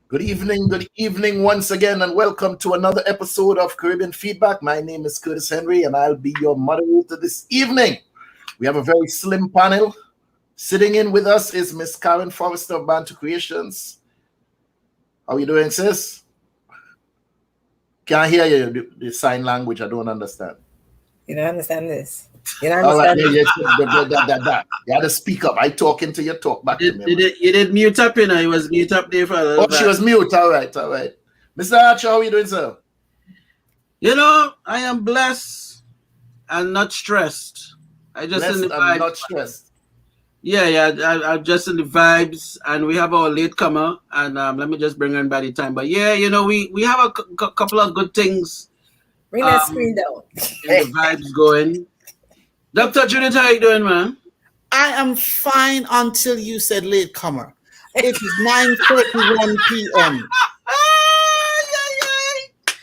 Good evening once again, and welcome to another episode of Caribbean Feedback. My name is Curtis Henry, and I'll be your moderator this evening. We have a very slim panel. Sitting in with us is Miss Karin Forrester of BantuKreations. How are you doing, sis? Can't hear you, the sign language. I don't understand. You don't understand this. You don't understand. You had to speak up. I talk into your talk back to me. You did mute up, you know. You was mute up there for a little bit. She was mute. All right. Mr. Archer, how are you doing, sir? You know, I am blessed and not stressed. I just Blessed in the and vibes. not stressed. Yeah. I'm just in the vibes, and we have our latecomer, and let me just bring her in by the time. But yeah, you know, we have a couple of good things. Bring that screen down. And the vibes going. Dr. Judith, how you doing, man? I am fine until you said latecomer. It is 9:31 p.m.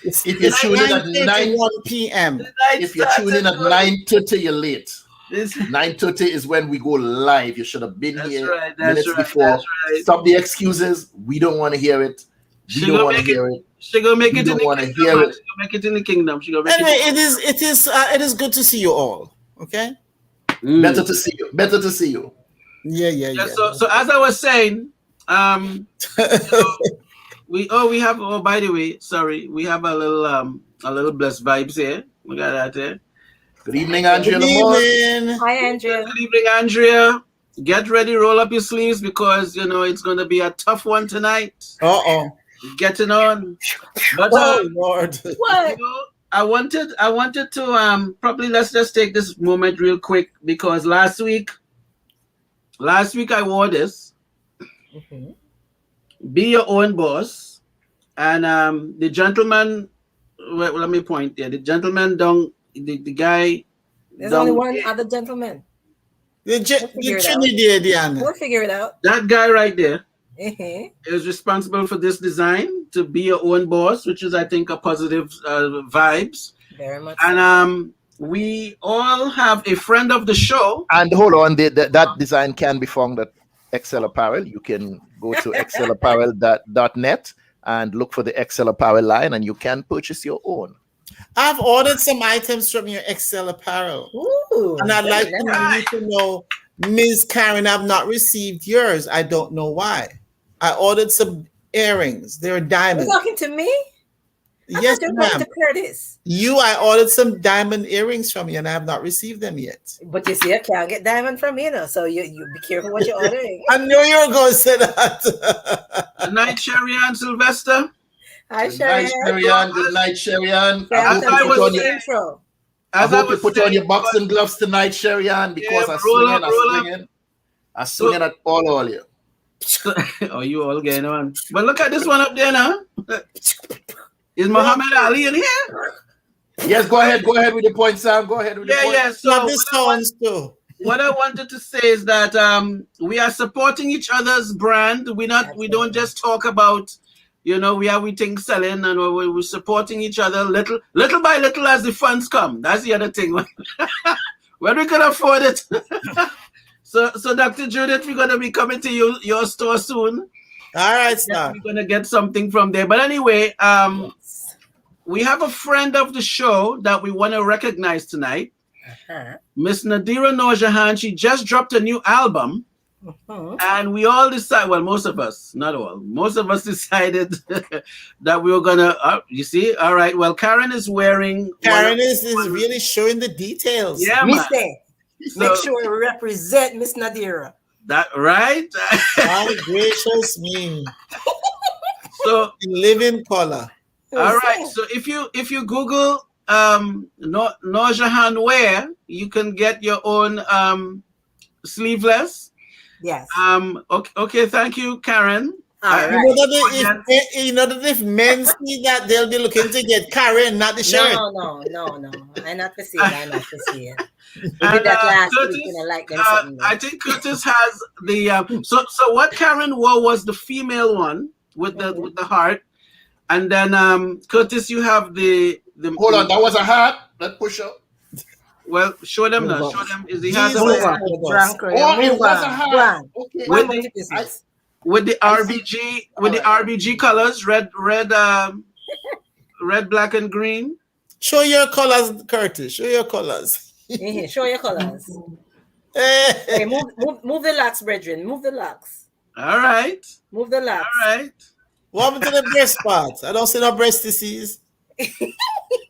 If you're tuning at 9:31 p.m. If you're tuning in at 9:30, you're late. 9:30 is when we go live. You should have been here minutes before. Stop the excuses. We don't want to hear it. We don't want to hear it. She gonna make it in the want to kingdom. hear it. She gonna make it in the kingdom. She gonna make Anyway, it. it is good to see you all. Okay. Better to see you. Better to see you. Yeah. So as I was saying, we have by the way, sorry, we have a little blessed vibes here. Look at that here. Good evening, Andrea. Good evening. Hi, Andrea. Good evening, Andrea. Get ready, roll up your sleeves because you know it's gonna be a tough one tonight. Getting on. But Lord. What? you know, I wanted to probably let's just take this moment real quick because last week I wore this. Mm-hmm. Be your own boss, and the gentleman. Well, let me point there. The gentleman down, the guy. There's only one other gentleman. We'll figure it out. That guy right there Mm-hmm. is responsible for this design to be your own boss, which is I think a positive vibes. Very much. And we all have a friend of the show. And hold on, that design can be found at Excel Apparel. You can go to excelapparel.net and look for the Excel Apparel line, and you can purchase your own. I've ordered some items from your Excel Apparel. Ooh, and I'd like you to know, Ms. Karin, I've not received yours. I don't know why. I ordered some earrings. They're diamonds. You're talking to me? Yes, ma'am. To Curtis. I ordered some diamond earrings from you, and I have not received them yet. But you see, I can't get diamond from you, though, so you be careful what you're ordering. I knew you were going to say that. Good night, Sherry Ann Sylvester. Hi, Sherry. Good night, Sherry Ann. I hope you put on your boxing gloves tonight, Sherry Ann, because I swing at all you. Oh, you all getting on. But look at this one up there now. Is Muhammad Ali in here? Yes, go ahead with the point, Sam. Go ahead with the point. Yeah. So this sounds too. What I wanted to say is that we are supporting each other's brand. We don't just talk about, you know, we things selling, and we're supporting each other little by little as the funds come. That's the other thing. When we can afford it. So Dr. Judith, we're gonna be coming to your store soon. All right, sir. We're gonna get something from there. But anyway, we have a friend of the show that we want to recognize tonight. Miss Nadira Noorjahan. She just dropped a new album. And we all decided, well, most of us, not all, most of us decided that we were gonna, you see, all right, well, Karin is really showing the details. Yeah, Make sure we represent Miss Nadira. That right? My gracious me. So in living color. All right. So if you Google Noorjahan wear, you can get your own sleeveless. Yes. Okay. Thank you, Karin. You know that if men see that, they'll be looking to get Karin, not the shirt. No. I'm not to see it. We did that last Curtis, week, and I like them. I think Curtis has the so what Karin wore was the female one with the heart, and then Curtis, you have the hold on, that was a heart. Let's push up. Well, show them now. Show them. Is he has it was a heart. Okay. with the RBG colors, red, black, and green. Show your colors, Curtis. Show your colors. Show your colors. Hey. Okay, move the locks, brethren. Move the locks. All right. Move the locks. All right. What happened to the breast part? I don't see no breast disease.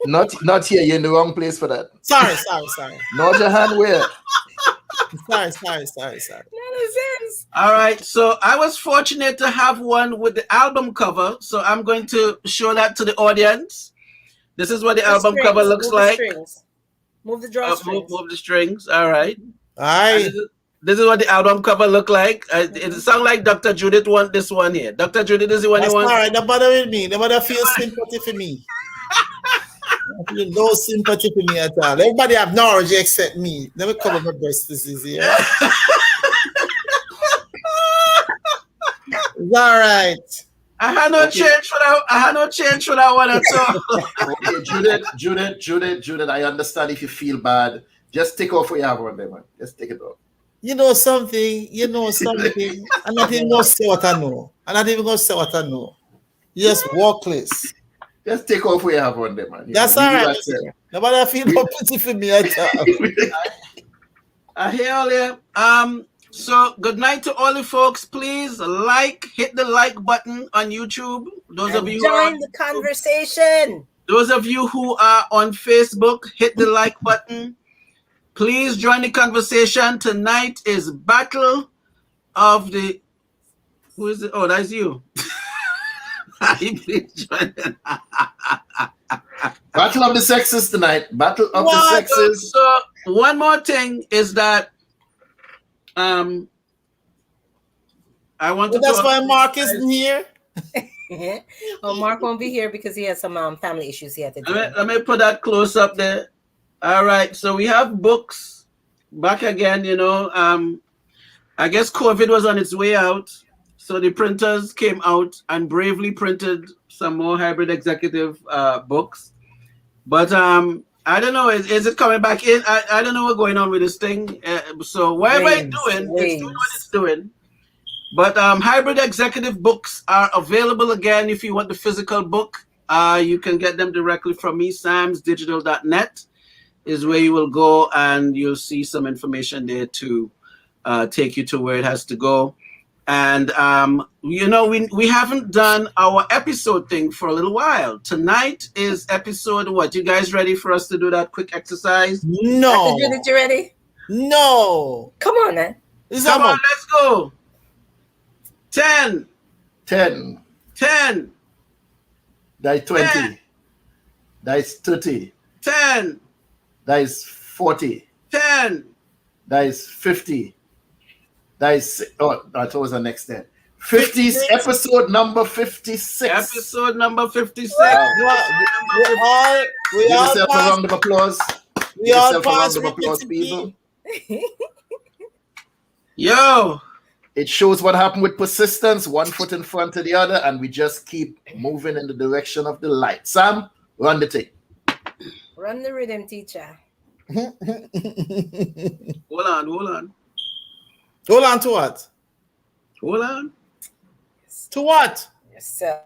Not here. You're in the wrong place for that. Sorry. Nod your hand where? Sorry. Nonsense. All right. So I was fortunate to have one with the album cover. So I'm going to show that to the audience. This is what the album cover looks like. Move the drawstrings. Move the strings. All right. All right. This is what the album cover look like. It sounds like Dr. Judith want this one here. Dr. Judith is the one you want. All right. Don't bother with me. Nobody feel sympathy for me. No sympathy for me at all. Everybody have knowledge except me. Let me cover my breast disease here. It's all right. I had no change for that. I had no change for that one at all. Okay, Judith, I understand if you feel bad. Just take off what you have on there, man. Just take it off. You know something. I'm not even going to say what I know. You just walkless. Just take off what you have on there, man. That's all right. Nobody feel no pity for me at all. I hear all you. So good night to all the folks. Please hit the like button on YouTube. Those of you join the conversation. Those of you who are on Facebook, hit the like button. Please join the conversation. Tonight is Battle of the. Who is it? Oh, that's you. Please join. Battle of the sexes tonight. Battle of the sexes. So one more thing is that I want to. That's why Mark isn't here. Well, Mark won't be here because he has some family issues he had to do. Let me put that close up there. All right, so we have books back again. I guess COVID was on its way out, so the printers came out and bravely printed some more hybrid executive books. But I don't know. Is it coming back in? I don't know what's going on with this thing. So whatever it's doing, it's doing what it's doing. But hybrid executive books are available again. If you want the physical book, you can get them directly from me. samsdigital.net is where you will go, and you'll see some information there to take you to where it has to go. And we haven't done our episode thing for a little while. Tonight is episode what? You guys ready for us to do that quick exercise? No. Judith, you ready? No. Come on, man. Come on, let's go. 10. 10. 10. That is 20. 10. That is 30. 10. That is 40. 10. That is 50. That is, that was the next 10. 50, episode number 56. Episode number 56. Give yourself a round of applause. We all pass people. Yo. It shows what happened with persistence, one foot in front of the other, and we just keep moving in the direction of the light. Sam, run the tape. Run the rhythm, teacher. Hold on. Hold on to what? Hold on. To what? Yes, sir.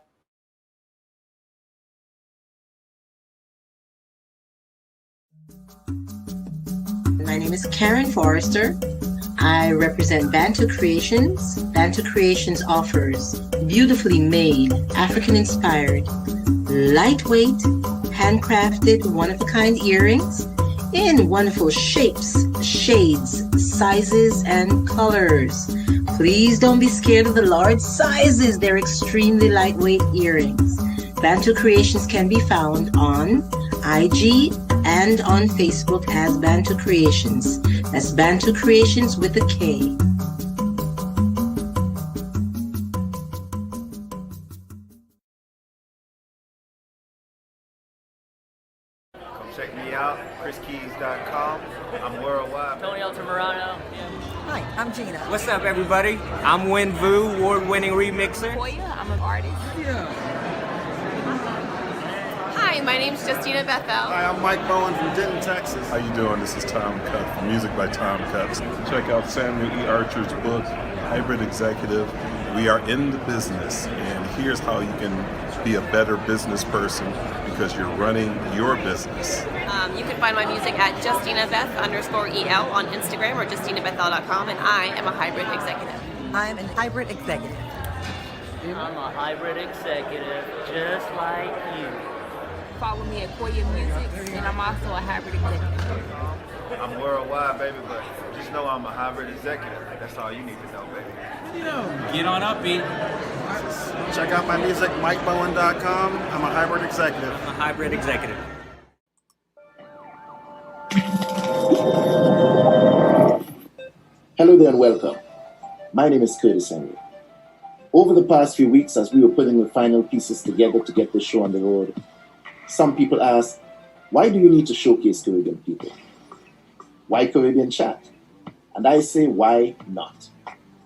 My name is Karin Forrester. I represent BantuKreations. BantuKreations offers beautifully made, African-inspired, lightweight, handcrafted, one-of-a-kind earrings in wonderful shapes, shades, sizes, and colors. Please don't be scared of the large sizes. They're extremely lightweight earrings. BantuKreations can be found on IG and on Facebook as BantuKreations. That's BantuKreations with a K. Come check me out, chriskeys.com. I'm worldwide. Tony Altamirano. Hi, I'm Gina. What's up, everybody? I'm Win Vu, award-winning remixer. I'm an artist. Hi, my name's Justina Bethel. Hi, I'm Mike Bowen from Denton, Texas. How you doing? This is Tom Cutt from Music by Tom Cutt. Check out Samuel E. Archer's book, Hybrid Executive. We are in the business, and here's how you can be a better business person because you're running your business. You can find my music at JustinaBeth_EL on Instagram or JustinaBethL.com, and I am a hybrid executive. I'm a hybrid executive. I'm a hybrid executive, just like you. Follow me at Koya Music, and I'm also a hybrid executive. I'm worldwide, baby, but just know I'm a hybrid executive. That's all you need to know, baby. Get on up, B. Check out my music, MikeBowen.com. I'm a hybrid executive. I'm a hybrid executive. Hello there and welcome. My name is Curtis Henry. Over the past few weeks, as we were putting the final pieces together to get the show on the road, some people asked, why do you need to showcase Caribbean people? Why Caribbean Chat? And I say, why not?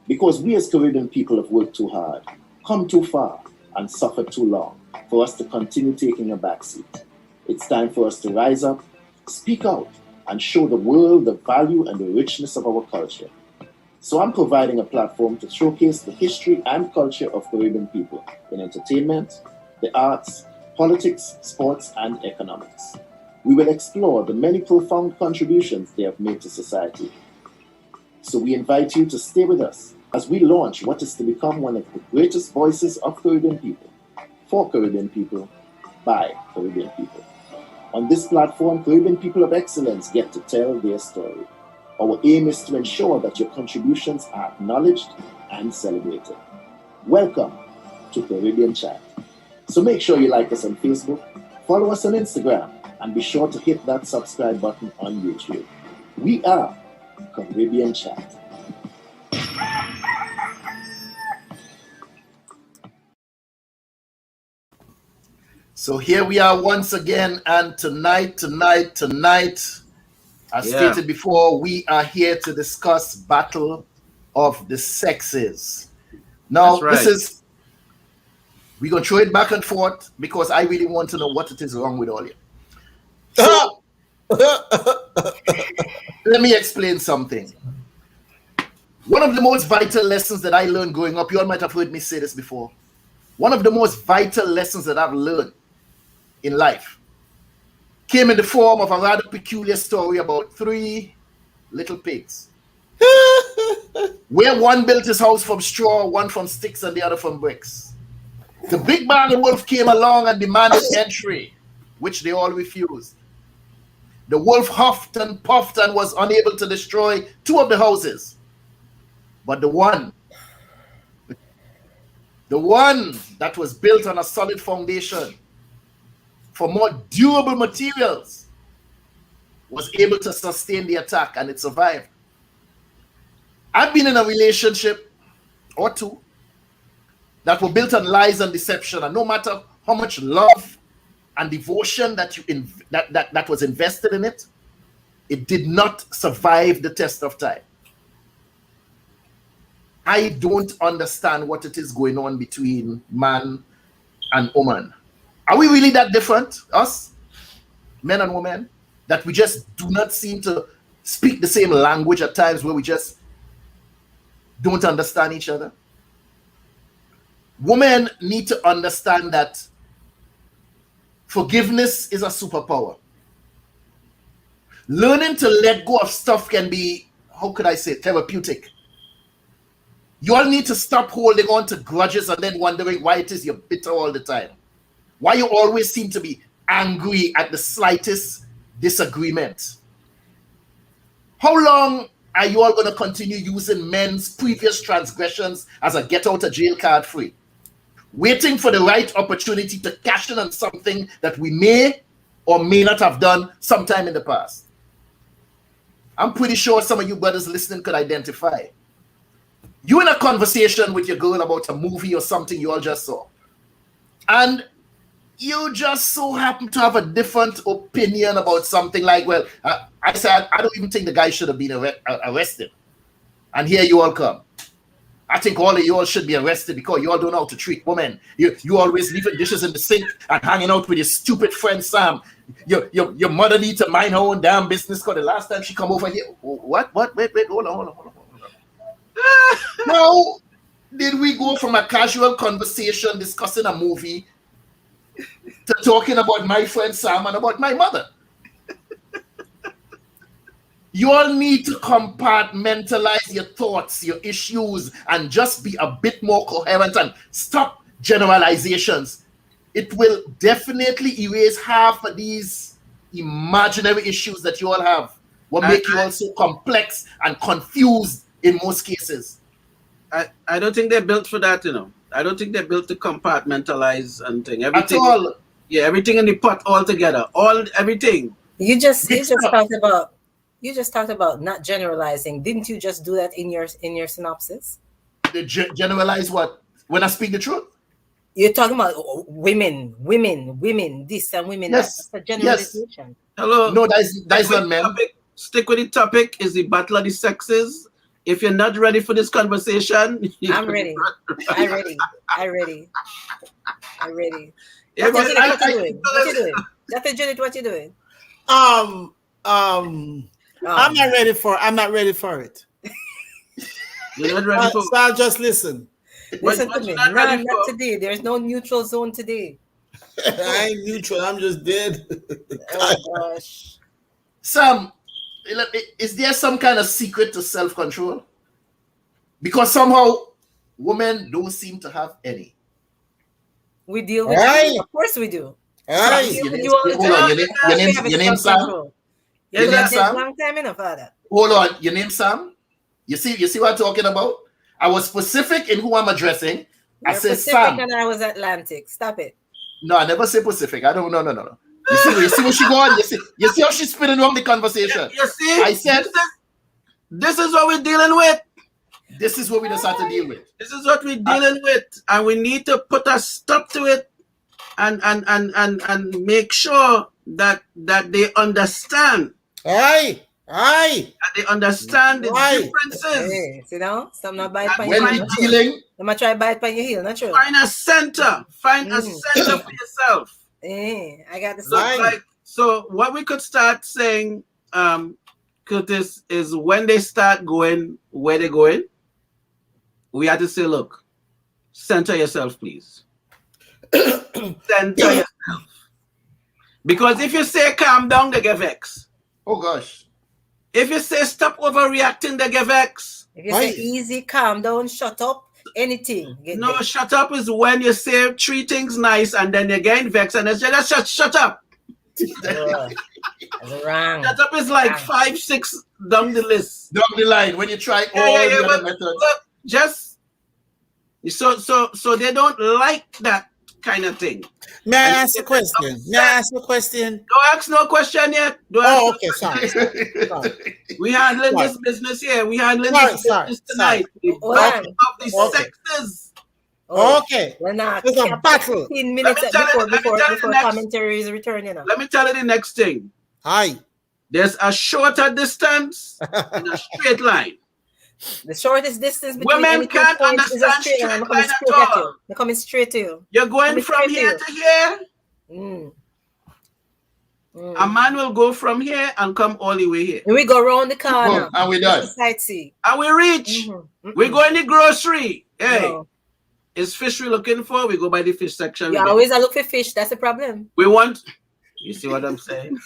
Because we as Caribbean people have worked too hard, come too far, and suffered too long for us to continue taking a backseat. It's time for us to rise up, speak out, and show the world the value and the richness of our culture. So I'm providing a platform to showcase the history and culture of Caribbean people in entertainment, the arts, politics, sports, and economics. We will explore the many profound contributions they have made to society. So we invite you to stay with us as we launch what is to become one of the greatest voices of Caribbean people, for Caribbean people, by Caribbean people. On this platform, Caribbean people of excellence get to tell their story. Our aim is to ensure that your contributions are acknowledged and celebrated. Welcome to Caribbean Chat. So make sure you like us on Facebook, follow us on Instagram, and be sure to hit that subscribe button on YouTube. We are Caribbean Chat. So here we are once again, and tonight, as stated before, we are here to discuss Battle of the Sexes. Now, this is, we're going to throw it back and forth because I really want to know what it is wrong with all you. So, let me explain something. One of the most vital lessons that I learned growing up, you all might have heard me say this before. One of the most vital lessons that I've learned in life came in the form of a rather peculiar story about 3 little pigs. Where one built his house from straw, one from sticks, and the other from bricks. The big bad wolf came along and demanded entry, which they all refused. The wolf huffed and puffed and was unable to destroy 2 of the houses. But the one that was built on a solid foundation for more durable materials was able to sustain the attack, and it survived. I've been in a relationship or 2 that were built on lies and deception, and no matter how much love and devotion that that was invested in it, it did not survive the test of time. I don't understand what it is going on between man and woman. Are we really that different, us, men and women, that we just do not seem to speak the same language at times, where we just don't understand each other? Women need to understand that forgiveness is a superpower. Learning to let go of stuff can be, how could I say, therapeutic. You all need to stop holding on to grudges and then wondering why it is you're bitter all the time. Why you always seem to be angry at the slightest disagreement. How long are you all going to continue using men's previous transgressions as a get out of jail card free? Waiting for the right opportunity to cash in on something that we may or may not have done sometime in the past. I'm pretty sure some of you brothers listening could identify. You in a conversation with your girl about a movie or something you all just saw, and you just so happen to have a different opinion about something, like, well, I said, I don't even think the guy should have been arrested. And here you all come. I think all of you all should be arrested because you all don't know how to treat women. You always leaving dishes in the sink and hanging out with your stupid friend Sam. Your mother needs to mind her own damn business because the last time she come over here, what? Wait, hold on. No, did we go from a casual conversation discussing a movie to talking about my friend Sam and about my mother? You all need to compartmentalize your thoughts, your issues, and just be a bit more coherent and stop generalizations. It will definitely erase half of these imaginary issues that you all have. What make you all so complex and confused in most cases. I don't think they're built for that, you know. I don't think they're built to compartmentalize and thing. Everything, at all. Yeah, everything in the pot all together. Everything. You just talked about not generalizing. Didn't you just do that in your synopsis? Generalize what? When I speak the truth? You're talking about women, this and women. Yes. That's a generalization. Yes. Hello. No, that's not men. Stick with the topic. Is the battle of the sexes. If you're not ready for this conversation, I'm ready. I'm ready. Yeah, What you doing? Dr. Judith, what you doing? I'm not ready for it. You're not ready for so I'll just listen. Listen to me. Not today. There's no neutral zone today. I ain't neutral. I'm just dead. Oh gosh. Sam, is there some kind of secret to self-control? Because somehow women don't seem to have any. We deal with it. Of course we do. Your name Sam? Your name Sam? Long time enough, Father. Hold on. Your name Sam? You see what I'm talking about? I was specific in who I'm addressing. I said Pacific Sam. And I was Atlantic. Stop it. No, I never say Pacific. I don't. No. You see where she going? You see how she's spinning around the conversation. You see? I said this is what we're dealing with. This is what we just have to deal with. This is what we're dealing with, and we need to put a stop to it, and make sure that they understand. Aye. That they understand the differences. Hey, see now? Some not bite by when your we're dealing, I'm gonna try bite by your heel, not true. Find a center. Find a center for yourself. I got the so what we could start saying, Curtis, is when they start going where they're going, we have to say, look, center yourself, please. Center yourself. Because if you say calm down, they get vexed. Oh gosh. If you say stop overreacting, they get vexed. If you say easy, calm down, shut up, anything. No, shut up is when you say three things nice and then you're getting vexed and they say, shut up. That's wrong. Shut up is like 5, 6 down the list. Down the line when you try all the other methods. Look, just so they don't like that kind of thing. May I ask a question? Don't ask no question yet. Okay, sorry. We handling this business here. We handling this business tonight. Of the sexes. Okay. We're not. There's a battle. 15 minutes before commentary is returning. Let me tell you the next thing. Hi. There's a shorter distance and a straight line. The shortest distance between women can't understand straight line at all. They're coming straight to you. You're going from here to here. A man will go from here and come all the way here. And we go around the corner. And we done. Sightsee. And we reach. We go in the grocery. Hey, is fish we looking for? We go by the fish section. You always look for fish. That's the problem. We want. You see what I'm saying?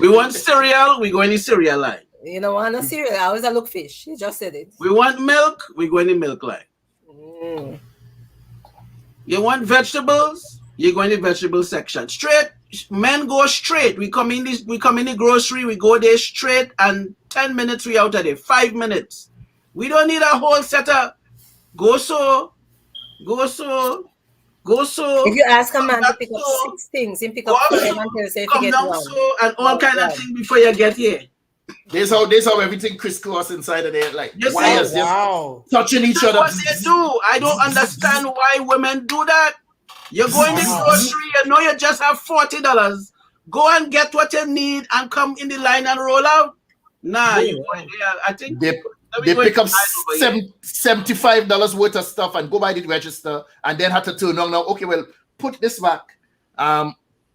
We want cereal. We go in the cereal line. You know, want no cereal. I always look fish. You just said it. We want milk. We go in the milk line. You want vegetables? You go in the vegetable section. Straight. Men go straight. We come in the grocery. We go there straight, and 10 minutes we out of there. 5 minutes. We don't need a whole setup. Go so. If you ask a man to pick up 6 things, he pick up 5 until say come down so and all kind of things before you get here. There's how everything crisscross inside of there, like wires just touching each other. What they do, I don't understand why women do that. You go in the grocery, you know you just have $40. Go and get what you need and come in the line and roll out. Nah, you go in there. I think they pick up $75 worth of stuff and go by the register and then have to turn on now. Okay, well, put this back.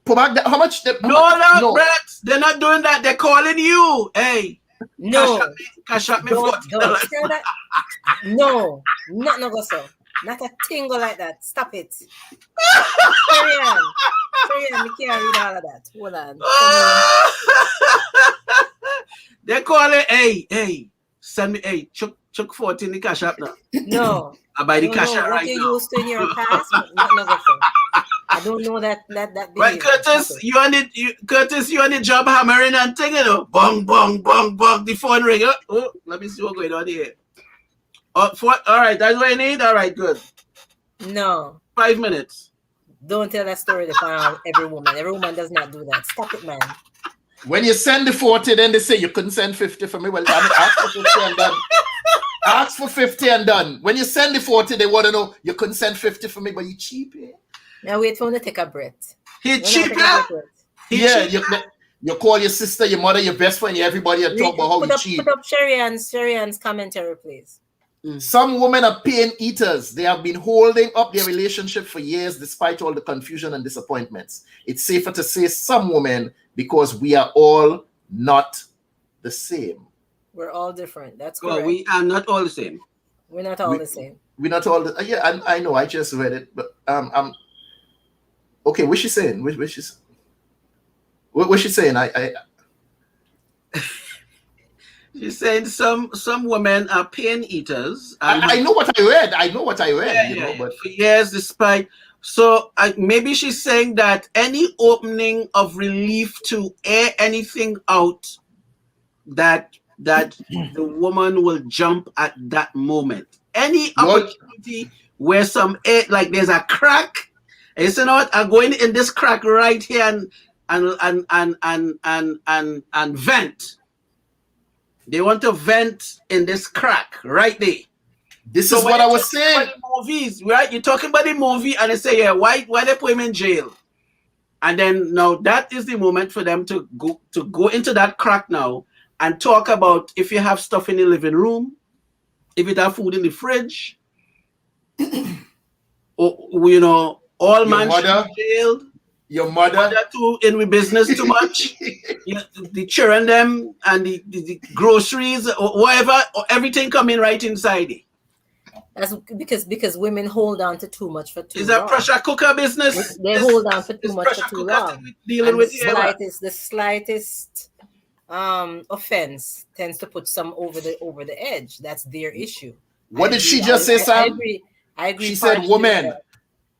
Put back how much? No, Brett. They're not doing that. They're calling you. Hey, no, cash out me $40. No, not no go so. Not a tingle like that. Stop it. Carry on. We can't read all of that. Hold on. They call it, hey, send me, hey, chuck 40 in the cash app now. No. I buy the cash app what right you now. used to in your past, not no good for. I don't know that Right, Curtis, you on the job hammering and thing, you know. Bong, bong, bong, bong, the phone ring. Oh, let me see what's going on here. All right, that's what I need. All right, good. No. 5 minutes. Don't tell that story to every woman. Every woman does not do that. Stop it, man. When you send the 40, then they say you couldn't send 50 for me. Well, damn it, ask for 50 and done. Ask for 50 and done. When you send the 40, they want to know you couldn't send 50 for me, but you cheap, eh? Now wait for him to take a breath. He cheap, yeah? Yeah, you call your sister, your mother, your best friend, everybody and talk about how you cheap. Put up Sherry-Ann's commentary, please. Some women are pain eaters. They have been holding up their relationship for years despite all the confusion and disappointments. It's safer to say some women because we are all not the same. We're all different. That's correct. Well, we are not all the same. We're not all the same. We're not all the I know, I just read it, but okay, what's she saying? What's she saying? She's saying some women are pain eaters. I know what I read. But for years, despite. So maybe she's saying that any opening of relief to air anything out, that the woman will jump at that moment. Any opportunity where some air, like there's a crack, and you know what? I'm going in this crack right here and vent. They want to vent in this crack right there. This is what I was saying. Movies, right? You're talking about the movie, and they say, yeah, why they put him in jail? And then now that is the moment for them to go into that crack now and talk about if you have stuff in the living room, if you have food in the fridge, or all man should be jailed. Your mother too in with business too much. The children them and the groceries or whatever, or everything coming right inside it. That's because women hold on to too much for too long. Is that pressure cooker business? They hold on for too much for too long. Dealing with the slightest offense tends to put some over the edge. That's their issue. What did she just say, Sam? I agree. She said woman.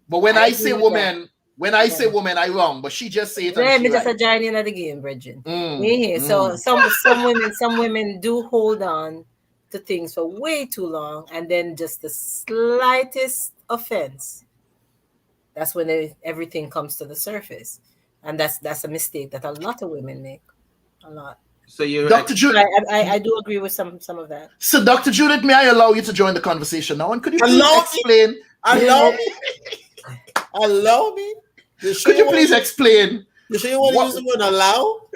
But when I say woman, I wrong. But she just said it. Let me just join in at the game, Bridget. So some women do hold on to things for way too long, and then just the slightest offense, that's when everything comes to the surface, and that's a mistake that a lot of women make. A lot. So you, Dr. Judith, I do agree with some of that. So, Dr. Judith, may I allow you to join the conversation now? And could you please explain? Allow me. Could you please explain? You sure you want to use the word allow?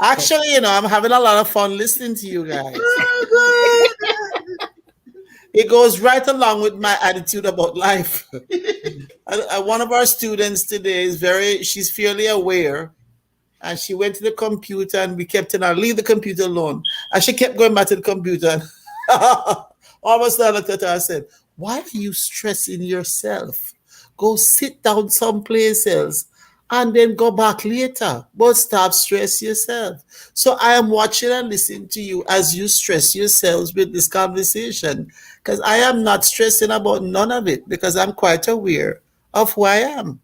Actually, I'm having a lot of fun listening to you guys. It goes right along with my attitude about life. One of our students today she's fairly aware, and she went to the computer and we kept telling her, leave the computer alone. And she kept going back to the computer. And almost I looked at her and said, why are you stressing yourself? Go sit down someplace else and then go back later. But stop stress yourself. So I am watching and listening to you as you stress yourselves with this conversation, because I am not stressing about none of it, because I'm quite aware of who I am.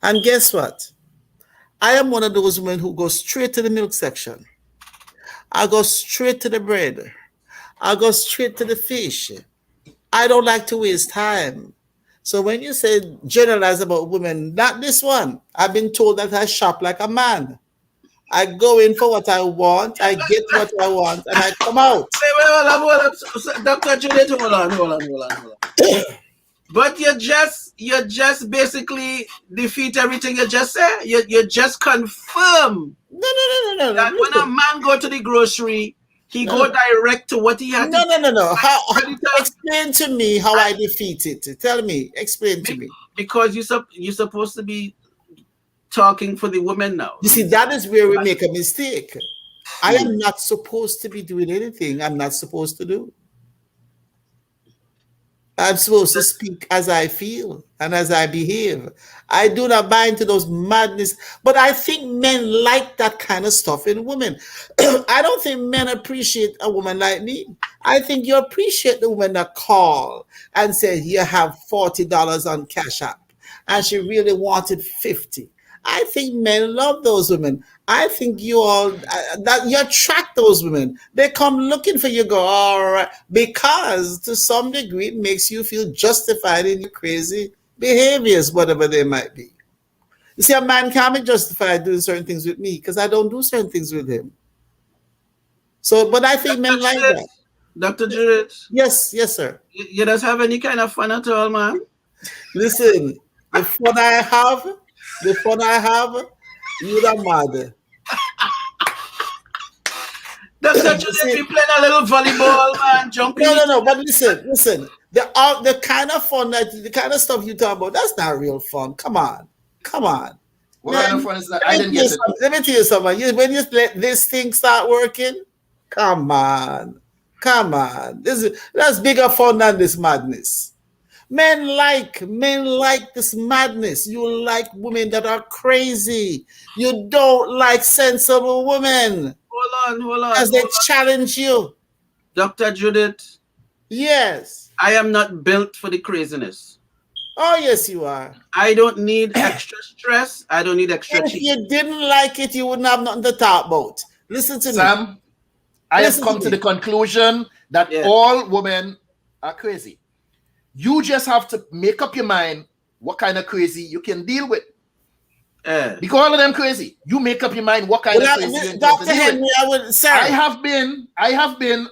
And guess what? I am one of those women who go straight to the milk section. I go straight to the bread. I go straight to the fish. I don't like to waste time. So when you say generalize about women, not this one. I've been told that I shop like a man. I go in for what I want, I get what I want, and I come out. Hold on. Dr. Judith, hold on. But you just basically defeat everything you just said. You just confirm. No. That when a man go to the grocery, he go direct to what he had. No. Explain to me how I defeat it. Tell me. Explain to me. Because you're supposed to be talking for the women now. You see, that is where we make a mistake. I am not supposed to be doing anything I'm not supposed to do. I'm supposed to speak as I feel and as I behave. I do not buy into those madness, but I think men like that kind of stuff in women. I don't think men appreciate a woman like me. I think you appreciate the woman that call and say, you have $40 on Cash App, and she really wanted 50. I think men love those women. I think you all that you attract those women. They come looking for you. Go all right, because to some degree it makes you feel justified in your crazy behaviors, whatever they might be. You see, a man can't be justified doing certain things with me because I don't do certain things with him. So, but I think men like that. Dr. Judith. Yes, sir. You don't have any kind of fun at all, man. Listen, the fun I have, you don't matter. Dr. Judith, we playing a little volleyball, man, jumping. No. But listen. The kind of fun the kind of stuff you talk about, that's not real fun. Come on. What kind of fun is that? I didn't get it. Let me tell you something. When you let this thing start working, come on. That's bigger fun than this madness. Men like this madness. You like women that are crazy. You don't like sensible women. Hold on. As they challenge you. Dr. Judith. Yes. I am not built for the craziness. Oh, yes, you are. I don't need extra stress. I don't need extra If you didn't like it, you wouldn't have nothing to talk about. Listen to me. Sam, I have come to the conclusion that all women are crazy. You just have to make up your mind what kind of crazy you can deal with. Because all of them crazy. You make up your mind what kind of crazy you can deal with. I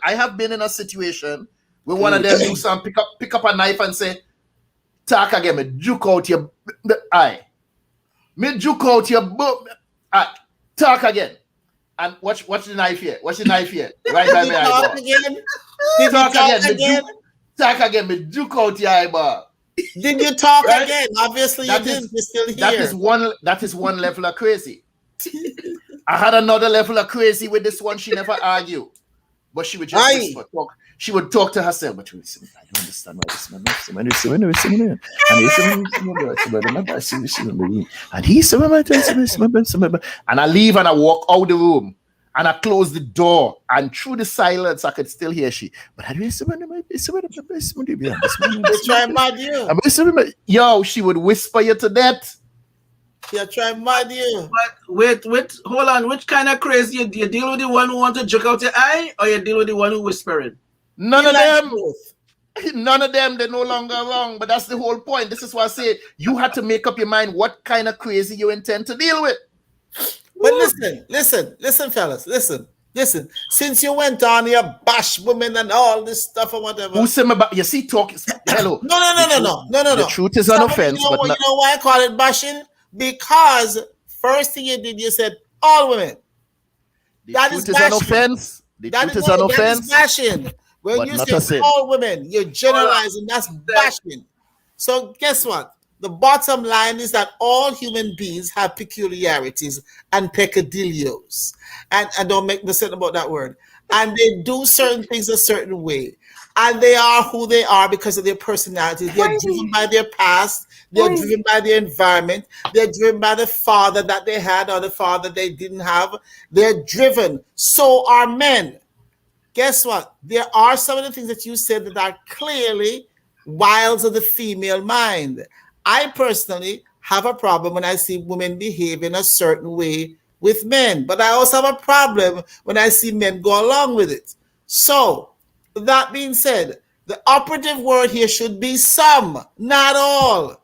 have been in a situation where one of them do some pick up a knife and say, talk again, me juke out your eye. Me juke out your talk again. And watch the knife here. Watch the knife here. Right by my eyeball. Talk again. Me juke out your eyeball. Did you talk again? Obviously you didn't. You're still here. That is one level of crazy. I had another level of crazy with this one. She never argued. But she would just whisper, talk. She would talk to herself, but she would say, I don't understand why this man is. And I leave and I walk out the room and I close the door, and through the silence I could still hear she. But I try mad you. Yo, she would whisper you to death. Yeah, try mad you. But wait, hold on. Which kind of crazy you deal with the one who want to jerk out your eye, or you deal with the one who whispering? None of them. None of them. They're no longer wrong. But that's the whole point. This is why I say you had to make up your mind what kind of crazy you intend to deal with. But listen, fellas, listen. Since you went on your bash women and all this stuff or whatever. Who said about you see talk? Hello. No. The truth is an offense. You know why I call it bashing? Because first thing you did, you said all women. That is an offense. The truth is an offense. That is bashing. When you say all women, you're generalizing. That's bashing. So guess what? The bottom line is that all human beings have peculiarities and peccadillos. And don't make mistake about that word. And they do certain things a certain way. And they are who they are because of their personalities. They're driven by their past. They're driven by their environment. They're driven by the father that they had or the father they didn't have. They're driven. So are men. Guess what? There are some of the things that you said that are clearly wiles of the female mind. I personally have a problem when I see women behave in a certain way with men, but I also have a problem when I see men go along with it. So, that being said, the operative word here should be some, not all.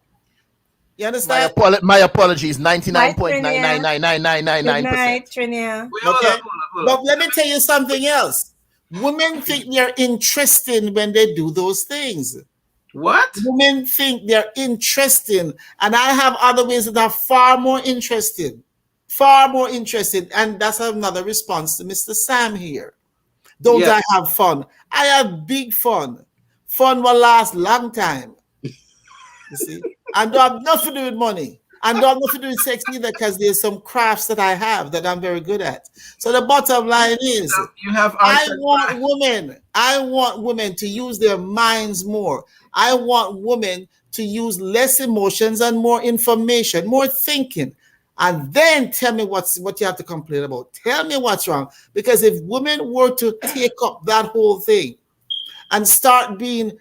You understand? My apologies, 99.9999999%. Good night, Trinia. Okay, but let me tell you something else. Women think they're interesting when they do those things. What? Women think they're interesting, and I have other ways that are far more interesting. And that's another response to Mr. Sam here. Don't I have fun? I have big fun. Fun will last long time. You see? And don't have nothing to do with money. And don't have to do sex either, because there's some crafts that I have that I'm very good at. So the bottom line is, you have I want women to use their minds more. I want women to use less emotions and more information, more thinking. And then tell me what you have to complain about. Tell me what's wrong. Because if women were to take up that whole thing and start being,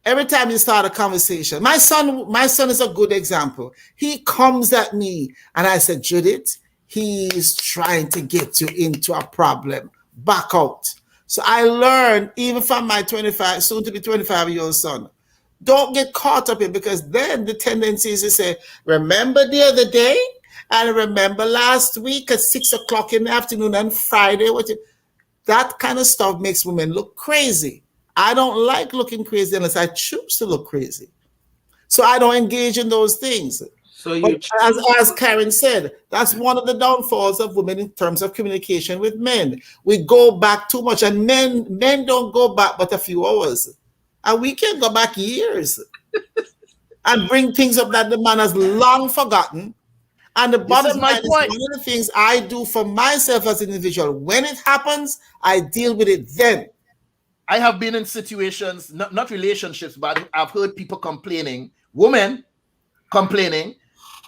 every time you start a conversation, my son is a good example. He comes at me and I said, Judith, he's trying to get you into a problem. Back out. So I learned, even from my soon to be 25-year-old son, don't get caught up in, because then the tendency is to say, remember the other day? And remember last week at 6 o'clock in the afternoon on Friday? That kind of stuff makes women look crazy. I don't like looking crazy unless I choose to look crazy. So I don't engage in those things. So you, as Karin said, that's one of the downfalls of women in terms of communication with men. We go back too much, and men don't go back but a few hours. And we can go back years and bring things up that the man has long forgotten. And the bottom line is, one of the things I do for myself as an individual, when it happens, I deal with it then. I have been in situations, not relationships, but I've heard people complaining, women complaining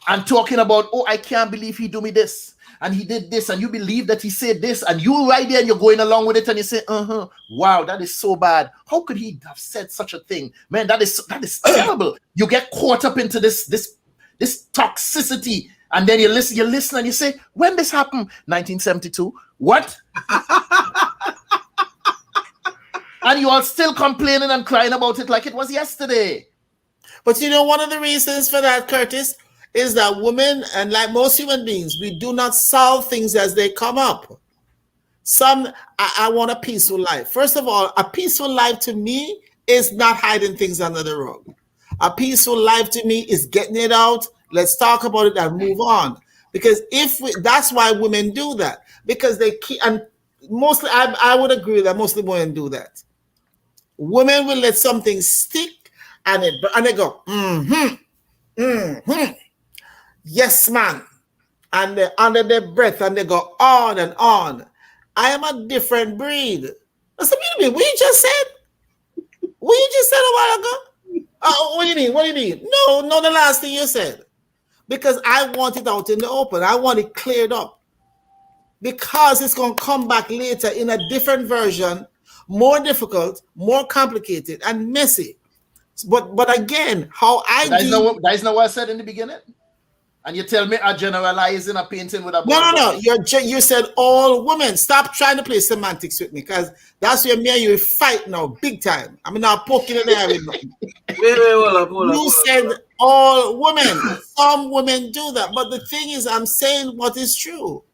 and talking about, oh, I can't believe he do me this and he did this, and you believe that he said this, and you right there and you're going along with it and you say, wow, that is so bad. How could he have said such a thing? Man, that is terrible. You get caught up into this toxicity, and then you listen and you say, when this happened? 1972. What? And you are still complaining and crying about it like it was yesterday. But you know, one of the reasons for that, Curtis, is that women, and like most human beings, we do not solve things as they come up. I want a peaceful life. First of all, a peaceful life to me is not hiding things under the rug. A peaceful life to me is getting it out. Let's talk about it and move on. Because that's why women do that. Because they keep, and mostly, I would agree that mostly women do that. Women will let something stick and they go, yes, man. And they're under their breath and they go on and on. I am a different breed. What's the meaning? What you just said? What you just said a while ago? What do you mean? What do you mean? No, the last thing you said. Because I want it out in the open. I want it cleared up. Because it's going to come back later in a different version, more difficult, more complicated, and messy. But again, how I do... That is not what I said in the beginning? And you tell me I generalize in a painting with a... No. You said all women. Stop trying to play semantics with me, because that's where me and you fight now, big time. I'm not poking in the air with nothing. You said all women. Some women do that. But the thing is, I'm saying what is true.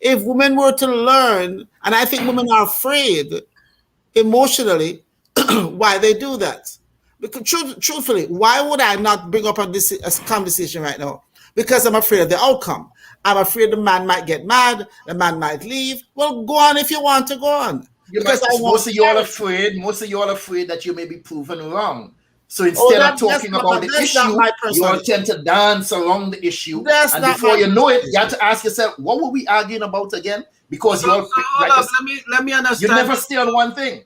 If women were to learn, and I think women are afraid emotionally why they do that. Because truthfully, why would I not bring up a conversation right now? Because I'm afraid of the outcome. I'm afraid the man might get mad, the man might leave. Well, go on if you want to go on. Most of you are afraid that you may be proven wrong. So instead of talking about the issue, you attempt to dance around the issue. And before you know it, you have to ask yourself, what were we arguing about again? Because let me understand. You never stay on one thing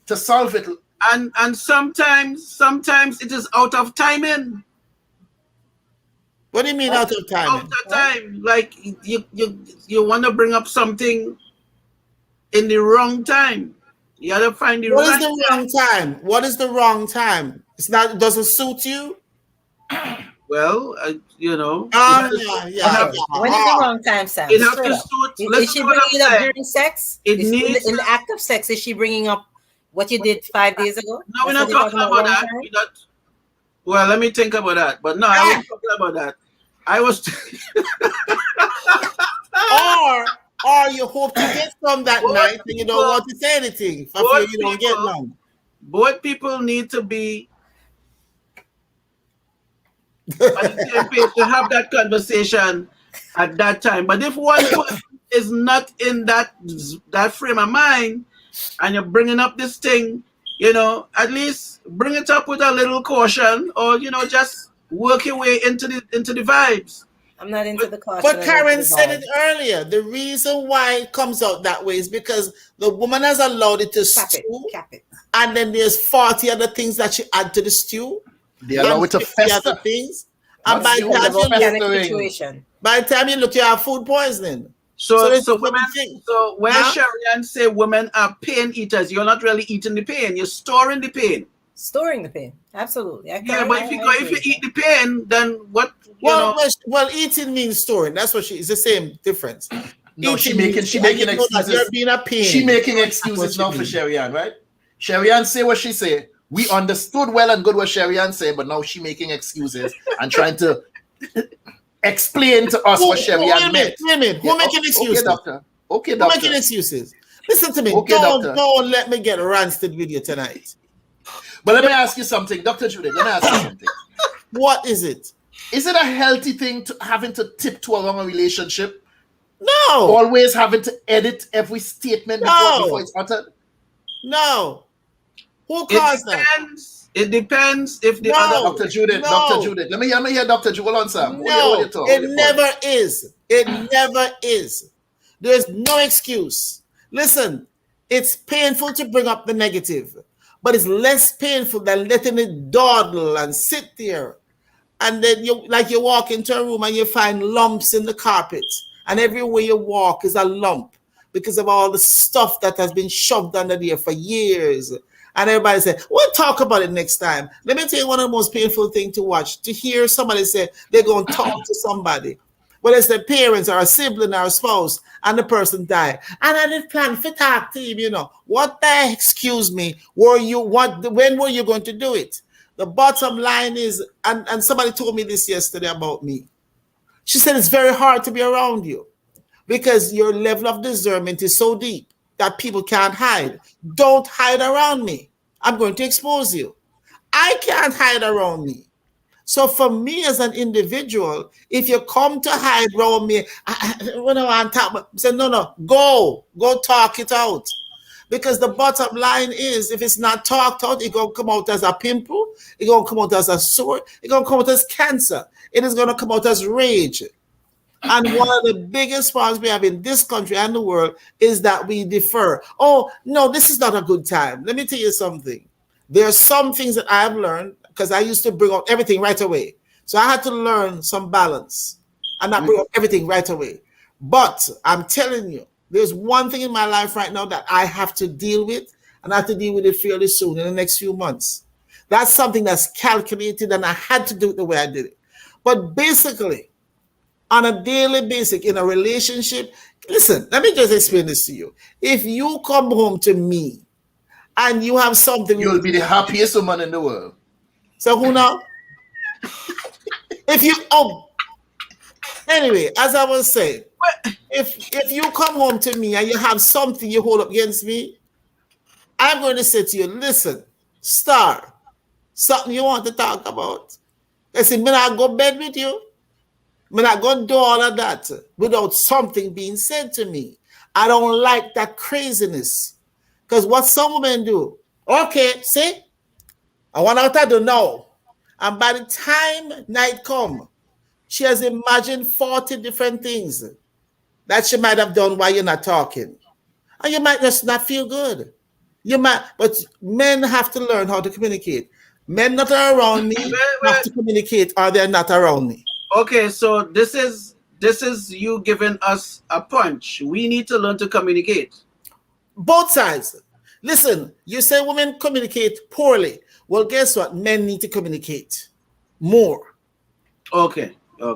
to solve it. And sometimes it is out of timing. What do you mean out of timing? Out of time. Like you want to bring up something in the wrong time. You got to find the right time. Wrong time? What is the wrong time? It doesn't suit you? Well, you know. When is the wrong time, Sam? Is she bringing it up during sex? In the act of sex, is she bringing up what you did 5 days ago? No, we're not talking about that. Well, let me think about that. But no, I wasn't talking about that. I was... Or you hope to get some that night and you don't want to say anything. For fear you don't get none. Both people need to be on the same page to have that conversation at that time. But if one person is not in that frame of mind and you're bringing up this thing, you know, at least bring it up with a little caution, or, you know, just work your way into the vibes. I'm not into the caution. But Karin said it earlier. The reason why it comes out that way is because the woman has allowed it to stew. Cap it. And then there's 40 other things that she add to the stew. They allow it to fester. Things. And by the time you look, you have food poisoning. So when Sherian say women are pain eaters, you're not really eating the pain. You're storing the pain. Storing the pain. Absolutely. But if you eat the pain, then what? Well, eating means storing. That's what it's the same difference. No, she making excuses. You're being a pain. She making excuses now for Sherian, right? Sherian say what she say. We understood well and good what Sherian said, but now she making excuses and trying to explain to us what Sherian meant. Who making excuses? Okay, doctor. Who making excuses? Listen to me. Don't let me get rancid with you tonight. But let me ask you something, Dr. Judith. Let me ask you something. What is it? Is it a healthy thing to having to tiptoe along a relationship? No. Always having to edit every statement before it's uttered? No. Who caused that? It depends if the other Dr. Judith. Let me hear Dr. Judith. Hold on, Sam. It never is. It never is. There's no excuse. Listen, it's painful to bring up the negative, but it's less painful than letting it dawdle and sit there. And then you walk into a room and you find lumps in the carpet, and everywhere you walk is a lump because of all the stuff that has been shoved under there for years. And everybody said, we'll talk about it next time. Let me tell you one of the most painful things to watch, to hear somebody say they're going to talk to somebody, whether it's their parents or a sibling or a spouse, and the person died. And I didn't plan for talk to him, What the, excuse me, when were you going to do it? The bottom line is, and somebody told me this yesterday about me. She said it's very hard to be around you because your level of discernment is so deep that people can't hide. Don't hide around me. I'm going to expose you. I can't hide around me. So for me as an individual, if you come to hide around me, when I want to talk, say, no, go talk it out. Because the bottom line is, if it's not talked out, it's going to come out as a pimple, it's going to come out as a sore, it's going to come out as cancer, it is going to come out as rage. And one of the biggest problems we have in this country and the world is that we defer. Oh, no, this is not a good time. Let me tell you something. There are some things that I've learned because I used to bring out everything right away. So I had to learn some balance and not bring out everything right away. But I'm telling you, there's one thing in my life right now that I have to deal with, and I have to deal with it fairly soon in the next few months. That's something that's calculated, and I had to do it the way I did it. But basically, on a daily basis in a relationship, listen, let me just explain this to you. If you come home to me and you have something, you'll be the happiest woman in the world. So who now? Anyway, as I was saying, if you come home to me and you have something you hold up against me, I'm going to say to you, listen, Star, something you want to talk about. I said, may I go bed with you? I'm not going to do all of that without something being said to me. I don't like that craziness. Because what some women do, okay, see, I want her to know. And by the time night come, she has imagined 40 different things that she might have done while you're not talking. And you might just not feel good. But men have to learn how to communicate. Men that are around me have to communicate or they're not around me. Okay, so this is you giving us a punch. We need to learn to communicate. Both sides. Listen, you say women communicate poorly. Well, guess what? Men need to communicate more. Okay. So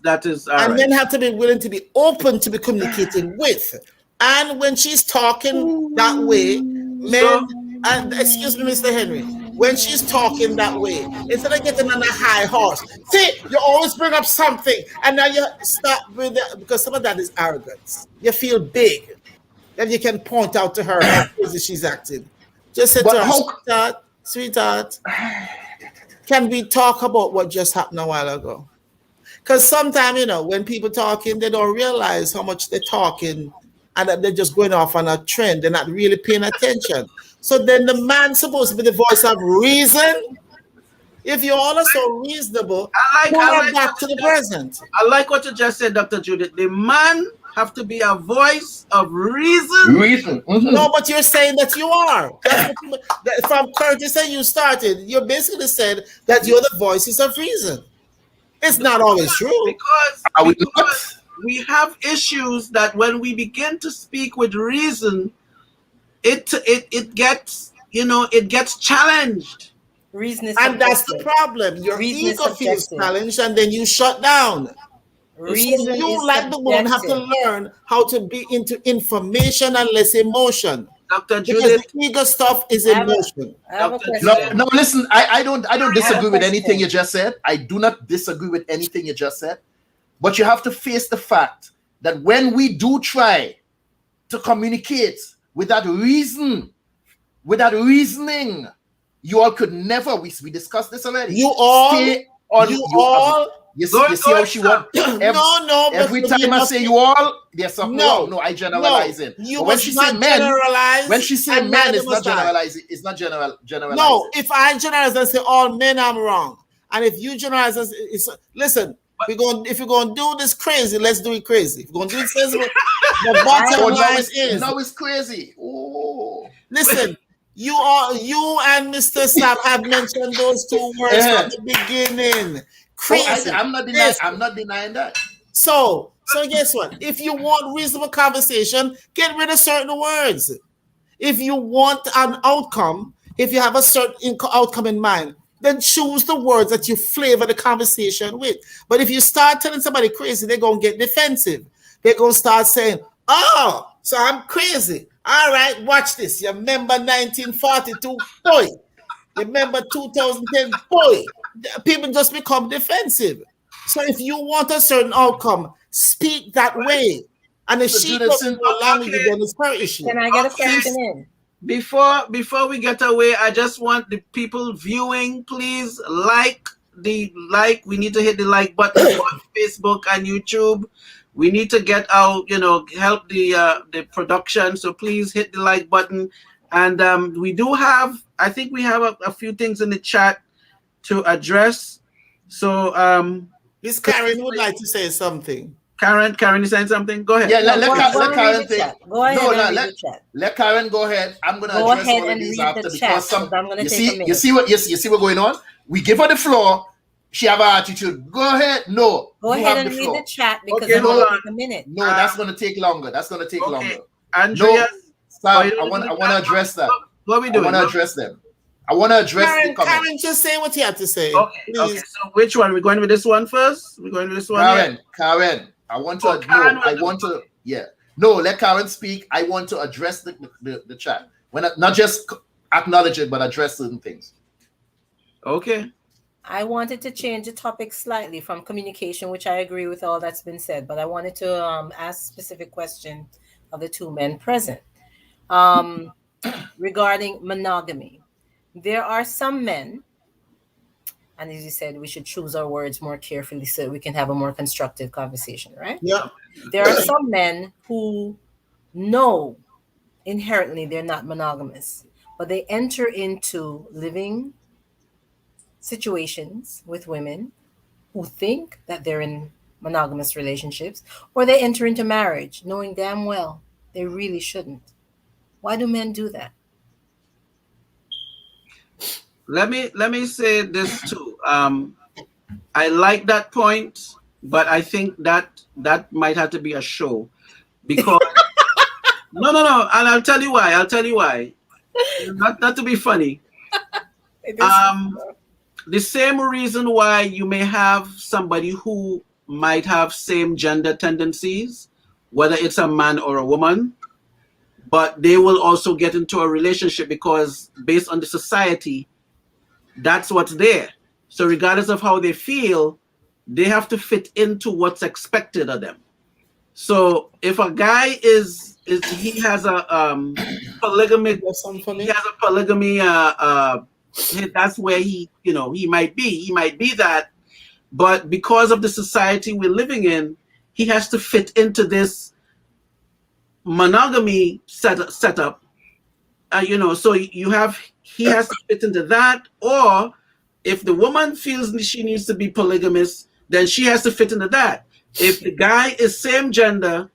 that is all and right. men have to be willing to be open to be communicating with. And when she's talking that way, and excuse me, Mr. Henry, when she's talking that way, instead of getting on a high horse, see, you always bring up something, and now you start with that, because some of that is arrogance. You feel big. Then you can point out to her how crazy she's acting. Just say to her, sweetheart, can we talk about what just happened a while ago? Because sometimes, when people talking, they don't realize how much they're talking and that they're just going off on a trend. They're not really paying attention. So then the man's supposed to be the voice of reason. If you all are so reasonable, I like back to the present. I like what you just said, Dr. Judith. The man have to be a voice of reason. No, but you're saying that you are. From Curtis and you started, you basically said that you're the voices of reason. It's not always true. Because we have issues that when we begin to speak with reason, it gets, it gets challenged. Reason is and that's the problem. Your reason ego feels challenged, and then you shut down. Reason so you, is like the woman, have to learn how to be into information and less emotion. Dr. Because Judith, the ego stuff is emotion. No, listen. I don't disagree with anything you just said. I do not disagree with anything you just said. But you have to face the fact that when we do try to communicate with that reason, with that reasoning, you all could never. We discussed this already. You all. You see how she wants. Every time I say you all, there's something wrong. No, I generalizing. When she say men, it's not generalizing. It's not generalizing. No, if I generalize and say all men, I'm wrong. And if you generalize, listen. If you're going to do this crazy, let's do it crazy. If you're going to do it crazy, the bottom line is now it's crazy. Oh, listen. You and Mr. Sam have mentioned those two words from the beginning. Crazy. I'm not denying that. So guess what? If you want reasonable conversation, get rid of certain words. If you want an outcome, if you have a certain outcome in mind, then choose the words that you flavor the conversation with. But if you start telling somebody crazy, they're going to get defensive. They're going to start saying, oh, so I'm crazy. All right, watch this. You remember 1942? Boy. You remember 2010? Boy. People just become defensive. So if you want a certain outcome, speak that way. And if she doesn't go along with it, then it's her issue. Can I get a question in? Before we get away, I just want the people viewing, please we need to hit the like button on Facebook and YouTube. We need to get out, help the production. So please hit the like button. And I think we have a few things in the chat to address. So Miss Karin would like to say something. Karin is saying something? Go ahead. Yeah, let Karin think. Go ahead read the chat. Let Karin go ahead. I'm gonna address all of these after because you see what's going on? We give her the floor. She have an attitude. Go ahead. No. Go ahead and read the chat because I'm going to take a minute. No, that's going to take longer. Longer. Andrea, Sam, I want to address that. What are we doing? I want to address them. I want to address the comments. Karen, just say what you have to say. Okay. So which one? We're going with this one first? We're going with this one? Karen, I want to. No, let Karen speak. I want to address the chat. Not just acknowledge it, but address certain things. Okay. I wanted to change the topic slightly from communication, which I agree with all that's been said, but I wanted to ask a specific question of the two men present regarding monogamy. There are some men, and as you said, we should choose our words more carefully so we can have a more constructive conversation, right? Yeah. There are some men who know inherently they're not monogamous, but they enter into living situations with women who think that they're in monogamous relationships, or they enter into marriage knowing damn well they really shouldn't. Why do men do that? Let me say this too. I like that point, but I think that might have to be a show because no, and I'll tell you why. Not to be funny. The same reason why you may have somebody who might have same gender tendencies, whether it's a man or a woman, but they will also get into a relationship because based on the society, that's what's there. So regardless of how they feel, they have to fit into what's expected of them. So if a guy he has a polygamy, that's where he might be that, but because of the society we're living in, he has to fit into this monogamy setup. So he has to fit into that, or if the woman feels she needs to be polygamous, then she has to fit into that. If the guy is same gender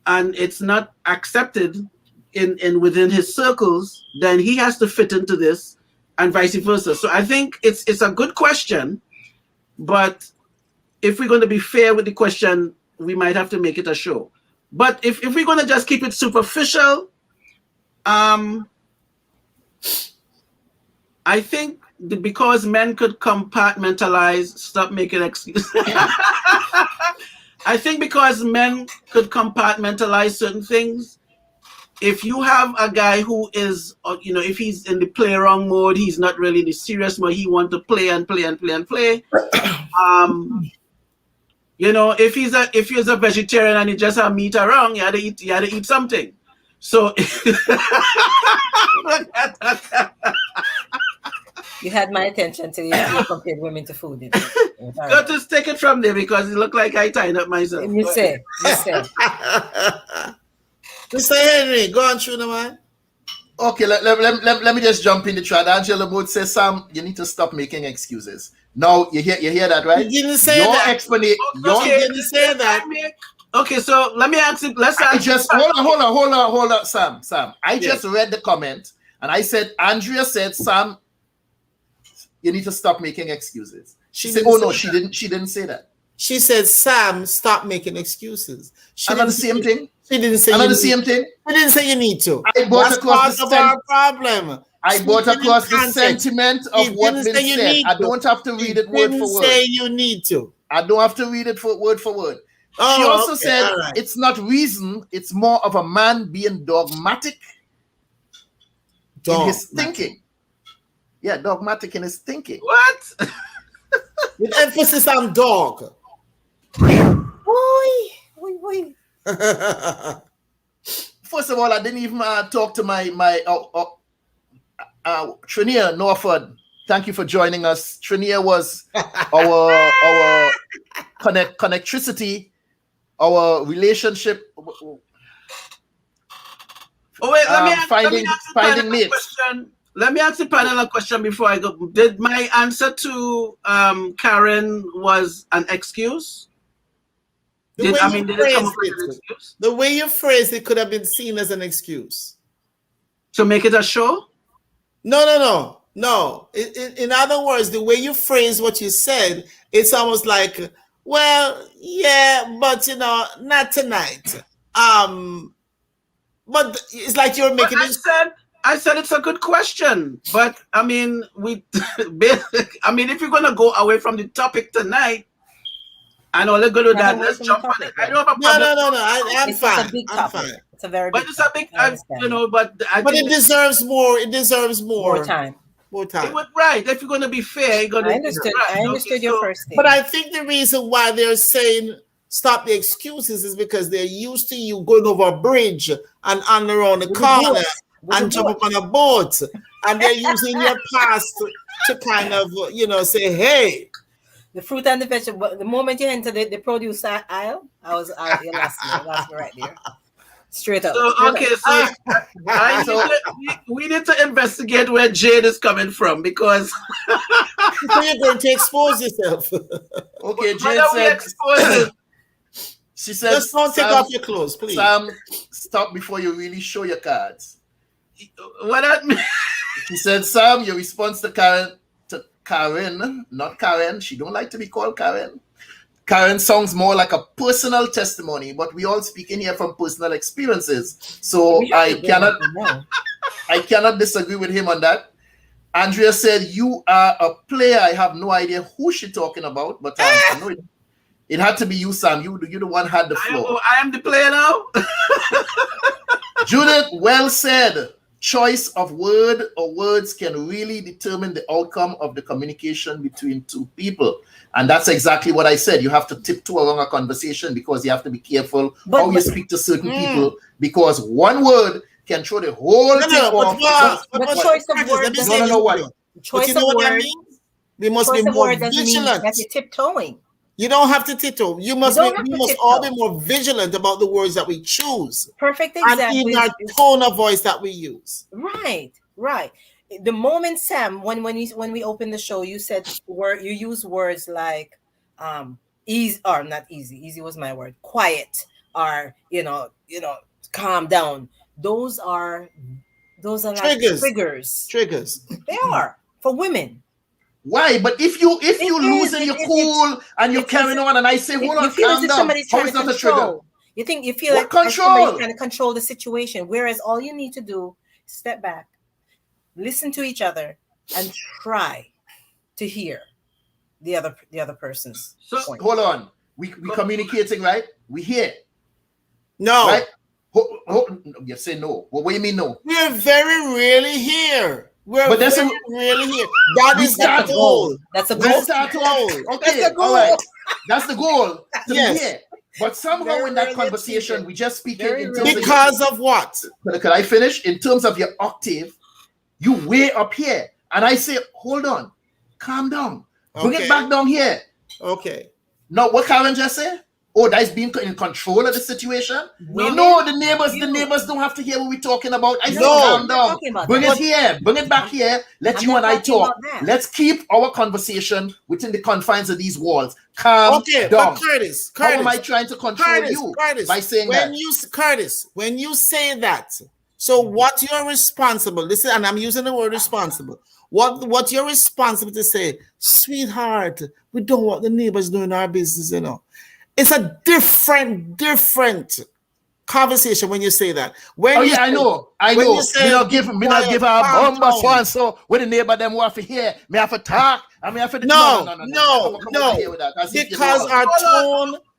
and it's not accepted in within his circles, then he has to fit into this, and vice versa. So I think it's a good question, but if we're going to be fair with the question, we might have to make it a show. But if we're going to just keep it superficial, I think because men could compartmentalize, stop making excuses. I think because men could compartmentalize certain things, if you have a guy who is, if he's in the play around mode, he's not really in the serious mode, he wants to play and play and play and play. If he's a vegetarian and he just have meat around, you had to eat something. So you had my attention till you compared women to food. Got to take it from there because it looked like I tied up myself. You say. Mr. Henry, go on, through the man. Okay, let me just jump in the chat. Angela would say, Sam, you need to stop making excuses. Now you hear that, right? You didn't say that. Explanation. You didn't say that. Okay, so let me ask you. Hold on, Sam. I just read the comment and I said, Andrea said, Sam, you need to stop making excuses. She said, she didn't say that. She said, Sam, stop making excuses. Another same thing. She didn't say another same thing. She didn't say you need to. I brought across the problem. I brought across the sentiment of what's been said. I don't have to read it word for word. Say you need to. I don't have to read it word for word. She also said it's not reason, it's more of a man being dogmatic in his thinking. Yeah, dogmatic in his thinking. What? With emphasis on dog. Boy. First of all, I didn't even talk to my Trinia Norford. Thank you for joining us. Trinia was our connectricity, our relationship. Let me finding mates. Let me ask the panel a question before I go. Did my answer to Karin was an excuse? Did it come up with an excuse? The way you phrased it could have been seen as an excuse. To make it a show? No. In other words, the way you phrase what you said, it's almost like, well, yeah, but not tonight. But it's like you're making it. I said it's a good question, but I mean, if you're gonna go away from the topic tonight, and all they're gonna do that, let's jump on it. I don't have a problem. No. I'm fine. I'm fine. It's a very big topic. But it's a big, but it deserves more. It deserves more time. More time. Right. If you're gonna be fair, you're gonna. I understood your first thing. But I think the reason why they're saying stop the excuses is because they're used to you going over a bridge and on around the corner and jump up on a boat, and they're using your past to kind of say, hey. The fruit and the vegetable. The moment you enter the produce aisle, you lost me right there. Straight up. We need to investigate where Jade is coming from because you're going to expose yourself. Okay, Jade said. She said, just don't take off your clothes, please. Sam, stop before you really show your cards. What that mean? She said, Sam, your response to Karin, not Karen. She don't like to be called Karen. Karen sounds more like a personal testimony, but we all speak in here from personal experiences. So I cannot disagree with him on that. Andrea said, you are a player. I have no idea who she's talking about, but I know it had to be you, Sam. You the one had the floor. I am the player now. Judith, well said. Choice of word or words can really determine the outcome of the communication between two people. And that's exactly what I said. You have to tiptoe along a conversation because you have to be careful how you speak to certain people, because one word can throw the whole thing off. But choice of word doesn't mean choice of word. We must be more vigilant. That you're tiptoeing. You don't have to tiptoe. We must all be more vigilant about the words that we choose. Perfect example. And even our tone of voice that we use. Right. the moment, Sam, when we opened the show, you said you use words like easy, or not easy. Easy was my word. Quiet, or calm down. Those are triggers. Like triggers. Triggers. They are for women. Why? But if you losing your cool and you're carrying on, and I say, hold on, calm down. How is that a trigger? You feel like control? Somebody's trying to control the situation, whereas all you need to do is step back, listen to each other, and try to hear the other person's point. Hold on. We communicating, right? We hear. No. Right? You say no. What do you mean no? We're very rarely here. But that's really here. That's the goal. That's a goal. That's our goal. Okay, that's all right. That's the goal to be here. But somehow very in that conversation, we just speak in terms because of what? Can I finish? In terms of your octave, you way up here, and I say, hold on, calm down, bring it back down here. Okay. Now, what Karin just said? Oh, that's being in control of the situation. Women, no, the neighbors don't have to hear what we're talking about. I say, calm down. Bring it here. Bring it back here. Let you and I talk. Let's keep our conversation within the confines of these walls. Calm down. But Curtis, how am I trying to control you by saying that? When you say that, so what you're responsible, listen, and I'm using the word responsible. What you're responsible to say, sweetheart, we don't want the neighbors doing our business, It's a different conversation when you say that. I know. You say, me not give her a bomba one, so when the neighbor them want to hear, me have to talk. I mean, no. Because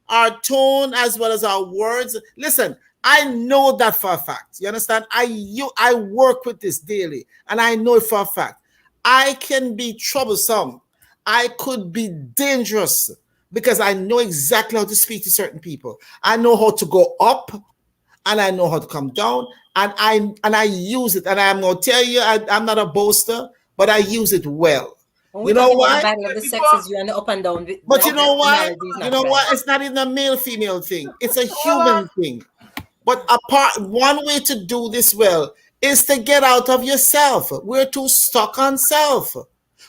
our tone as well as our words. Listen, I know that for a fact. You understand? I work with this daily, and I know it for a fact. I can be troublesome. I could be dangerous. Because I know exactly how to speak to certain people. I know how to go up, and I know how to come down, and I use it. And I'm gonna tell you, I'm not a boaster, but I use it well. You know why? Battle of the sexes, you and up and down. But you know why? You know what? It's not even a male-female thing. It's a human thing. But one way to do this well is to get out of yourself. We're too stuck on self.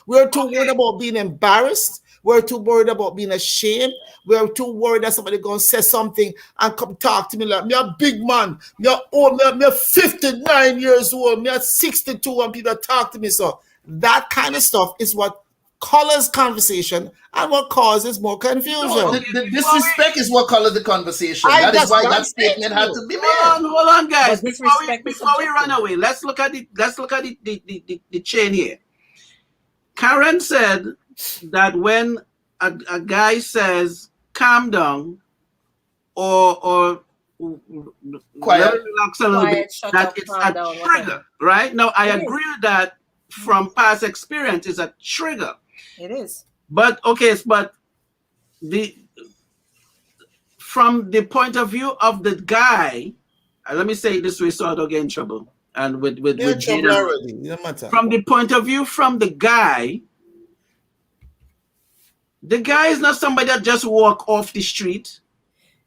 We're too worried about being embarrassed. We're too worried about being ashamed. We're too worried that somebody gonna say something and come talk to me like me a big man. Me old. Me 59 years old. Me 62 and people talk to me. So that kind of stuff is what colors conversation and what causes more confusion. No, the disrespect is what colors the conversation. That is why that statement had to be made. Hold on, guys. Before we run away, let's look at the chain here. Karin said that when a guy says calm down or quiet, relax a little bit, that it's a trigger, right? Now I agree with that from past experience. It's a trigger. It is. But from the point of view of the guy, let me say it this way so I don't get in trouble. And with trouble already. No matter. From the point of view from the guy is not somebody that just walk off the street.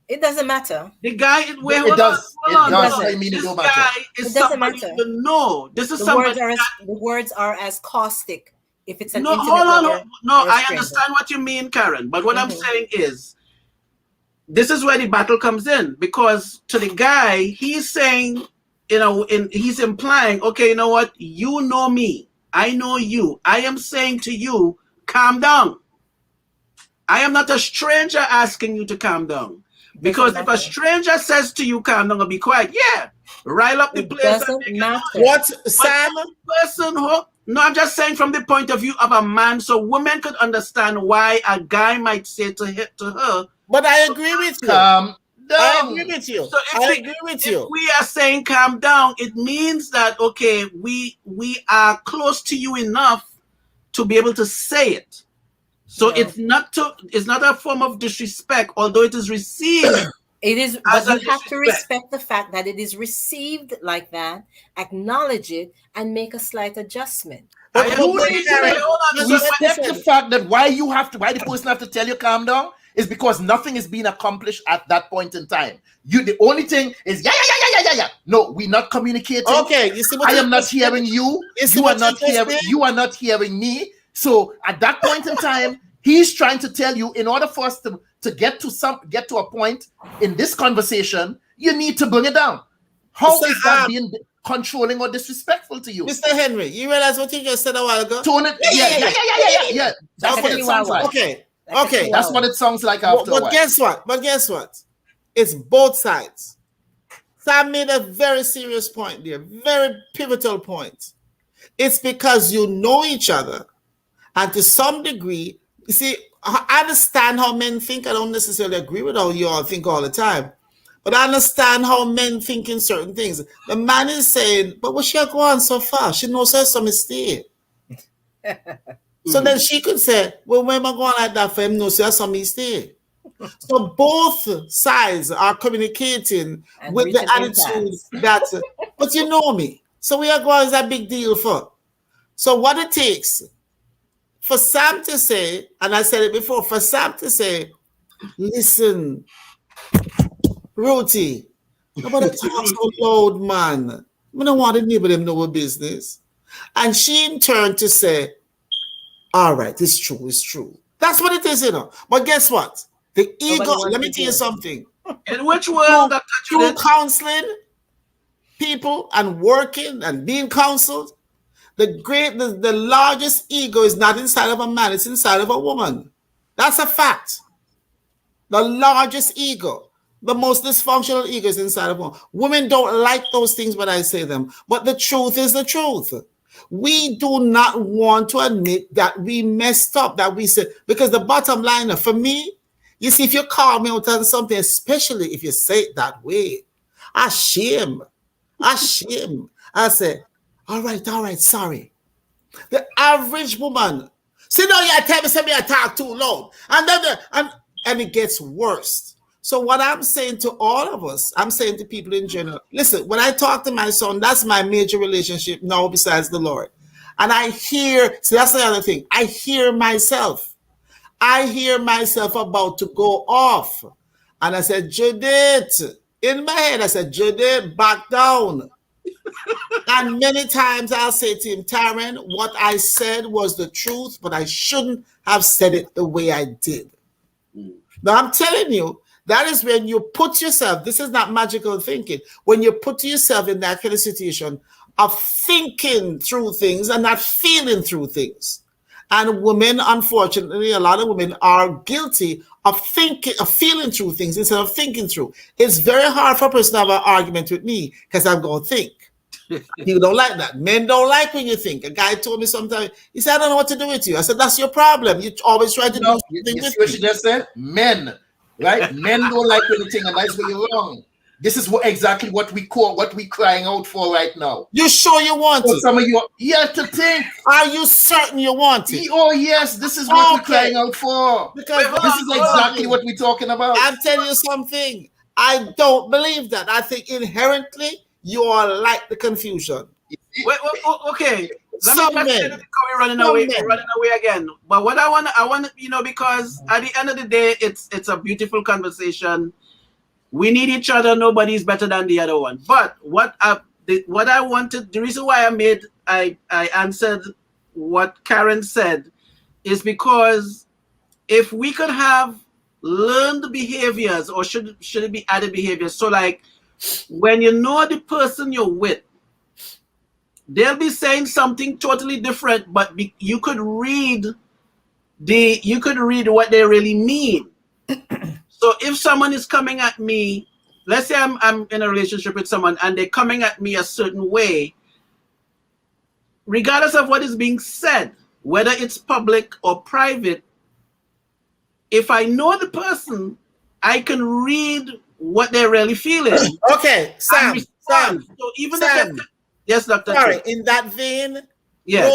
It doesn't matter. The guy, it does. I mean, it don't matter. Is somebody you know. This is somebody. The words are as caustic. If it's an intimate no, I understand what you mean, Karin. But what I'm saying is, this is where the battle comes in, because to the guy, he's saying, he's implying, okay, you know what? You know me. I know you. I am saying to you, calm down. I am not a stranger asking you to calm down. Because if a stranger says to you, calm down, be quiet, yeah, rile up the place. Doesn't matter. What, Sam? No, I'm just saying from the point of view of a man, so women could understand why a guy might say to her. But I agree with you. I agree with you. So if we are saying calm down, it means that, okay, we are close to you enough to be able to say it. So it's not a form of disrespect, although it is received. It is, but you have to respect the fact that it is received like that, acknowledge it, and make a slight adjustment. But respect the fact that why the person have to tell you calm down. is because nothing is being accomplished at that point in time. The only thing is yeah. No, we're not communicating. Okay, you see what I am not hearing you. You are not hearing. You are not hearing me. So at that point in time, he's trying to tell you, in order for us to get to a point in this conversation, you need to bring it down. How is that being controlling or disrespectful to you? Mr. Henry, you realize what you just said a while ago? Tone it. Yeah. That's what it sounds like. Okay. That's what it sounds like after a while. But guess what? It's both sides. Sam made a very serious point there, very pivotal point. It's because you know each other, and to some degree, you see, I understand how men think. I don't necessarily agree with how you all think all the time, but I understand how men think in certain things. The man is saying, but what she go on so far? She knows her some mistake. So then she could say, well, when am I going like that for him? No, she has some mistake. So both sides are communicating and with the attitude that, but you know me. So we are going, is a big deal for. So what it takes for Sam to say, and I said it before, for Sam to say, listen, Ruthie, nobody talk so loud, man. I don't want to neighbor them know our business. And she in turn to say, all right, it's true. That's what it is, you know. But guess what? The ego, let me tell you something. In which world, Dr. Through counseling people and working and being counseled, the largest ego is not inside of a man, it's inside of a woman. That's a fact. The largest ego, the most dysfunctional ego is inside of a woman. Women don't like those things when I say them, but the truth is the truth. We do not want to admit that we messed up, that we said, because the bottom line for me, you see, if you call me out on something, especially if you say it that way, I shame. I say, all right, sorry. The average woman, see, no, you tell me something I talk too loud. And it gets worse. So what I'm saying to all of us, I'm saying to people in general, listen, when I talk to my son, that's my major relationship now besides the Lord. And I hear, see, that's the other thing. I hear myself about to go off. And I said, Judith, in my head, I said, Judith, back down. And many times I'll say to him, Taryn, what I said was the truth, but I shouldn't have said it the way I did. Now I'm telling you, that is when you put yourself, this is not magical thinking, when you put yourself in that kind of situation of thinking through things and not feeling through things. And women, unfortunately, a lot of women are guilty of feeling through things instead of thinking through. It's very hard for a person to have an argument with me because I'm going to think. You don't like that. Men don't like when you think. A guy told me sometime, he said, I don't know what to do with you. I said, that's your problem. You always try to do something with me. What she just said? Men, right? Men don't like when you think, and that's where you're wrong. This is exactly what we crying out for right now. You sure you want it? Some of you, to think. Are you certain you want it? Oh yes, this is what we're crying out for. Because this is exactly what we're talking about. I'm telling you something. I don't believe that. I think inherently you are like the confusion. Okay. Let me just we're running away again. But what I want, because at the end of the day, it's a beautiful conversation. We need each other. Nobody's better than the other one. But what I wanted, the reason why I answered what Karin said is because if we could have learned behaviors, or should it be added behaviors? So like when you know the person you're with, they'll be saying something totally different, but you could read what they really mean. So if someone is coming at me, let's say I'm in a relationship with someone and they're coming at me a certain way, regardless of what is being said, whether it's public or private, if I know the person, I can read what they're really feeling. Okay, Sam. So even if yes, Dr. Sorry, in that vein, yes.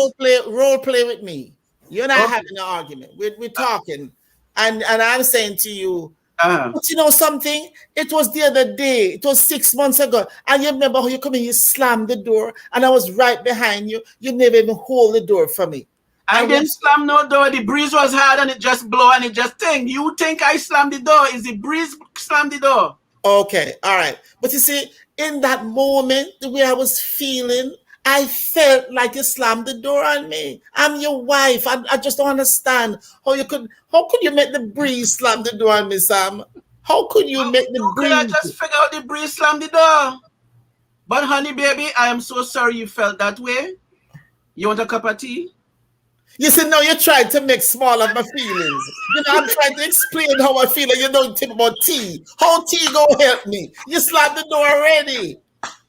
Role play with me. You and I are having an argument. We're talking, and I'm saying to you, but you know something? It was the other day. It was 6 months ago. And you remember how you come in, you slammed the door, and I was right behind you. You never even hold the door for me. I didn't slam no door. The breeze was hard and it just blow and it just thing. You think I slammed the door? Is the breeze slammed the door? Okay, all right. But you see, in that moment, the way I was feeling, I felt like you slammed the door on me. I'm your wife. I just don't understand how could you make the breeze slam the door on me, Sam? How could you make the breeze? I just figure out the breeze slam the door. But honey, baby, I am so sorry you felt that way. You want a cup of tea? You see, now you're trying to make small of my feelings. You know, I'm trying to explain how I feel, and you don't think about tea. How tea gonna help me? You slammed the door already.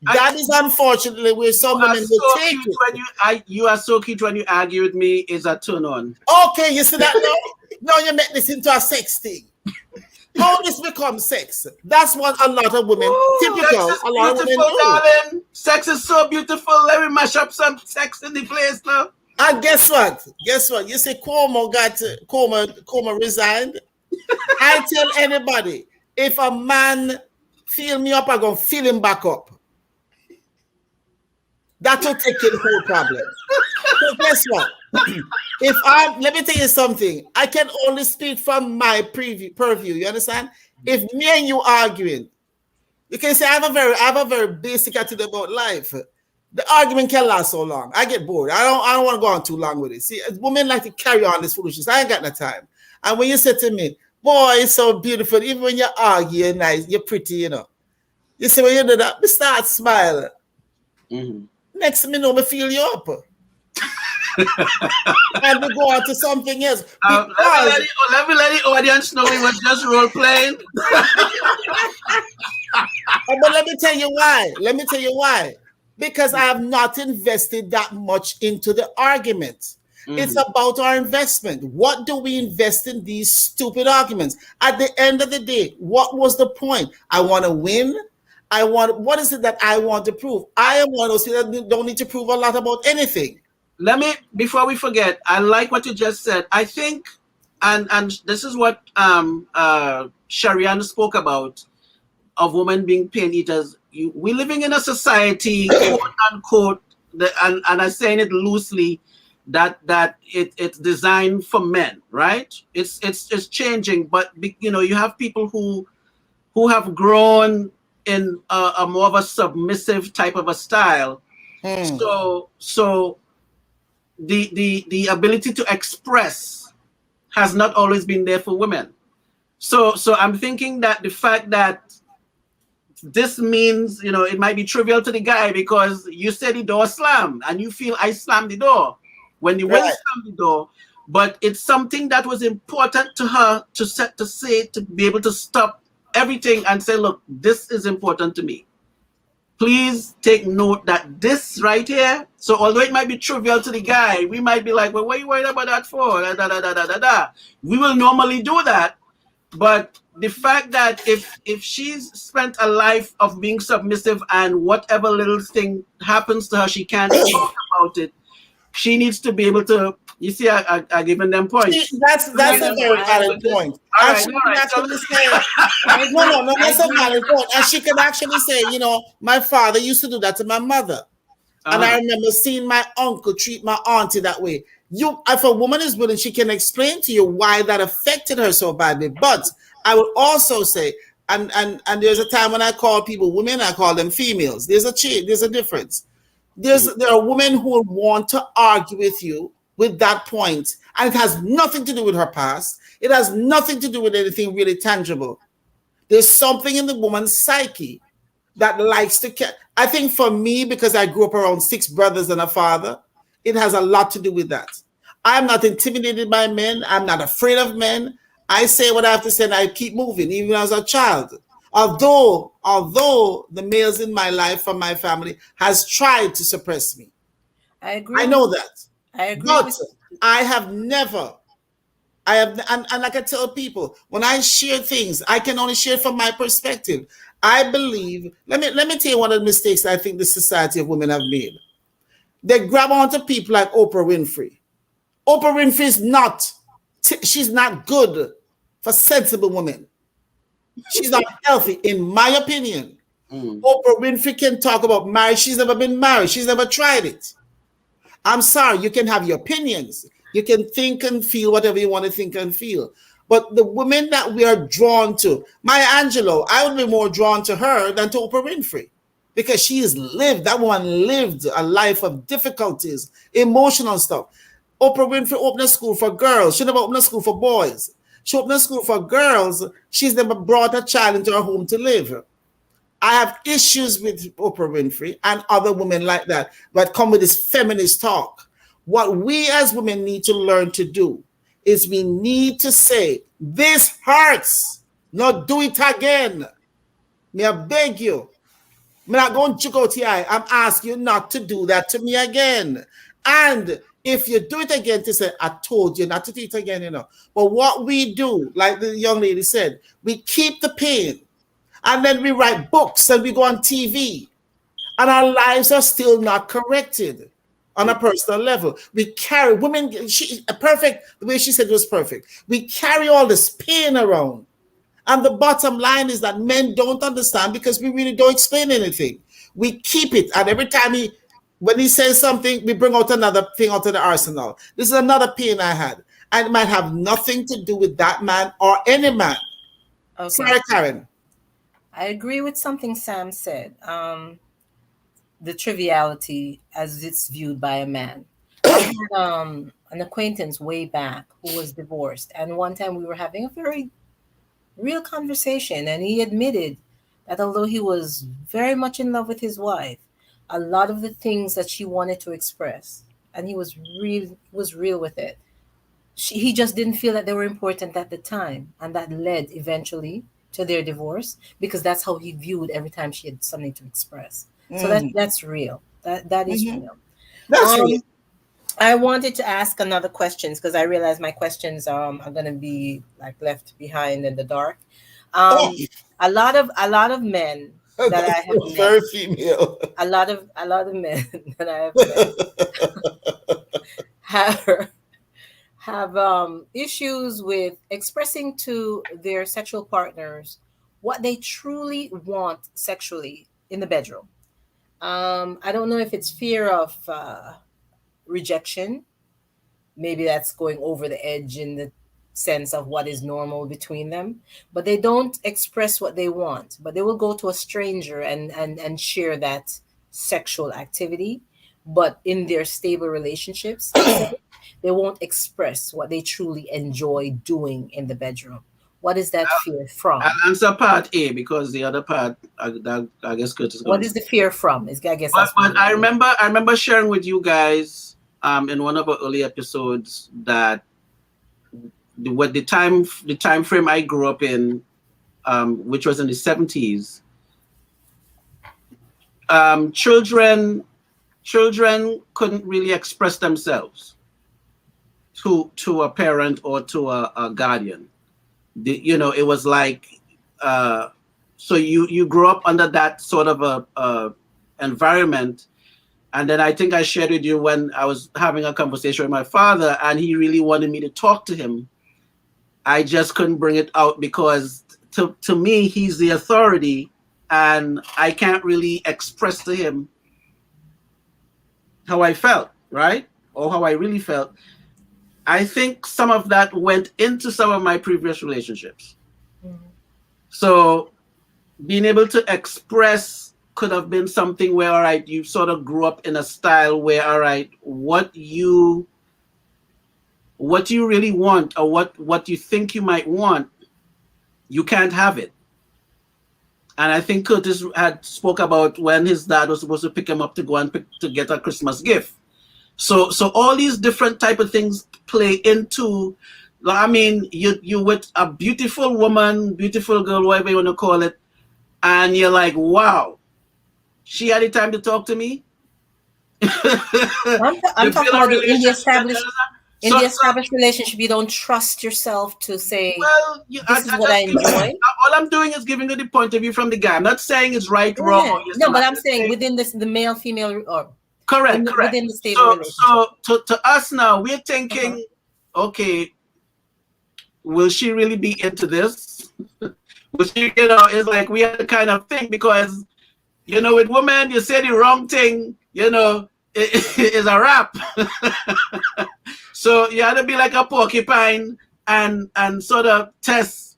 That is unfortunately where some women will take it. You are so cute when you argue with me. Is a turn on. Okay, you see that now? Now you make this into a sex thing. How this becomes sex? That's what a lot of women, typical, a lot of women do. Darling. Sex is so beautiful. Let me mash up some sex in the place now. And guess what? You say Cuomo resigned. I tell anybody, if a man fill me up, I'm gonna fill him back up. That will take care of the whole problem. So guess what? Let me tell you something. I can only speak from my purview. You understand? If me and you arguing, you can say I have a very basic attitude about life. The argument can last so long. I get bored. I don't want to go on too long with it. See, women like to carry on this foolishness. I ain't got no time. And when you say to me, boy, it's so beautiful, even when you argue, you're nice, you're pretty, you know. You see, when you do that, we start smiling. Mm-hmm. Next thing you know, me feel you up. And we go on to something else. Let me let the audience know we were just role playing. But let me tell you why. Because I have not invested that much into the argument. Mm-hmm. It's about our investment. What do we invest in these stupid arguments? At the end of the day, what was the point? I want to win. What is it that I want to prove? I am one of those people that don't need to prove a lot about anything. Before we forget, I like what you just said. I think, and this is what Sharian spoke about, of women being pain eaters. We're living in a society, quote unquote, and I'm saying it loosely, that it's designed for men, right? It's changing, but you have people who have grown in a more of a submissive type of a style. So the ability to express has not always been there for women. So I'm thinking that the fact that this means, it might be trivial to the guy because you said the door slammed and you feel I slammed the door when the woman slammed the door, but it's something that was important to her to be able to stop everything and say, look, this is important to me. Please take note that this right here, so although it might be trivial to the guy, we might be like, well, what are you worried about that for? We will normally do that. But the fact that if she's spent a life of being submissive and whatever little thing happens to her, she can't talk about it, she needs to be able to, you see, I given them points. That's a very valid point. No, that's a valid point. And she can actually say, my father used to do that to my mother. And I remember seeing my uncle treat my auntie that way. If a woman is willing, she can explain to you why that affected her so badly. But I would also say, and there's a time when I call people women, I call them females. There's a difference. There are women who want to argue with you with that point, and it has nothing to do with her past. It has nothing to do with anything really tangible. There's something in the woman's psyche that likes to care. I think for me, because I grew up around 6 brothers and a father, it has a lot to do with that. I'm not intimidated by men. I'm not afraid of men. I say what I have to say and I keep moving, even as a child. Although the males in my life from my family has tried to suppress me. I agree. I know that. I agree. But I have never, and like I tell people, when I share things, I can only share from my perspective. I believe, let me tell you one of the mistakes I think the society of women have made. They grab onto people like Oprah Winfrey. Oprah Winfrey is she's not good for sensible women. She's not healthy, in my opinion. Oprah Winfrey can talk about marriage. She's never been married. She's never tried it. I'm sorry, you can have your opinions. You can think and feel whatever you want to think and feel. But the women that we are drawn to, Maya Angelou, I would be more drawn to her than to Oprah Winfrey, because that woman lived a life of difficulties, emotional stuff. Oprah Winfrey opened a school for girls. She never opened a school for boys. She opened a school for girls. She's never brought a child into her home to live. I have issues with Oprah Winfrey and other women like that come with this feminist talk. What we as women need to learn to do is we need to say, this hurts, not do it again. May I beg you? I'm not going to go to I'm asking you not to do that to me again. And if you do it again, to say, I told you not to do it again, But what we do, like the young lady said, we keep the pain. And then we write books and we go on TV. And our lives are still not corrected on a personal level. We carry women, the way she said it was perfect. We carry all this pain around. And the bottom line is that men don't understand because we really don't explain anything. We keep it. And every time when he says something, we bring out another thing out of the arsenal. This is another pain I had. And it might have nothing to do with that man or any man. Okay. Sorry, Karin. I agree with something Sam said. The triviality as it's viewed by a man. I had an acquaintance way back who was divorced. And one time we were having a very real conversation. And he admitted that although he was very much in love with his wife, a lot of the things that she wanted to express, and he was real with it, he just didn't feel that they were important at the time. And that led eventually to their divorce, because that's how he viewed every time she had something to express. So that's real. That is real. That's real. I wanted to ask another questions because I realize my questions are going to be like left behind in the dark. A lot of men that I have met, very female. A lot of men that I have met have issues with expressing to their sexual partners what they truly want sexually in the bedroom. I don't know if it's fear of rejection. Maybe that's going over the edge in the sense of what is normal between them, but they don't express what they want, but they will go to a stranger and share that sexual activity. But in their stable relationships, they won't express what they truly enjoy doing in the bedroom. What is that fear from? I'll answer part A because the other part, I guess, Curtis. What is the fear from? I guess. But I remember sharing with you guys in one of our early episodes that the time frame I grew up in, which was in the 70s, children couldn't really express themselves to a parent or to a guardian. It was like, so you grew up under that sort of a environment. And then I think I shared with you when I was having a conversation with my father and he really wanted me to talk to him. I just couldn't bring it out because to me, he's the authority and I can't really express to him how I felt, right? Or how I really felt. I think some of that went into some of my previous relationships. Mm-hmm. So being able to express could have been something where, all right, you sort of grew up in a style where, all right, what you really want or what you think you might want, you can't have it. And I think Curtis had spoke about when his dad was supposed to pick him up to go and to get a Christmas gift. So all these different type of things play into, I mean, you with a beautiful woman, beautiful girl, whatever you want to call it, and you're like, wow, she had the time to talk to me. I'm talking about in the established relationship, you don't trust yourself to say, well, this is what I enjoy. All I'm doing is giving you the point of view from the guy. I'm not saying it's right, wrong. Or no, but I'm saying within the male, female, or correct. Within the stable relationship. So to us now, we're thinking, okay, will she really be into this? Will she, it's like we have to kind of think because, with women, you say the wrong thing, it is a wrap. So you had to be like a porcupine and sort of test,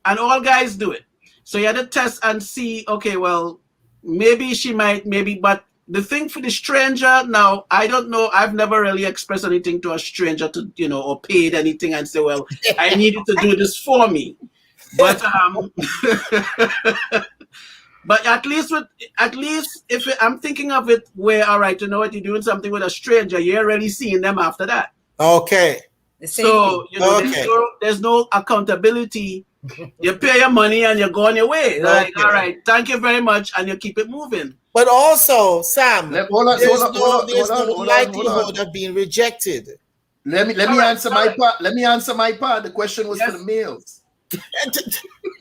and all guys do it. So you had to test and see, okay, well, maybe she might, but the thing for the stranger, now, I don't know, I've never really expressed anything to a stranger to, or paid anything and say, well, I need you to do this for me. But but at least if I'm thinking of it where, all right, you know what, you're doing something with a stranger, you're already seeing them after that. Okay. So, there's no accountability. You pay your money and you go on your way. Like, all right, thank you very much, and you keep it moving. But also, Sam, there's no likelihood on. of being rejected. Let me answer my part. Let me answer my part. The question was for the males.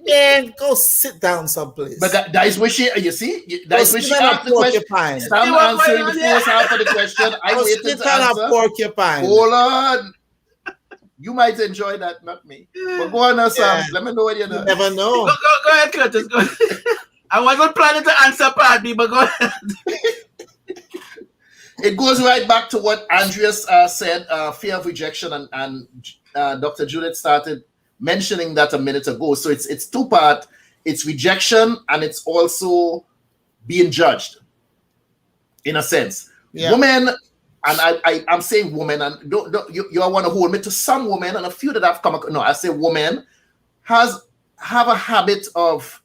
Man, go sit down someplace. But that is where she, you see, that is where she asked the question. Sam answering the first half of the question. I waited to answer. Porcupine. Hold on. You might enjoy that, not me. But go on now, Sam. Let me know what you know. You never know. Go ahead, Curtis. Go ahead. I wasn't planning to answer part B, but go ahead. It goes right back to what Andreas said, fear of rejection, and Dr. Judith started mentioning that a minute ago. So it's two-part. It's rejection, and it's also being judged, in a sense. Yeah. Women, and I'm saying women, and don't you want to hold me to some women, and a few that I've come across. No, I say women have a habit of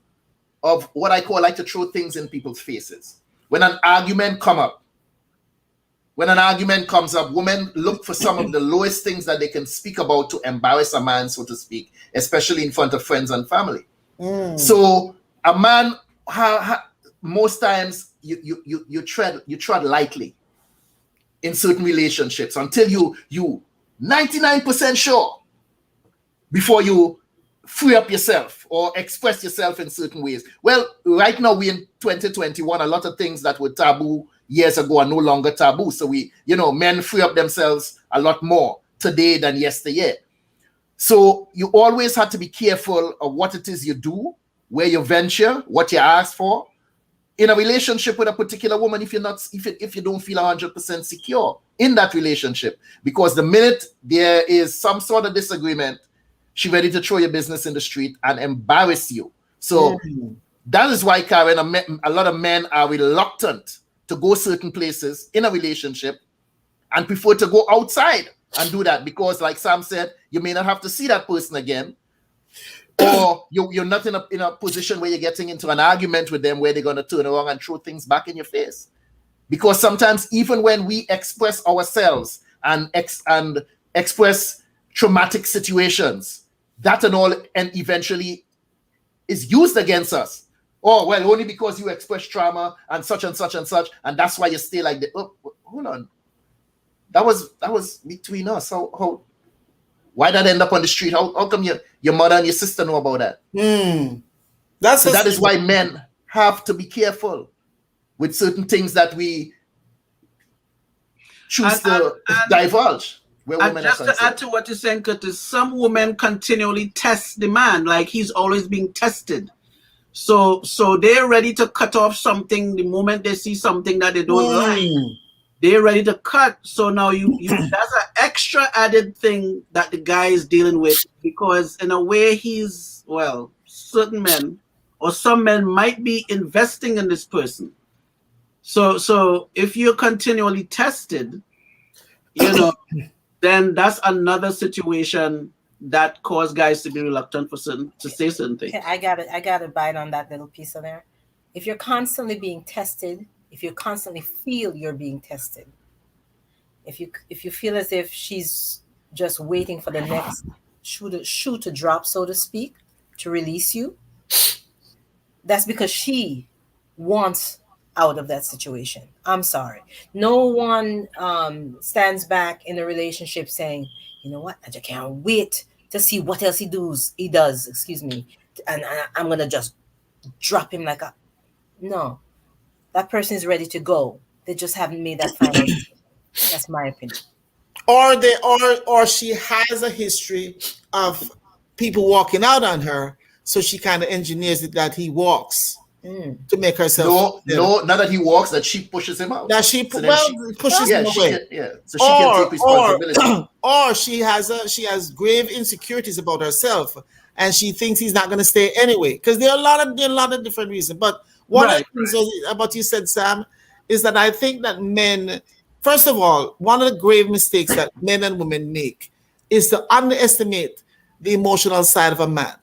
what I call like to throw things in people's faces. When an argument comes up, women look for some of the lowest things that they can speak about to embarrass a man, so to speak, especially in front of friends and family. So a man, most times you tread lightly in certain relationships until you 99% sure before you free up yourself or express yourself in certain ways. Well, right now we're in 2021. A lot of things that were taboo years ago are no longer taboo. So men free up themselves a lot more today than yesteryear. So you always have to be careful of what it is you do, where you venture, what you ask for in a relationship with a particular woman. If you don't feel 100% secure in that relationship, because the minute there is some sort of disagreement, she's ready to throw your business in the street and embarrass you. So that is why, Karin, a lot of men are reluctant to go certain places in a relationship and prefer to go outside and do that, because like Sam said, you may not have to see that person again, or you're not in a position where you're getting into an argument with them where they're going to turn around and throw things back in your face. Because sometimes even when we express ourselves and express traumatic situations, that and all, and eventually is used against us. Oh, well, only because you express trauma and such and such and such, and that's why you stay like that. Oh, hold on. That was between us. Why that end up on the street? How come your mother and your sister know about that? That is why men have to be careful with certain things that we choose to divulge. And just to add to what you're saying, Curtis, some women continually test the man, like he's always being tested. So they're ready to cut off something the moment they see something that they don't like. They're ready to cut. So now that's an extra added thing that the guy is dealing with, because in a way certain men or some men might be investing in this person. So if you're continually tested, then that's another situation that cause guys to be reluctant to say certain things. Okay, I got to bite on that little piece of there. If you're constantly being tested, if you constantly feel you're being tested, if you feel as if she's just waiting for the next shoe to drop, so to speak, to release you, that's because she wants out of that situation. I'm sorry. No one stands back in a relationship saying, you know what, I just can't wait to see what else he does, and I'm going to just drop him like a... No. That person is ready to go. They just haven't made that final decision. That's my opinion. Or she has a history of people walking out on her, so she kind of engineers it that he walks. to make herself. No, not that he walks, that she pushes him out. That she pushes him away. So she can take responsibility. Or she has grave insecurities about herself, and she thinks he's not going to stay anyway. Because there are a lot of different reasons. But one of the things about you said, Sam, is that I think that men, first of all, one of the grave mistakes that men and women make is to underestimate the emotional side of a man,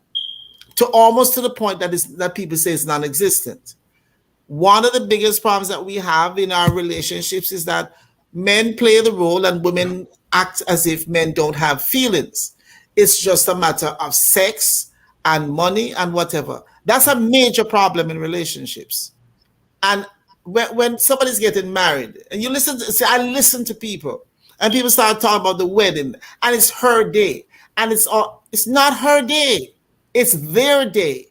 to almost to the point that people say it's non-existent. One of the biggest problems that we have in our relationships is that men play the role and women act as if men don't have feelings. It's just a matter of sex and money and whatever. That's a major problem in relationships. And when somebody's getting married, and I listen to people, and people start talking about the wedding, and it's her day, and it's not her day, it's their day.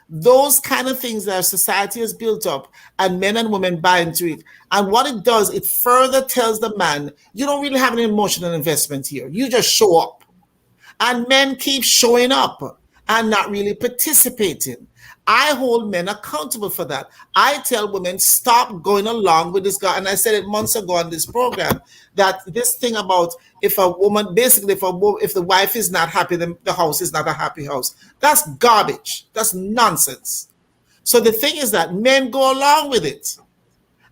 Those kind of things that our society has built up, and men and women buy into it. And what it does, it further tells the man, you don't really have an emotional investment here. You just show up. And men keep showing up and not really participating. I hold men accountable for that. I tell women, stop going along with this guy. And I said it months ago on this program, that this thing about if a woman, basically if the wife is not happy, then the house is not a happy house. That's garbage. That's nonsense. So the thing is that men go along with it.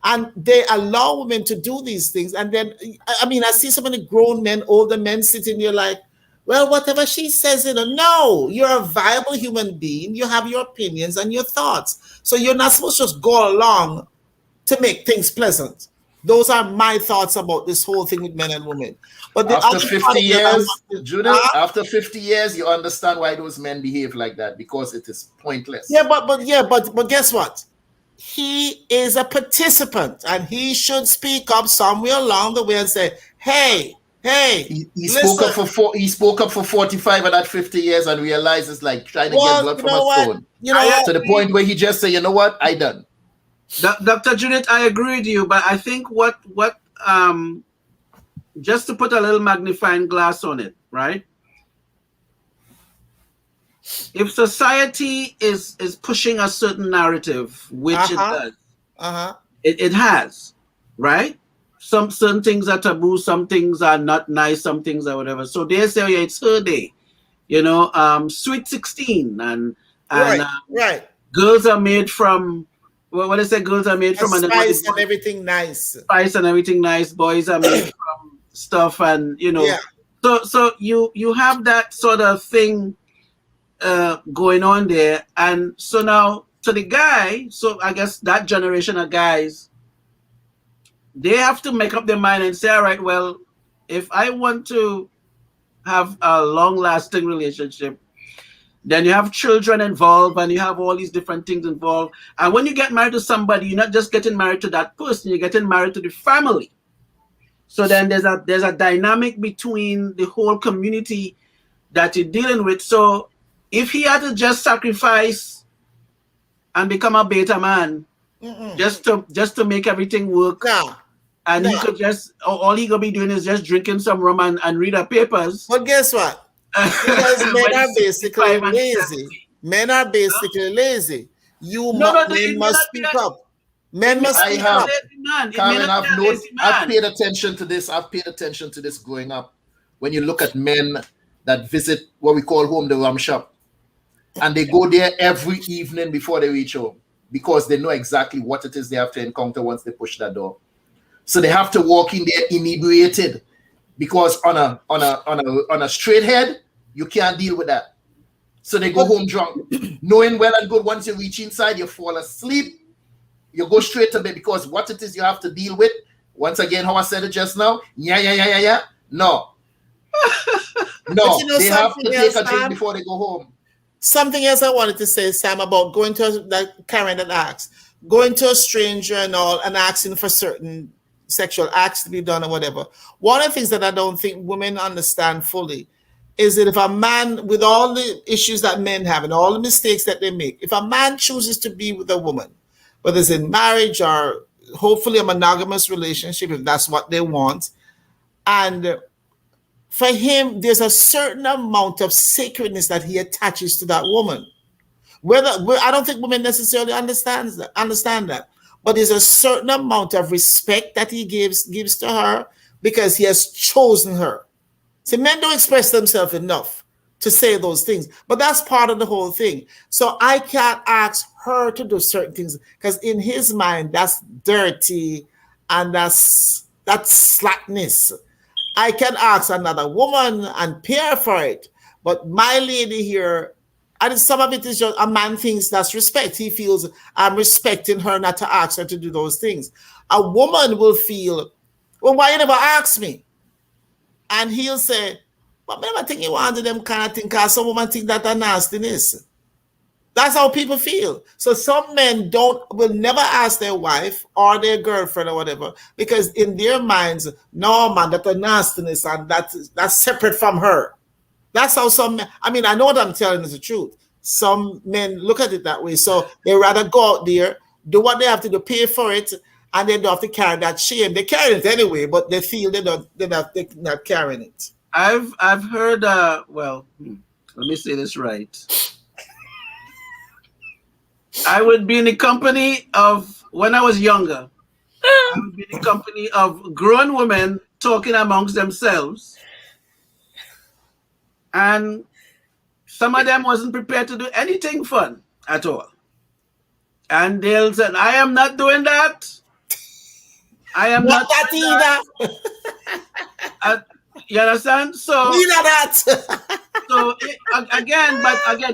And they allow women to do these things. And then, I mean, I see so many grown men, older men sitting here like, well, whatever she says, no, you're a viable human being. You have your opinions and your thoughts. So you're not supposed to just go along to make things pleasant. Those are my thoughts about this whole thing with men and women. But after 50 years, Judith, after 50 years, you understand why those men behave like that, because it is pointless. Yeah, but guess what? He is a participant, and he should speak up somewhere along the way and say, hey, he spoke up for 45 and at 50 years and realizes like trying to get blood from a stone. To the point where he just say, you know what, I done. Dr. Judith, I agree with you, but I think what just to put a little magnifying glass on it, right? If society is pushing a certain narrative, which it does, it has, right? Some certain things are taboo, some things are not nice, some things are whatever. So they say, yeah, it's her day, sweet 16, and right. Girls are made from what they say. Girls are made from spice and everything nice. Spice and everything nice. Boys are made from stuff, and Yeah. So you have that sort of thing going on there, and so now to the guy. So I guess that generation of guys, they have to make up their mind and say, all right, well, if I want to have a long-lasting relationship, then you have children involved and you have all these different things involved. And when you get married to somebody, you're not just getting married to that person, you're getting married to the family. So then there's a dynamic between the whole community that you're dealing with. So if he had to just sacrifice and become a beta man, just to make everything work, and he could just, all he gonna be doing is just drinking some rum and read our papers. But guess what? Because men are basically lazy. Men are basically lazy. Men must speak up. Men must speak up. Karin, I've paid attention to this. I've paid attention to this growing up. When you look at men that visit what we call home, the rum shop, and they go there every evening before they reach home, because they know exactly what it is they have to encounter once they push that door. So they have to walk in there inebriated, because on a straight head, you can't deal with that. So they go home drunk, knowing well and good once you reach inside, you fall asleep, you go straight to bed, because what it is you have to deal with, once again, how I said it just now, no. They have to take a drink before they go home. Something else I wanted to say, Sam, about going to, like Karin had asked, going to a stranger and all and asking for certain sexual acts to be done or whatever. One of the things that I don't think women understand fully is that if a man, with all the issues that men have and all the mistakes that they make, if a man chooses to be with a woman, whether it's in marriage or hopefully a monogamous relationship, if that's what they want, and for him, there's a certain amount of sacredness that he attaches to that woman. I don't think women necessarily understand that, but there's a certain amount of respect that he gives to her because he has chosen her. See, men don't express themselves enough to say those things, but that's part of the whole thing. So I can't ask her to do certain things because in his mind that's dirty and that's slackness. I can ask another woman and pay her for it, but my lady here, and some of it is just a man thinks that's respect. He feels I'm respecting her not to ask her to do those things. A woman will feel, well, why you never ask me? And he'll say, but I never think you want to them kind of thing because some women think that a nastiness. That's how people feel. So some men will never ask their wife or their girlfriend or whatever because in their minds, no man, that's a nastiness and that's separate from her. That's how some men, I mean, I know what I'm telling is the truth. Some men look at it that way. So they rather go out there, do what they have to do, pay for it, and they don't have to carry that shame. They carry it anyway, but they feel they're not carrying it. I've heard, well, let me say this right. I would be in the company of, when I was younger, I would be in the company of grown women talking amongst themselves. And some of them wasn't prepared to do anything fun at all. And they'll say, I am not doing that. I am not that either. You understand? So, so again,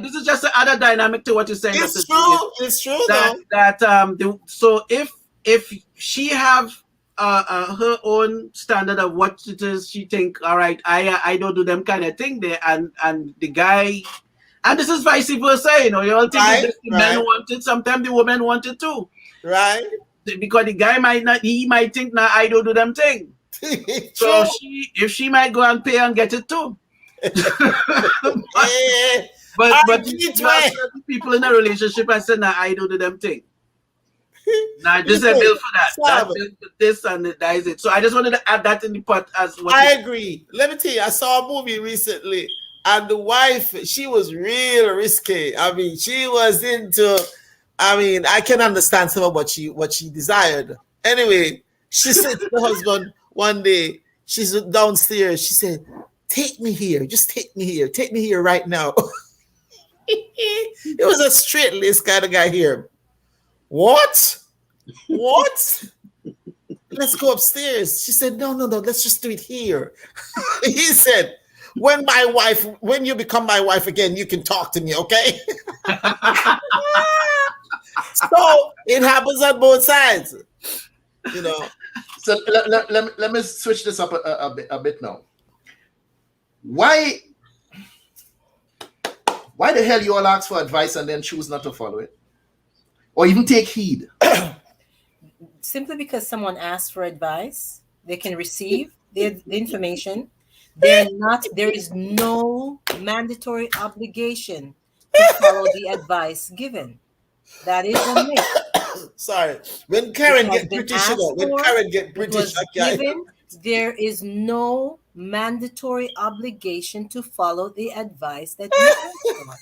this is just another dynamic to what you're saying. It's true. It's true. So if she have her own standard of what it is she think, all right, I don't do them kind of thing there, and the guy, and this is vice versa, you all think the men want it, sometimes the women want it too, right? Because the guy might think, nah, I don't do them thing. So if she might go and pay and get it too. but you have certain people in a relationship and say, nah, I don't do them thing. Now this is a bill for that. That bill for this and that is it. So I just wanted to add that in the pot as well. I agree. Let me tell you, I saw a movie recently, and the wife, she was real risky. I mean, she was into. I mean, I can understand some of what she desired. Anyway, she said to the husband one day, she's downstairs. She said, "Take me here. Just take me here. Take me here right now." It was a straight-laced kind of guy here. What? Let's go upstairs. She said, no, let's just do it here. He said, when you become my wife again, you can talk to me, okay? So it happens on both sides, So let me switch this up a bit now. Why the hell you all ask for advice and then choose not to follow it? Or even take heed? Simply because someone asks for advice, they can receive the information. There is no mandatory obligation to follow the advice given. That is a myth. Sorry. When Karin get British, there is no mandatory obligation to follow the advice that you asked for.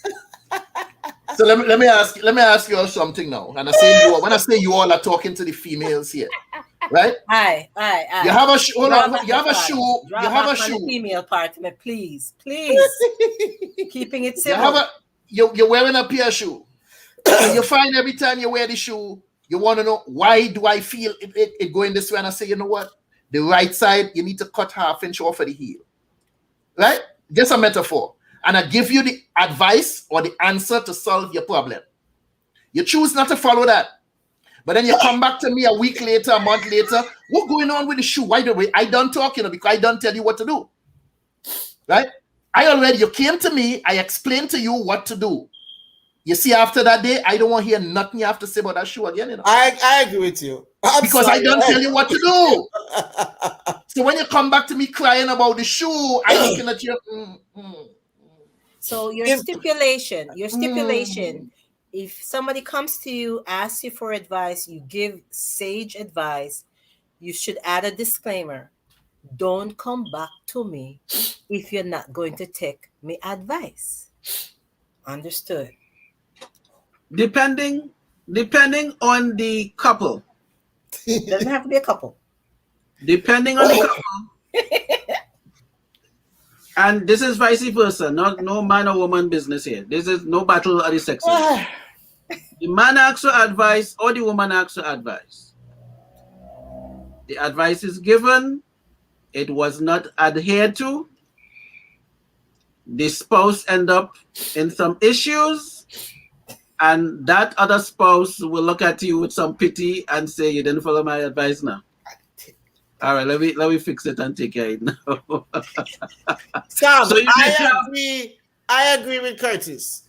So let me ask you all something now. And when I say you all are talking to the females here, right? Aye. You have a shoe. You have a shoe. You have a shoe. Female part, please. Keeping it simple. You're wearing a pair of shoe. And you find every time you wear the shoe, you want to know, why do I feel it going this way? And I say, you know what? The right side, you need to cut 1/2 inch off of the heel. Right? Just a metaphor. And I give you the advice or the answer to solve your problem. You choose not to follow that. But then you come back to me a week later, a month later. What's going on with the shoe? Why do I don't talk, because I don't tell you what to do. Right? You came to me, I explained to you what to do. You see, after that day, I don't want to hear nothing you have to say about that shoe again. I agree with you. Because I don't tell you what to do. So when you come back to me crying about the shoe, I'm looking at you. So your stipulation, if somebody comes to you, asks you for advice, you give sage advice, you should add a disclaimer. Don't come back to me if you're not going to take me advice. Understood. depending on the couple. Doesn't have to be a couple. Depending on the couple. And this is vice versa, no man or woman business here. This is no battle of the sexes. The man asks for advice or the woman asks for advice. The advice is given, it was not adhered to. The spouse end up in some issues, and that other spouse will look at you with some pity and say, "You didn't follow my advice now." All right, let me fix it and take care of it now. Sam, so I agree with Curtis.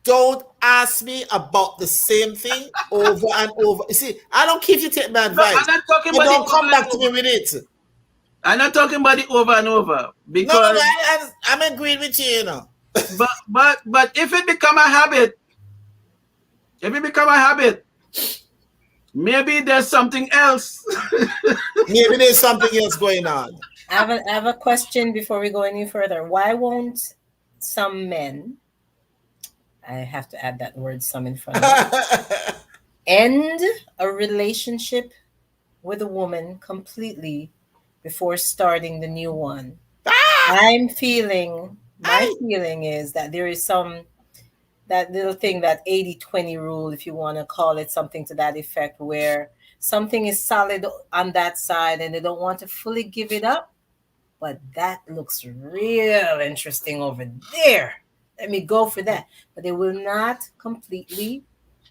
Don't ask me about the same thing over and over. You see, I don't care if you take my advice. I'm not talking about don't come back to me with it. I'm not talking about it over and over because I'm agreeing with you, you know. but if it become a habit, maybe there's something else. Maybe there's something else going on. I have a question before we go any further. Why won't some men, I have to add that word "some" in front of it, end a relationship with a woman completely before starting the new one? My feeling is that there is that little thing, that 80-20 rule, if you want to call it something to that effect, where something is solid on that side and they don't want to fully give it up, but that looks real interesting over there. Let me go for that. But they will not completely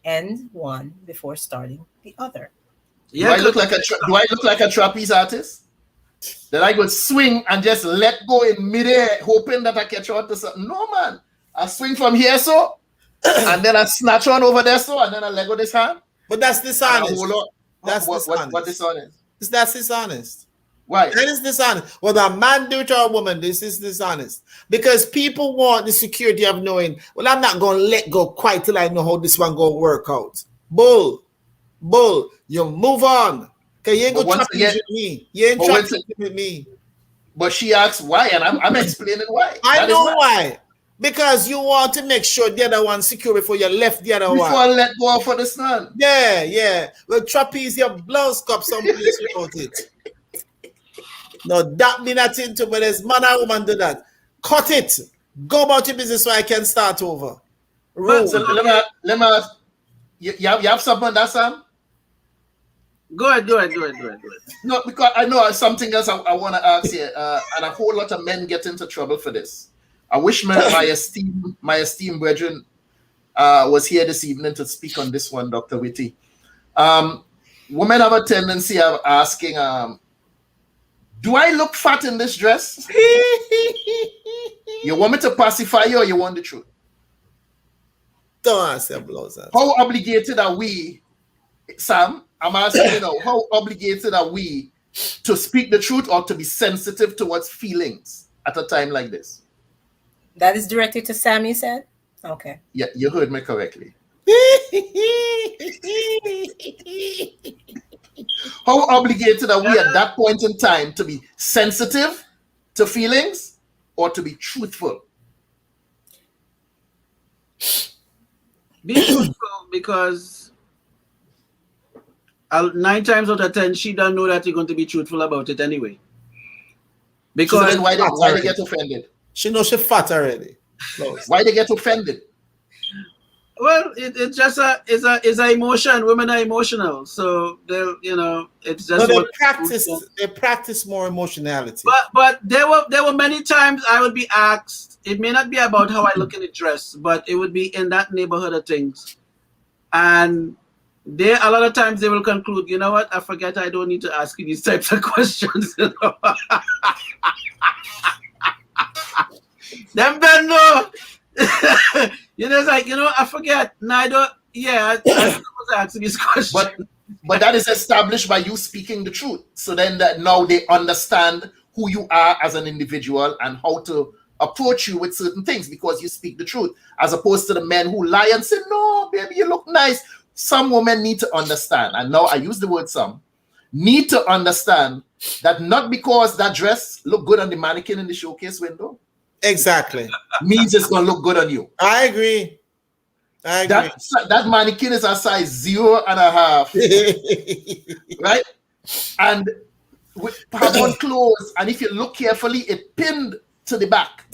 end one before starting the other. Yeah, do I look like a trapeze artist? That I could swing and just let go in midair, hoping that I catch on to something? No, man. I swing from here, so, and then I snatch on over there, so, and then I let go this hand. But that's dishonest. That's dishonest. What dishonest? That's dishonest. Why? That is dishonest. Whether a man do it or a woman, this is dishonest. Because people want the security of knowing, well, I'm not going to let go quite till I know how this one going to work out. Bull. You move on. Because you ain't going to trapeze with me. You ain't trapeze with me. But she asks why, and I'm explaining why. I know why. Because you want to make sure the other one secure before you left the other one. Before I let go for the sun. Yeah. Well, trapeze your blouse cup someplace without it. No, that be not into, but there's man or woman do that. Cut it. Go about your business so I can start over. So let me you have something on that, Sam? Go ahead. No, because I know something else I want to ask here, and a whole lot of men get into trouble for this. I wish my esteemed brethren was here this evening to speak on this one, Dr. Whitty. Women have a tendency of asking, do I look fat in this dress? You want me to pacify you or you want the truth? Don't answer blows. How obligated are we, Sam? I'm asking you now, how obligated are we to speak the truth or to be sensitive towards feelings at a time like this? That is directed to Sam, you said? Okay. Yeah, you heard me correctly. How obligated are we at that point in time to be sensitive to feelings or to be truthful? Be truthful, because 9 times out of 10 she don't know that you're going to be truthful about it anyway. Because so then why they get offended? She knows she's fat already. Why they get offended? Well, it's just a emotion. Women are emotional, so it's just. So they practice more emotionality. But there were many times I would be asked. It may not be about how I look in the dress, but it would be in that neighborhood of things, and a lot of times they will conclude, you know what? I forget I don't need to ask you these types of questions. Them Ben no. It's like, I forget. No, I don't. Yeah, I was asking this question. But that is established by you speaking the truth. So then that now they understand who you are as an individual and how to approach you with certain things because you speak the truth, as opposed to the men who lie and say, no, baby, you look nice. Some women need to understand, and now I use the word some, need to understand that not because that dress look good on the mannequin in the showcase window, exactly, means it's going to look good on you. I agree. I agree. That mannequin is a size 0.5, right? And have on clothes, and if you look carefully, it pinned to the back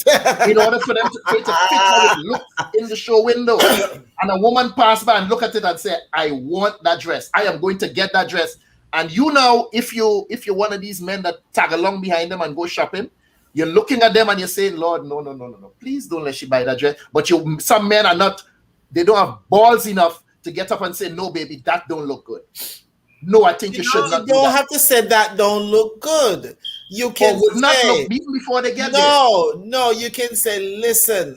in order for them to fit how it looks in the show window. And a woman pass by and look at it and say, I want that dress. I am going to get that dress. And you know, if you're one of these men that tag along behind them and go shopping, you're looking at them and you're saying, Lord, no. Please don't let she buy that dress. But some men are not, they don't have balls enough to get up and say, no, baby, that don't look good. No, I think you should not. You don't have to say that don't look good. You can would not look before they get there. No, you can say, listen,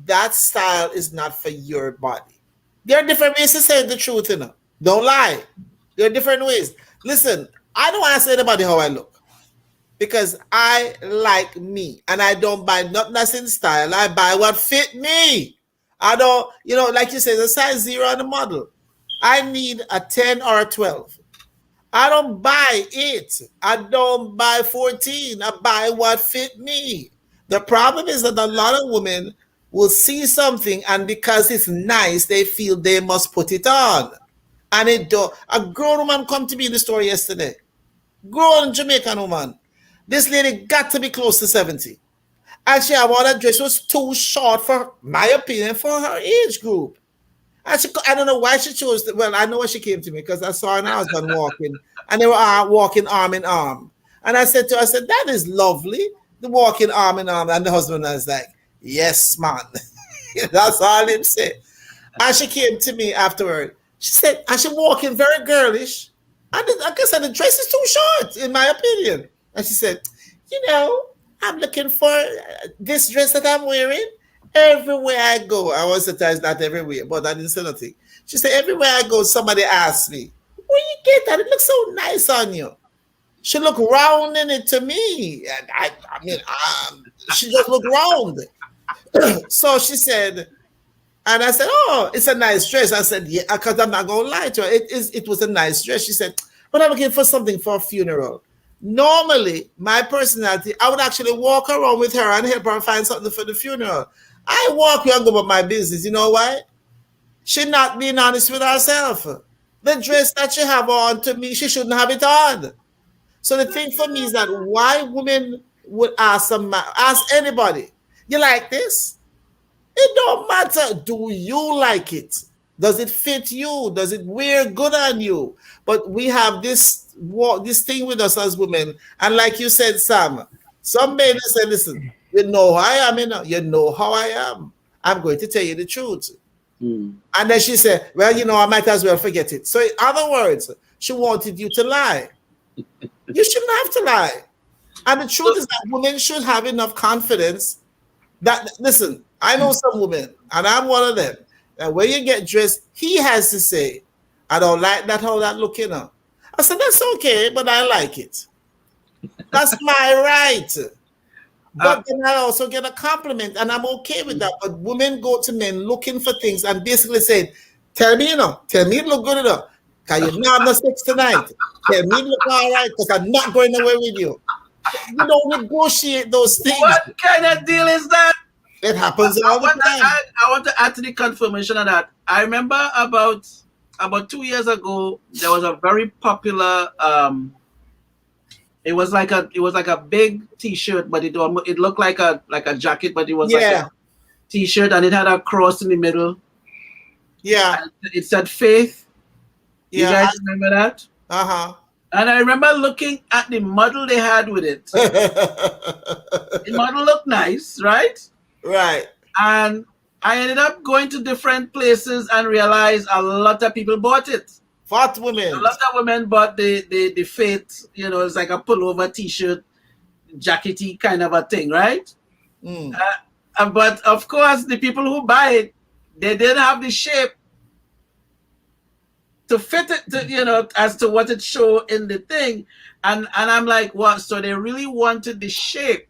that style is not for your body. There are different ways to say the truth, you know. Don't lie. There are different ways. Listen, I don't ask anybody how I look because I like me and I don't buy nothing that's in style. I buy what fit me. I don't, like you say, the size 0 on the model. I need a 10 or a 12. I don't buy 8. I don't buy 14. I buy what fit me. The problem is that a lot of women will see something and because it's nice, they feel they must put it on. And it do. A grown woman come to me in the store yesterday. Grown Jamaican woman. This lady got to be close to 70. And she had that dress was too short for my opinion for her age group. And I don't know why she chose. Well, I know why she came to me because I saw her and I was done walking, and they were walking arm in arm. And I said to her, that is lovely, the walking arm in arm. And the husband was like, yes, man. That's all he said. And she came to me afterward. She said, and she walking very girlish. And like I said, the dress is too short, in my opinion. And she said, I'm looking for this dress that I'm wearing. Everywhere I go, I was surprised not everywhere, but I didn't say nothing. She said, everywhere I go, somebody asks me, where you get that? It looks so nice on you. She looked round in it to me. And she just looked round. So she said, and I said, oh, it's a nice dress. I said, yeah, because I'm not going to lie to her. It was a nice dress. She said, but I'm looking for something for a funeral. Normally, my personality, I would actually walk around with her and help her find something for the funeral. I walk and go about my business. You know why? She's not being honest with herself. The dress that she have on, to me, she shouldn't have it on. So the thing for me is that why women would ask anybody, you like this? It don't matter. Do you like it? Does it fit you? Does it wear good on you? But we have this thing with us as women. And like you said, Sam, some men say, listen, you know how I am, you know how I am. I'm going to tell you the truth. And then she said, well, I might as well forget it. So in other words, she wanted you to lie. You shouldn't have to lie. And the truth is that women should have enough confidence that, listen, I know some women, and I'm one of them, that when you get dressed, he has to say, I don't like that, how that look, I said, that's okay, but I like it. That's my right. But then I also get a compliment, and I'm okay with that. But women go to men looking for things and basically say, tell me it look good enough. Because you know I'm not sex tonight. Tell me it look all right, because I'm not going away with you. You don't negotiate those things. What kind of deal is that? It happens all the time. I want to add to the confirmation of that. I remember about 2 years ago, there was a very popular it was like a big t-shirt, but it looked like a jacket, but it was like a t-shirt, and it had a cross in the middle. Yeah. And it said faith. Yeah. You guys remember that? Uh-huh. And I remember looking at the model they had with it. The model looked nice, right? Right. And I ended up going to different places and realized a lot of people bought it. Fat women. A lot of women bought the faith, it's like a pullover t-shirt, jackety kind of a thing, right? But of course, the people who buy it, they didn't have the shape to fit it, as to what it showed in the thing. And I'm like, what? So they really wanted the shape.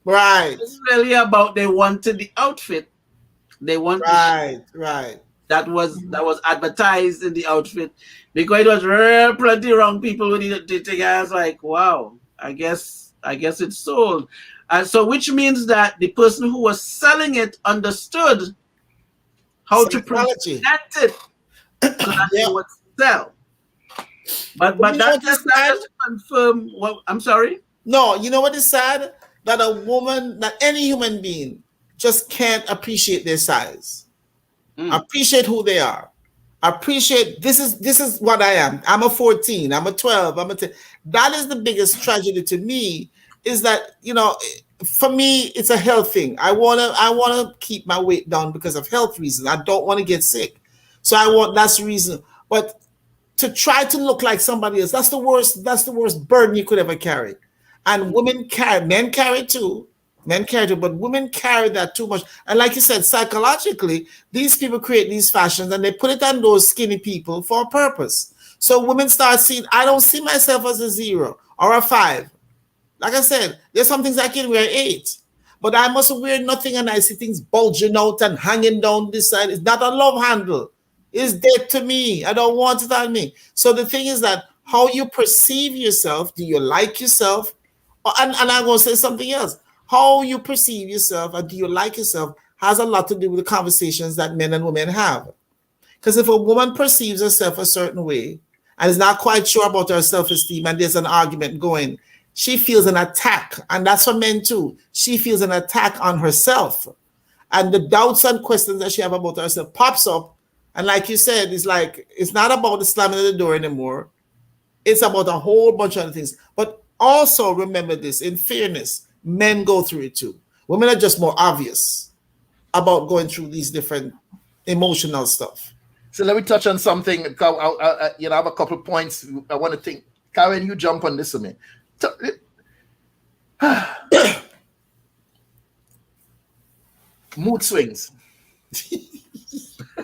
Right. It's really about they wanted the outfit. They want right. That was advertised in the outfit, because it was plenty wrong people with the thing. I was like, wow, I guess it's sold. And so which means that the person who was selling it understood how to present it so that they would sell. But that just confirm what I'm sorry. No, you know what is sad? That a woman, that any human being just can't appreciate their size. Appreciate who they are. Appreciate this is what I am. I'm a 14, I'm a 12, I'm a 10. That is the biggest tragedy to me, is that, you know, for me, it's a health thing. I wanna keep my weight down because of health reasons. I don't want to get sick. So that's the reason. But to try to look like somebody else, that's the worst burden you could ever carry. And men carry too, but women carry that too much. And like you said, psychologically, these people create these fashions and they put it on those skinny people for a purpose. So women start seeing, I don't see myself as a 0 or a 5. Like I said, there's some things I can wear 8, but I mustn't wear nothing and I see things bulging out and hanging down this side. It's not a love handle. It's dead to me. I don't want it on me. So the thing is that how you perceive yourself, do you like yourself? And I'm going to say something else. How you perceive yourself and do you like yourself has a lot to do with the conversations that men and women have. Because if a woman perceives herself a certain way and is not quite sure about her self-esteem and there's an argument going, she feels an attack. And that's for men too. She feels an attack on herself. And the doubts and questions that she have about herself pops up. And like you said, it's not about the slamming of the door anymore. It's about a whole bunch of other things. But also remember this, in fairness, men go through it too. Women are just more obvious about going through these different emotional stuff. So let me touch on something. I have a couple points I want to think. Karin, you jump on this with me. Mood swings.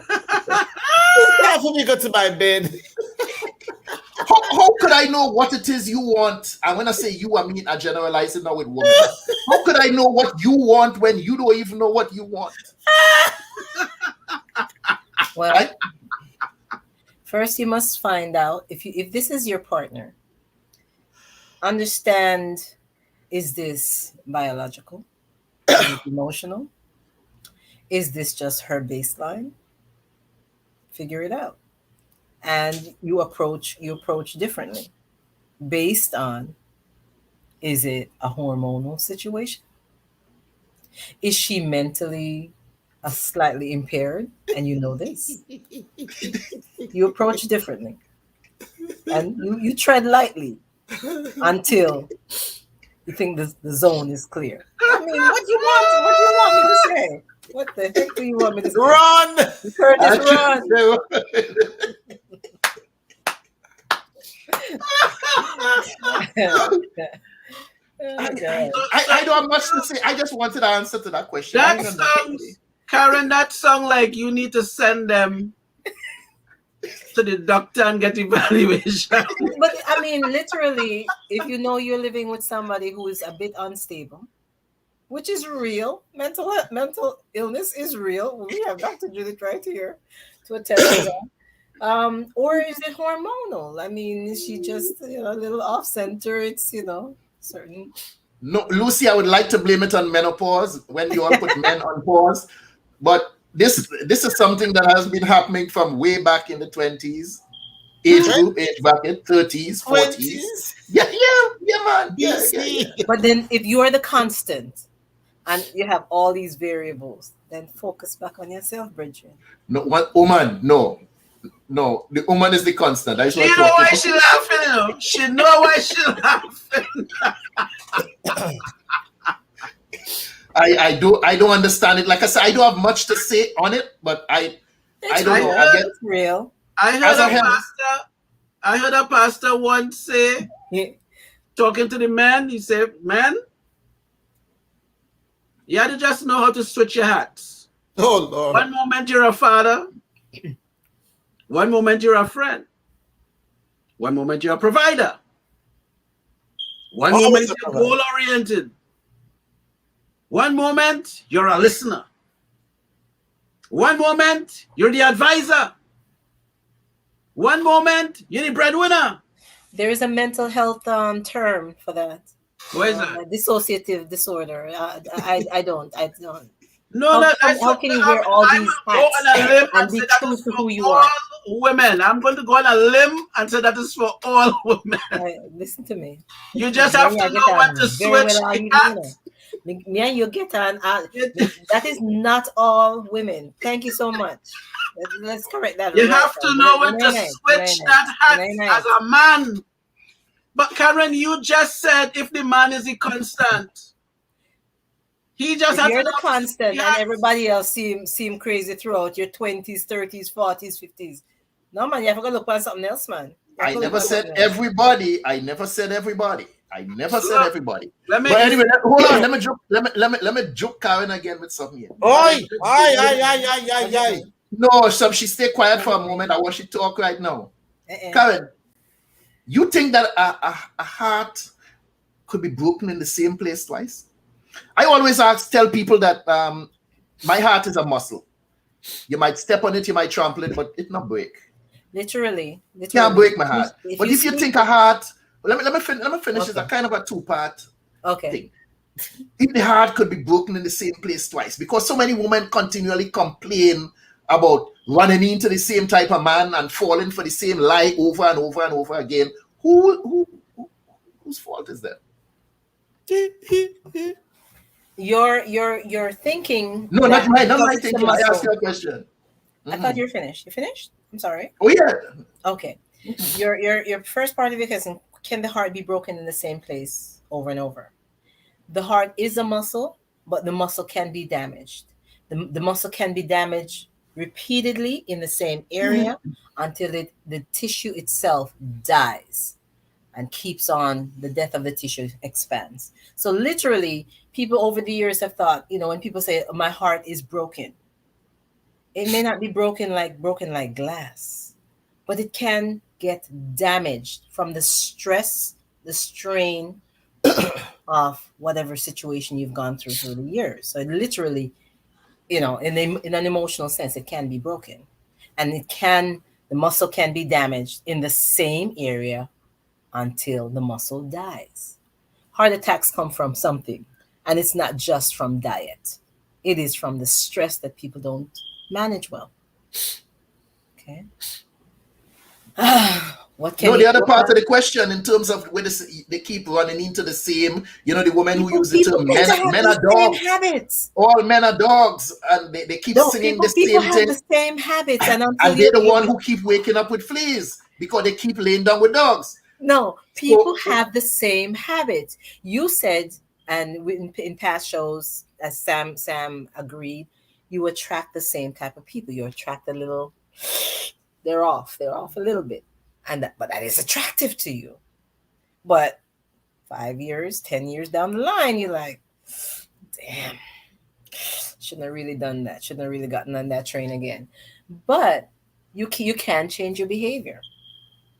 That's when you go to my bed. How could I know what it is you want? And when I say you, I mean I generalize it now with women. How could I know what you want when you don't even know what you want? Well, first you must find out if this is your partner. Understand, is this biological? Is it emotional? Is this just her baseline? Figure it out. And you approach differently based on, is it a hormonal situation? Is she mentally slightly impaired? And you know this. You approach differently. And you tread lightly until you think the zone is clear. I mean, what do you want me to say? What the heck do you want me to say? Run! You heard this, run. I don't have much to say. I just wanted an answer to that question. Karin, that song like you need to send them to the doctor and get evaluation. But I mean, literally, if you know you're living with somebody who is a bit unstable, which is real, mental illness is real. We have Dr. Judith right here to attest to that. Or is it hormonal? I mean, is she just a little off center? It's certain. No, Lucy, I would like to blame it on menopause when you all put men on pause, but this is something that has been happening from way back in the 20s, age bracket, 30s, 40s. Yeah, man. Yeah. But then if you are the constant and you have all these variables, then focus back on yourself, Bridget. No, what woman? No, the woman is the constant. She know why she laughing. She know why she laughing. I don't understand it. Like I said, I don't have much to say on it, but I don't know. I get real. I heard a pastor once say, talking to the man, he said, "Man, you have to just know how to switch your hats. Oh Lord! One moment you're a father, one moment you're a friend, one moment you're a provider, one moment you're goal-oriented, one moment you're a listener, one moment you're the advisor, one moment you're the breadwinner." There is a mental health term for that. What is that? Dissociative disorder. I don't. No, how can you wear all these hats and be true to who you are? Women, I'm going to go on a limb and say that is for all women. Listen to me. You just have to know when to switch the hats. Me and you get on. That is not all women. Thank you so much. Let's correct that. You have to know when to switch that hat as a man. But Karen, you just said if the man is the constant. He just has you're to the constant and everybody else seem crazy throughout your 20s, 30s, 40s, 50s. No, man, you have to look at something else, man. I never said everybody. I never said everybody. But anyway, hold on. Let me joke Karin again with something here. Aye. No, she stay quiet for a moment. I want you to talk right now. Karin, you think that a heart could be broken in the same place twice? I always tell people that my heart is a muscle. You might step on it, you might trample it, but it not break. Literally. Can't break my heart. But if you think a heart, let me finish. Okay. It's a kind of a two-part thing. If the heart could be broken in the same place twice, because so many women continually complain about running into the same type of man and falling for the same lie over and over and over again. Whose fault is that? You're thinking. No, not my thinking. I asked you a question. I thought you were finished. You finished? I'm sorry. Oh yeah. Okay. Your first part of your question: can the heart be broken in the same place over and over? The heart is a muscle, but the muscle can be damaged. The muscle can be damaged repeatedly in the same area until the tissue itself dies and keeps on. The death of the tissue expands. So literally, people over the years have thought, when people say my heart is broken, it may not be broken like glass, but it can get damaged from the stress, the strain of whatever situation you've gone through the years. So it literally, in an emotional sense, it can be broken, and the muscle can be damaged in the same area until the muscle dies. Heart attacks come from something, and it's not just from diet. It is from the stress that people don't manage well. Okay. The other part of the question in terms of whether they keep running into the same, the women who use the term men are dogs. Habits. All men are dogs, and they keep singing the same thing. The same habits, and they're the one who keep waking up with fleas because they keep laying down with dogs. No, people have the same habits. You said, and in past shows, as Sam agreed, you attract the same type of people. You attract a little. They're off a little bit, but that is attractive to you. But 5 years, 10 years down the line, you're like, damn, shouldn't have really done that. Shouldn't have really gotten on that train again. But you can change your behavior.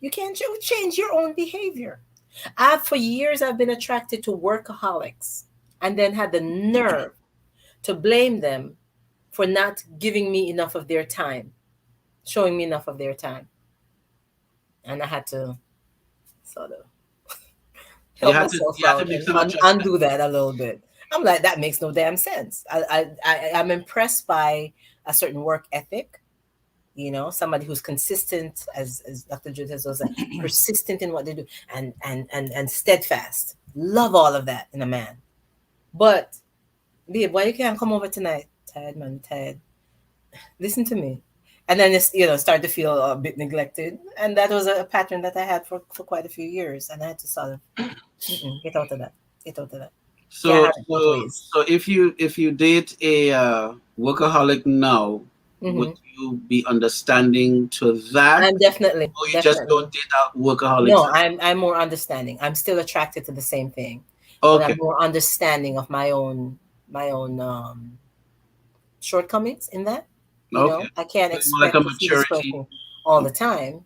You can change your own behavior. For years, I've been attracted to workaholics and then had the nerve to blame them for not giving me enough of their time, showing me enough of their time. And I had to sort of help myself out and undo that a little bit. I'm like, that makes no damn sense. I'm impressed by a certain work ethic. Somebody who's consistent, as Dr. Judith was persistent in what they do, and steadfast. Love all of that in a man. But, babe, why you can't come over tonight? Tired, man, tired. Listen to me. And then it's, start to feel a bit neglected. And that was a pattern that I had for quite a few years. And I had to sort of get out of that. So if you date a workaholic now, would you be understanding to that? I'm definitely. Or you just don't date out workaholics? No, I'm more understanding. I'm still attracted to the same thing. Okay. But I'm more understanding of my own shortcomings in that. I can't expect to see this person all the time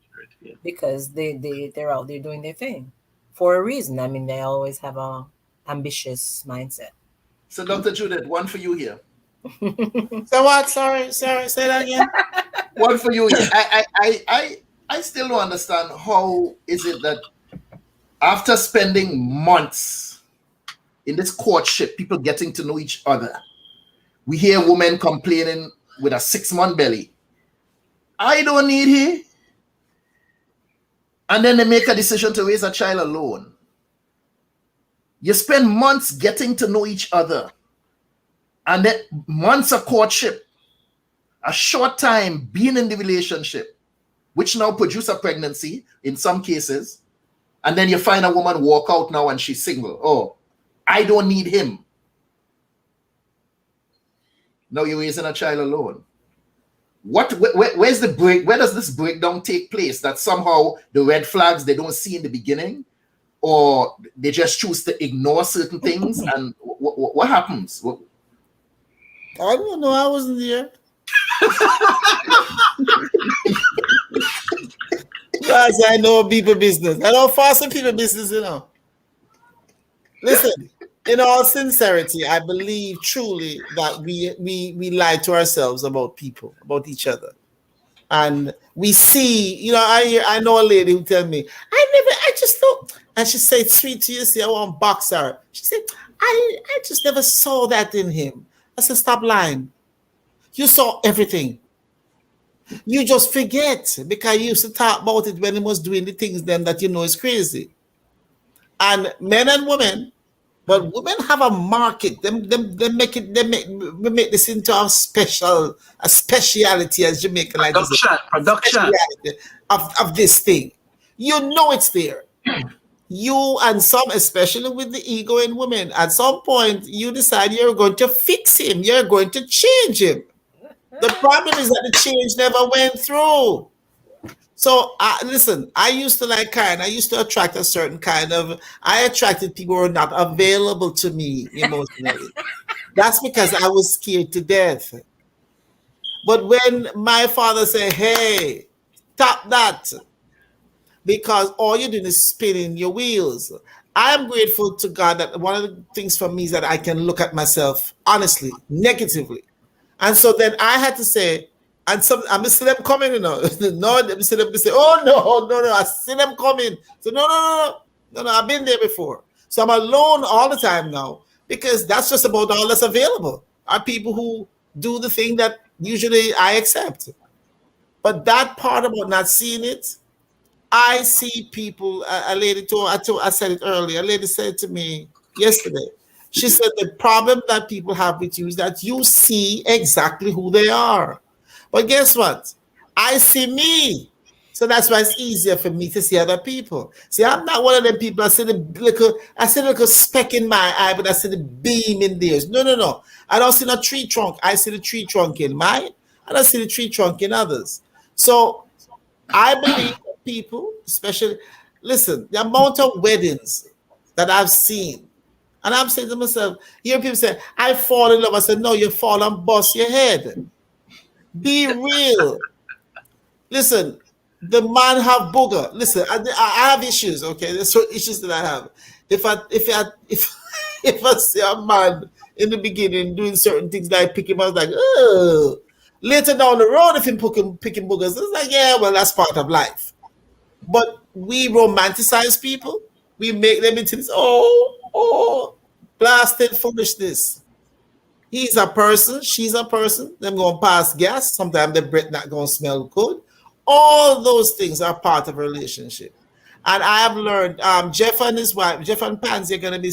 because they're out there doing their thing for a reason. I mean, they always have a ambitious mindset. So, Dr. Judith, one for you here. So what? Sorry, say that again. One for you here. I still don't understand how is it that after spending months in this courtship, people getting to know each other, We hear women complaining with a 6-month belly. I don't need he. And then they make a decision to raise a child alone. You spend months getting to know each other. And then months of courtship. A short time being in the relationship, which now produce a pregnancy in some cases. And then you find a woman walk out now and she's single. Oh, I don't need him. Now you're raising a child alone. Where's the break? Where does this breakdown take place? That somehow the red flags they don't see in the beginning, or they just choose to ignore certain things? And what happens? I don't know. I wasn't there. Guys, I know people business. I don't force people business, you know. Listen, in all sincerity, I believe truly that we lie to ourselves about people, about each other. And we see, you know, I know a lady who tell me, I just thought, and she said, sweet to you, see, I want to box her. She said, I just never saw that in him. I said, stop lying. You saw everything. You just forget because you used to talk about it when he was doing the things then that you know is crazy. And men and women, but women have a market. They make this into a speciality, as Jamaican like to say. Production of this thing. You know it's there. You and some, especially with the ego in women, at some point you decide you're going to fix him. You're going to change him. The problem is that the change never went through. So, listen, I used to like Karin. I used to attract a certain kind of, I attracted people who were not available to me emotionally. That's because I was scared to death. But when my father said, hey, stop that, because all you're doing is spinning your wheels. I'm grateful to God that one of the things for me is that I can look at myself honestly, negatively. And so then I had to say, and some I see them coming, you know. No, they say, oh no, I see them coming. So no, I've been there before. So I'm alone all the time now because that's just about all that's available. Are people who do the thing that usually I accept. But that part about not seeing it, I see people. A lady I said it earlier. A lady said to me yesterday. She said the problem that people have with you is that you see exactly who they are. But guess what? I see me. So that's why it's easier for me to see other people. See, I'm not one of them people. I see the little speck in my eye, but I see the beam in theirs. No. I don't see no tree trunk. I see the tree trunk in mine, and I see the tree trunk in others. So I believe that people, especially, listen, the amount of weddings that I've seen, and I'm saying to myself, hear people say, I fall in love. I said, no, you fall and bust your head. Be real. Listen, the man have booger. Listen, I have issues, okay? There's certain issues that I have. If I see a man in the beginning doing certain things that I pick him, I was like, oh. Later down the road, if him picking boogers, it's like, yeah, well, that's part of life. But we romanticize people. We make them into this, blasted foolishness. He's a person, she's a person. Them going to pass gas. Sometimes the breath not going to smell good. All those things are part of a relationship. And I have learned, Jeff and his wife, Jeff and Pansy are going to be,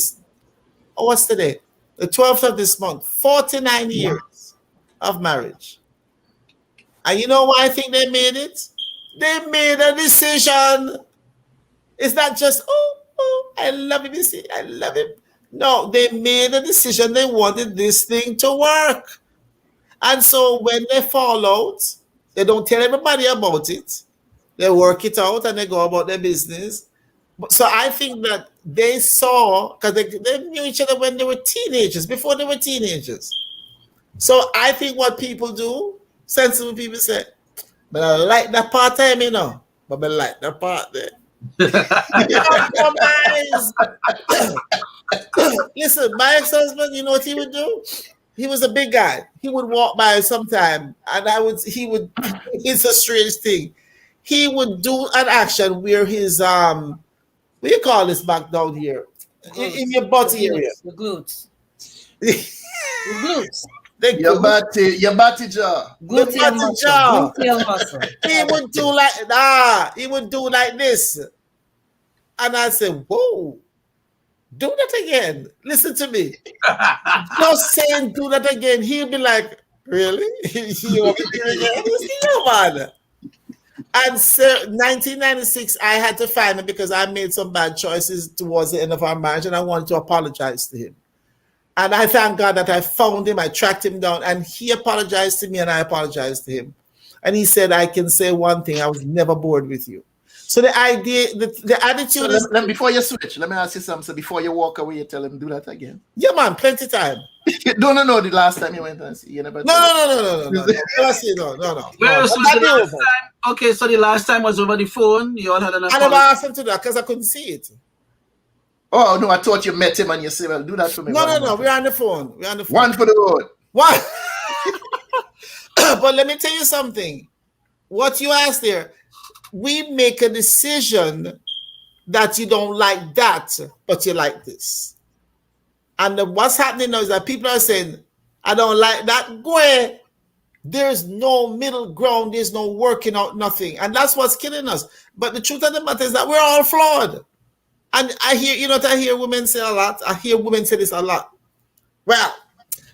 what's today? The 12th of this month, 49 years of marriage. And you know why I think they made it? They made a decision. It's not just, I love him, I love him. No, they made a decision. They wanted this thing to work. And so when they fall out, they don't tell everybody about it. They work it out and they go about their business. So I think that they saw, because they knew each other when they were teenagers, before they were teenagers. So I think what people do, sensible people say, but I like that part time, you know, but I like that part there. Listen, my ex-husband, you know what he would do? He was a big guy. He would walk by sometime, and it's a strange thing. He would do an action where his what do you call this back down here? In your butt area. The glutes. The glutes. Your body jaw. Gluteal muscle. He would do like this. And I said, whoa, do that again. Listen to me. Just saying do that again. He'll be like, really? You want me to do it again? Yeah, man. And so 1996, I had to find him because I made some bad choices towards the end of our marriage, and I wanted to apologize to him. And I thank God that I found him, I tracked him down, and he apologized to me, and I apologized to him. And he said, I can say one thing, I was never bored with you. So the idea, the attitude is... Before you switch, let me ask you something. So before you walk away, you tell him, do that again. Yeah, man, plenty time. No, the last time you went and see, you never... No. Okay, so the last time was over the phone. You all had an... I never asked him to do that because I couldn't see it. Oh, no, I thought you met him and you said, well, do that for me. No, we're on the phone. One for the road. One. But let me tell you something. What you asked there, we make a decision that you don't like that, but you like this. And what's happening now is that people are saying, I don't like that. Go ahead. There's no middle ground. There's no working out, nothing. And that's what's killing us. But the truth of the matter is that we're all flawed. And I hear women say a lot. I hear women say this a lot. Well,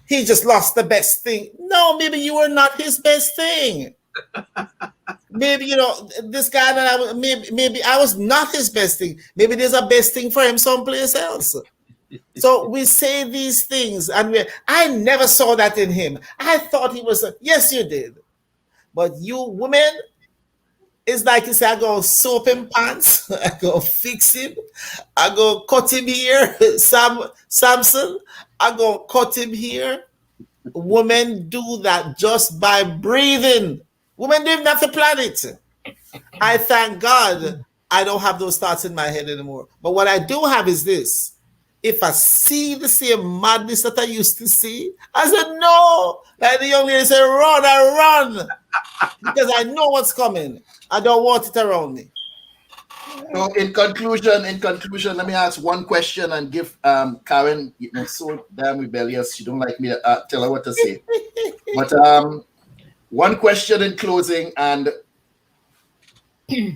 he just lost the best thing. No, maybe you were not his best thing. Maybe, this guy that maybe I was not his best thing. Maybe there's a best thing for him someplace else. So we say these things, and I never saw that in him. I thought he was, yes, you did. But you women, it's like you say, I go soap him pants, I go fix him, I go cut him here, Samson, I go cut him here. Women do that just by breathing. Women don't even have to plan it. I thank God I don't have those thoughts in my head anymore. But what I do have is this. If I see the same madness that I used to see, I said, no. Like the young lady said, run, I run. Because I know what's coming. I don't want it around me. So in conclusion, let me ask one question and give Karin, so damn rebellious, she don't like me to tell her what to say. But one question in closing, and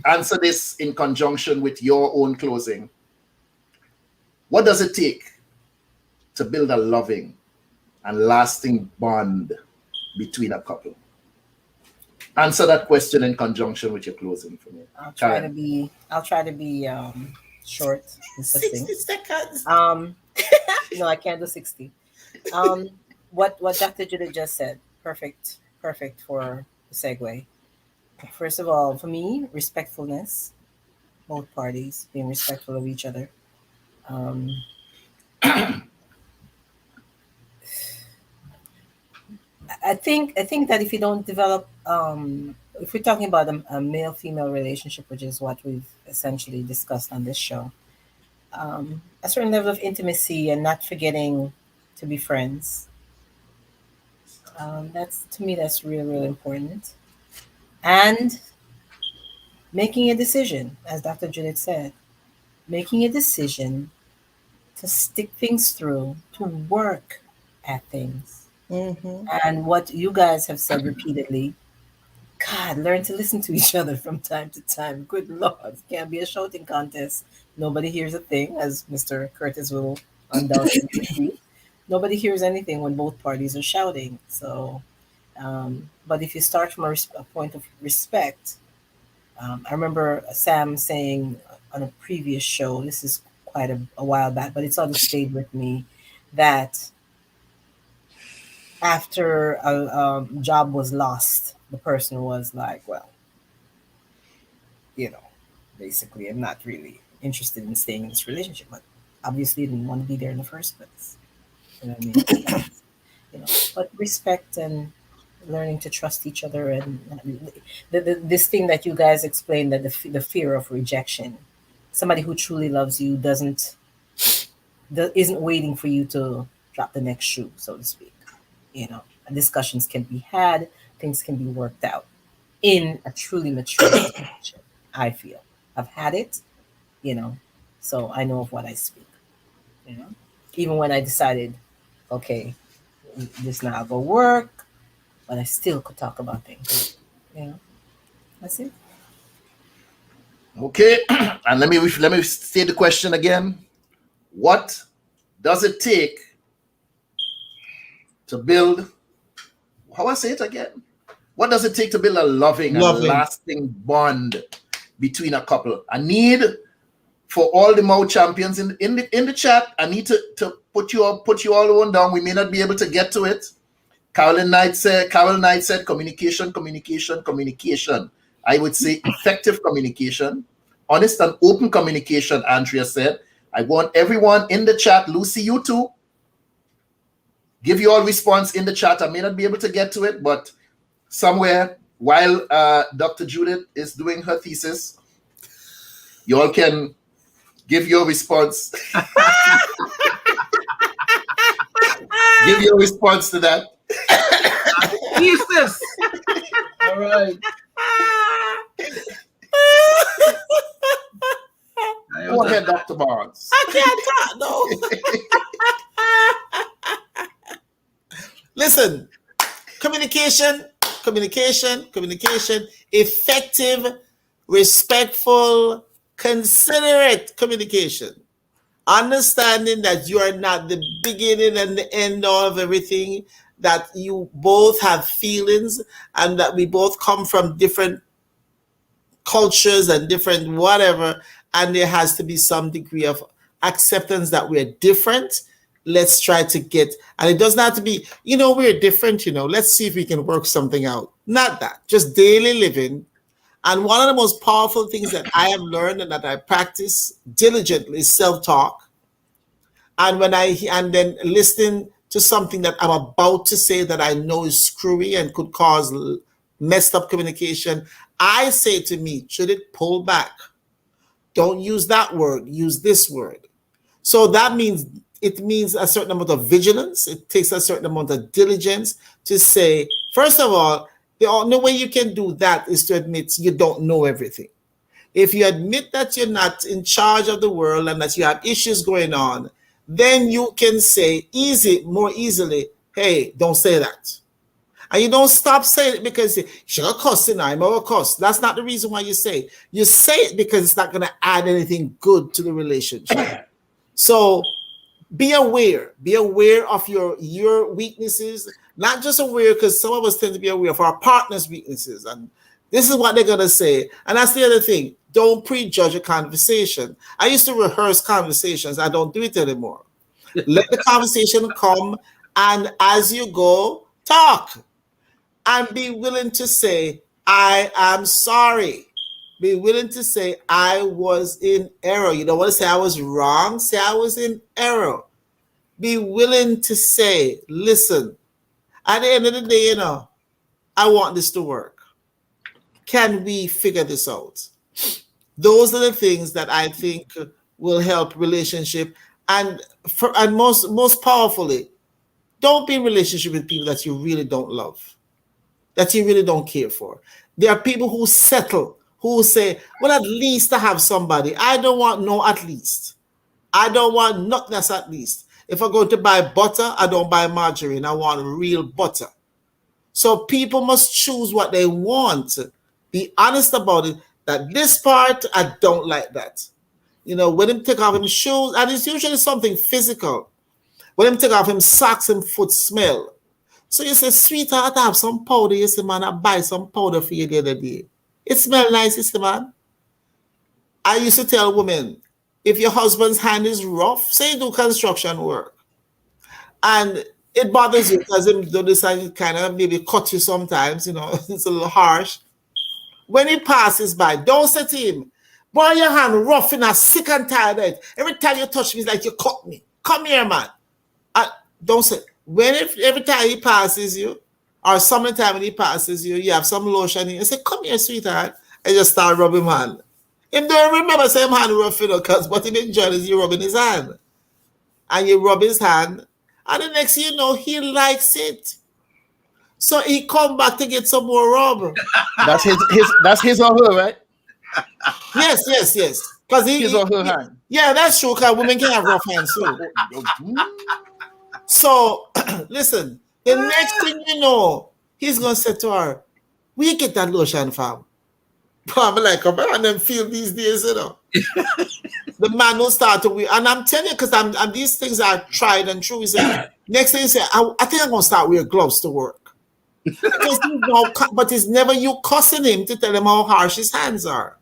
answer this in conjunction with your own closing. What does it take to build a loving and lasting bond between a couple? Answer that question in conjunction with your closing for me. I'll try to be short and succinct. 60 seconds. No, I can't do 60. What Dr. Judith just said, perfect for the segue. First of all, for me, respectfulness, both parties being respectful of each other. I think that if you don't develop, if we're talking about a male-female relationship, which is what we've essentially discussed on this show, a certain level of intimacy and not forgetting to be friends. To me, that's really important. And making a decision, as Dr. Judith said, making a decision to stick things through, to work at things. Mm-hmm. And what you guys have said repeatedly, God, learn to listen to each other from time to time. Good Lord, it can't be a shouting contest. Nobody hears a thing, as Mr. Curtis will undoubtedly repeat. Nobody hears anything when both parties are shouting. So, but if you start from a point of respect, I remember Sam saying on a previous show, this is quite a while back, but it's always stayed with me, that after a job was lost, the person was like, well, basically, I'm not really interested in staying in this relationship, but obviously didn't want to be there in the first place. You know what I mean? But respect and learning to trust each other, and this thing that you guys explained, that the fear of rejection. Somebody who truly loves you isn't waiting for you to drop the next shoe, so to speak. Discussions can be had, things can be worked out in a truly mature relationship. I feel I've had it, so I know of what I speak. Even when I decided, okay, this not gonna work, but I still could talk about things. That's it. Okay, and let me say the question again. What does it take to build? How I say it again? What does it take to build a loving and lasting bond between a couple? I need for all the mouth champions in the chat. I need to put you all on down. We may not be able to get to it. Carol Knight said communication. I would say effective communication, honest and open communication. Andrea said, I want everyone in the chat. Lucy, you too. Give your response in the chat. I may not be able to get to it, but somewhere while Dr. Judith is doing her thesis, you all can give your response. Give your response to that. Thesis. All right. Go ahead, Dr. Barnes. I can't talk, no. Listen, communication, effective, respectful, considerate communication. Understanding that you are not the beginning and the end of everything, that you both have feelings, and that we both come from different cultures and different whatever, and there has to be some degree of acceptance that we're different. Let's try to get, and it doesn't have to be, we're different, let's see if we can work something out. Not that, just daily living. And one of the most powerful things that I have learned and that I practice diligently is self-talk. And then listening to something that I'm about to say that I know is screwy and could cause messed up communication, I say to me, Judith, pull back. Don't use that word, use this word. So that means, it means a certain amount of vigilance. It takes a certain amount of diligence to say, first of all, the only way you can do that is to admit you don't know everything. If you admit that you're not in charge of the world and that you have issues going on, then you can say more easily, hey, don't say that. And you don't stop saying it because you're cussing, I'm over cuss. That's not the reason why you say it. You say it because it's not going to add anything good to the relationship. So be aware of your weaknesses, not just aware because some of us tend to be aware of our partner's weaknesses. And this is what they're going to say. And that's the other thing. Don't prejudge a conversation. I used to rehearse conversations. I don't do it anymore. Let the conversation come, and as you go, talk. And be willing to say, I am sorry. Be willing to say, I was in error. You don't want to say I was wrong. Say I was in error. Be willing to say, listen, at the end of the day, I want this to work. Can we figure this out? Those are the things that I think will help relationship. And most powerfully, don't be in relationship with people that you really don't love, that you really don't care for. There are people who settle, who say, well, at least I have somebody. I don't want no at least. I don't want nothing that's at least. If I'm going to buy butter, I don't buy margarine. I want real butter. So people must choose what they want. Be honest about it, that this part, I don't like that. When him take off him shoes, and it's usually something physical. When him take off him socks and foot smell. So you say, sweetheart, I have some powder. You say, man, I buy some powder for you the other day. It smells nice, you say, man. I used to tell women, if your husband's hand is rough, say you do construction work, and it bothers you because him do this and it kind of maybe cut you sometimes, it's a little harsh. When he passes by, don't say to him, boy, your hand rough and I'm sick and tired of it. Every time you touch me, it's like you cut me. Come here, man. Don't say. Every time he passes you, or sometimes when he passes you, you have some lotion in you say, come here, sweetheart, and just start rubbing his hand. Him don't remember same hand rough, but he enjoys you rubbing his hand. And you rub his hand, and the next thing you know, he likes it. So he come back to get some more rub. That's his or her, right? Yes. Because his or her hand. Yeah, that's true, because women can have rough hands too. So, listen, the next thing you know, he's going to say to her, we get that lotion, fam. I'm like, come on and feel these days, you know. The man will start to, and I'm telling you, because I'm these things are tried and true. He said, next thing he said, I think I'm going to start wearing gloves to work. But it's never you cussing him to tell him how harsh his hands are.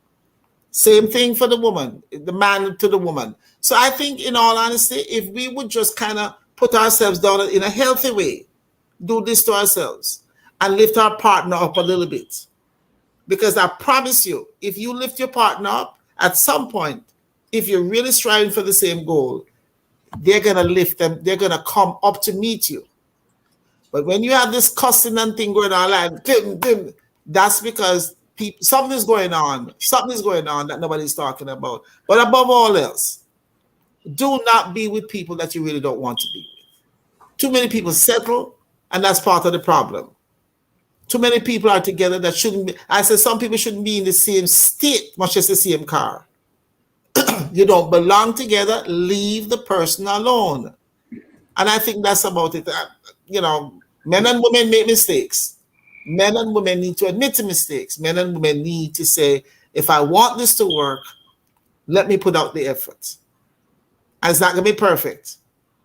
Same thing for the woman, the man to the woman. So I think, in all honesty, if we would just kind of put ourselves down in a healthy way, do this to ourselves, and lift our partner up a little bit. Because I promise you, if you lift your partner up, at some point, if you're really striving for the same goal, they're going to lift them, they're going to come up to meet you. But when you have this cussing and thing going on, like, that's because something's going on that nobody's talking about. But above all else, do not be with people that you really don't want to be with. Too many people settle, and that's part of the problem. Too many people are together that shouldn't be. I said some people shouldn't be in the same state, much as the same car. You don't belong together. Leave the person alone. And I think that's about it. You know, men and women make mistakes. Men and women need to admit to mistakes. Men and women need to say, if I want this to work, let me put out the effort. And it's not going to be perfect.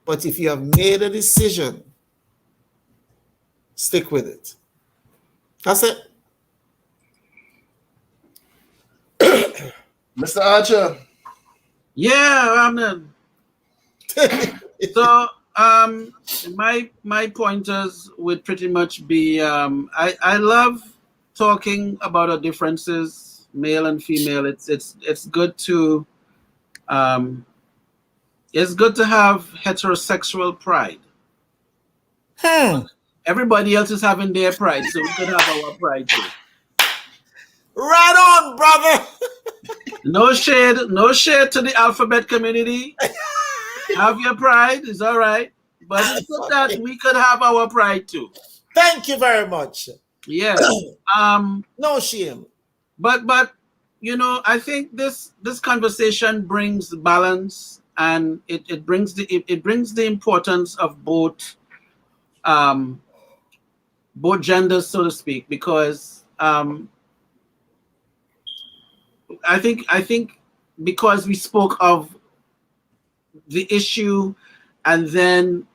But if you have made a decision, stick with it. That's it. Mr. Archer. Yeah, I'm in. So my pointers would pretty much be I love talking about our differences, male and female. It's good to have heterosexual pride. Everybody else is having their pride, so we could have our pride too. Right on, brother. No shade to the alphabet community. Have your pride, it's all right. But it's good that we could have our pride too. Thank you very much. Yes. No shame. But you know, I think this conversation brings balance, and it brings the importance of both genders, so to speak, because I think because we spoke of the issue, and then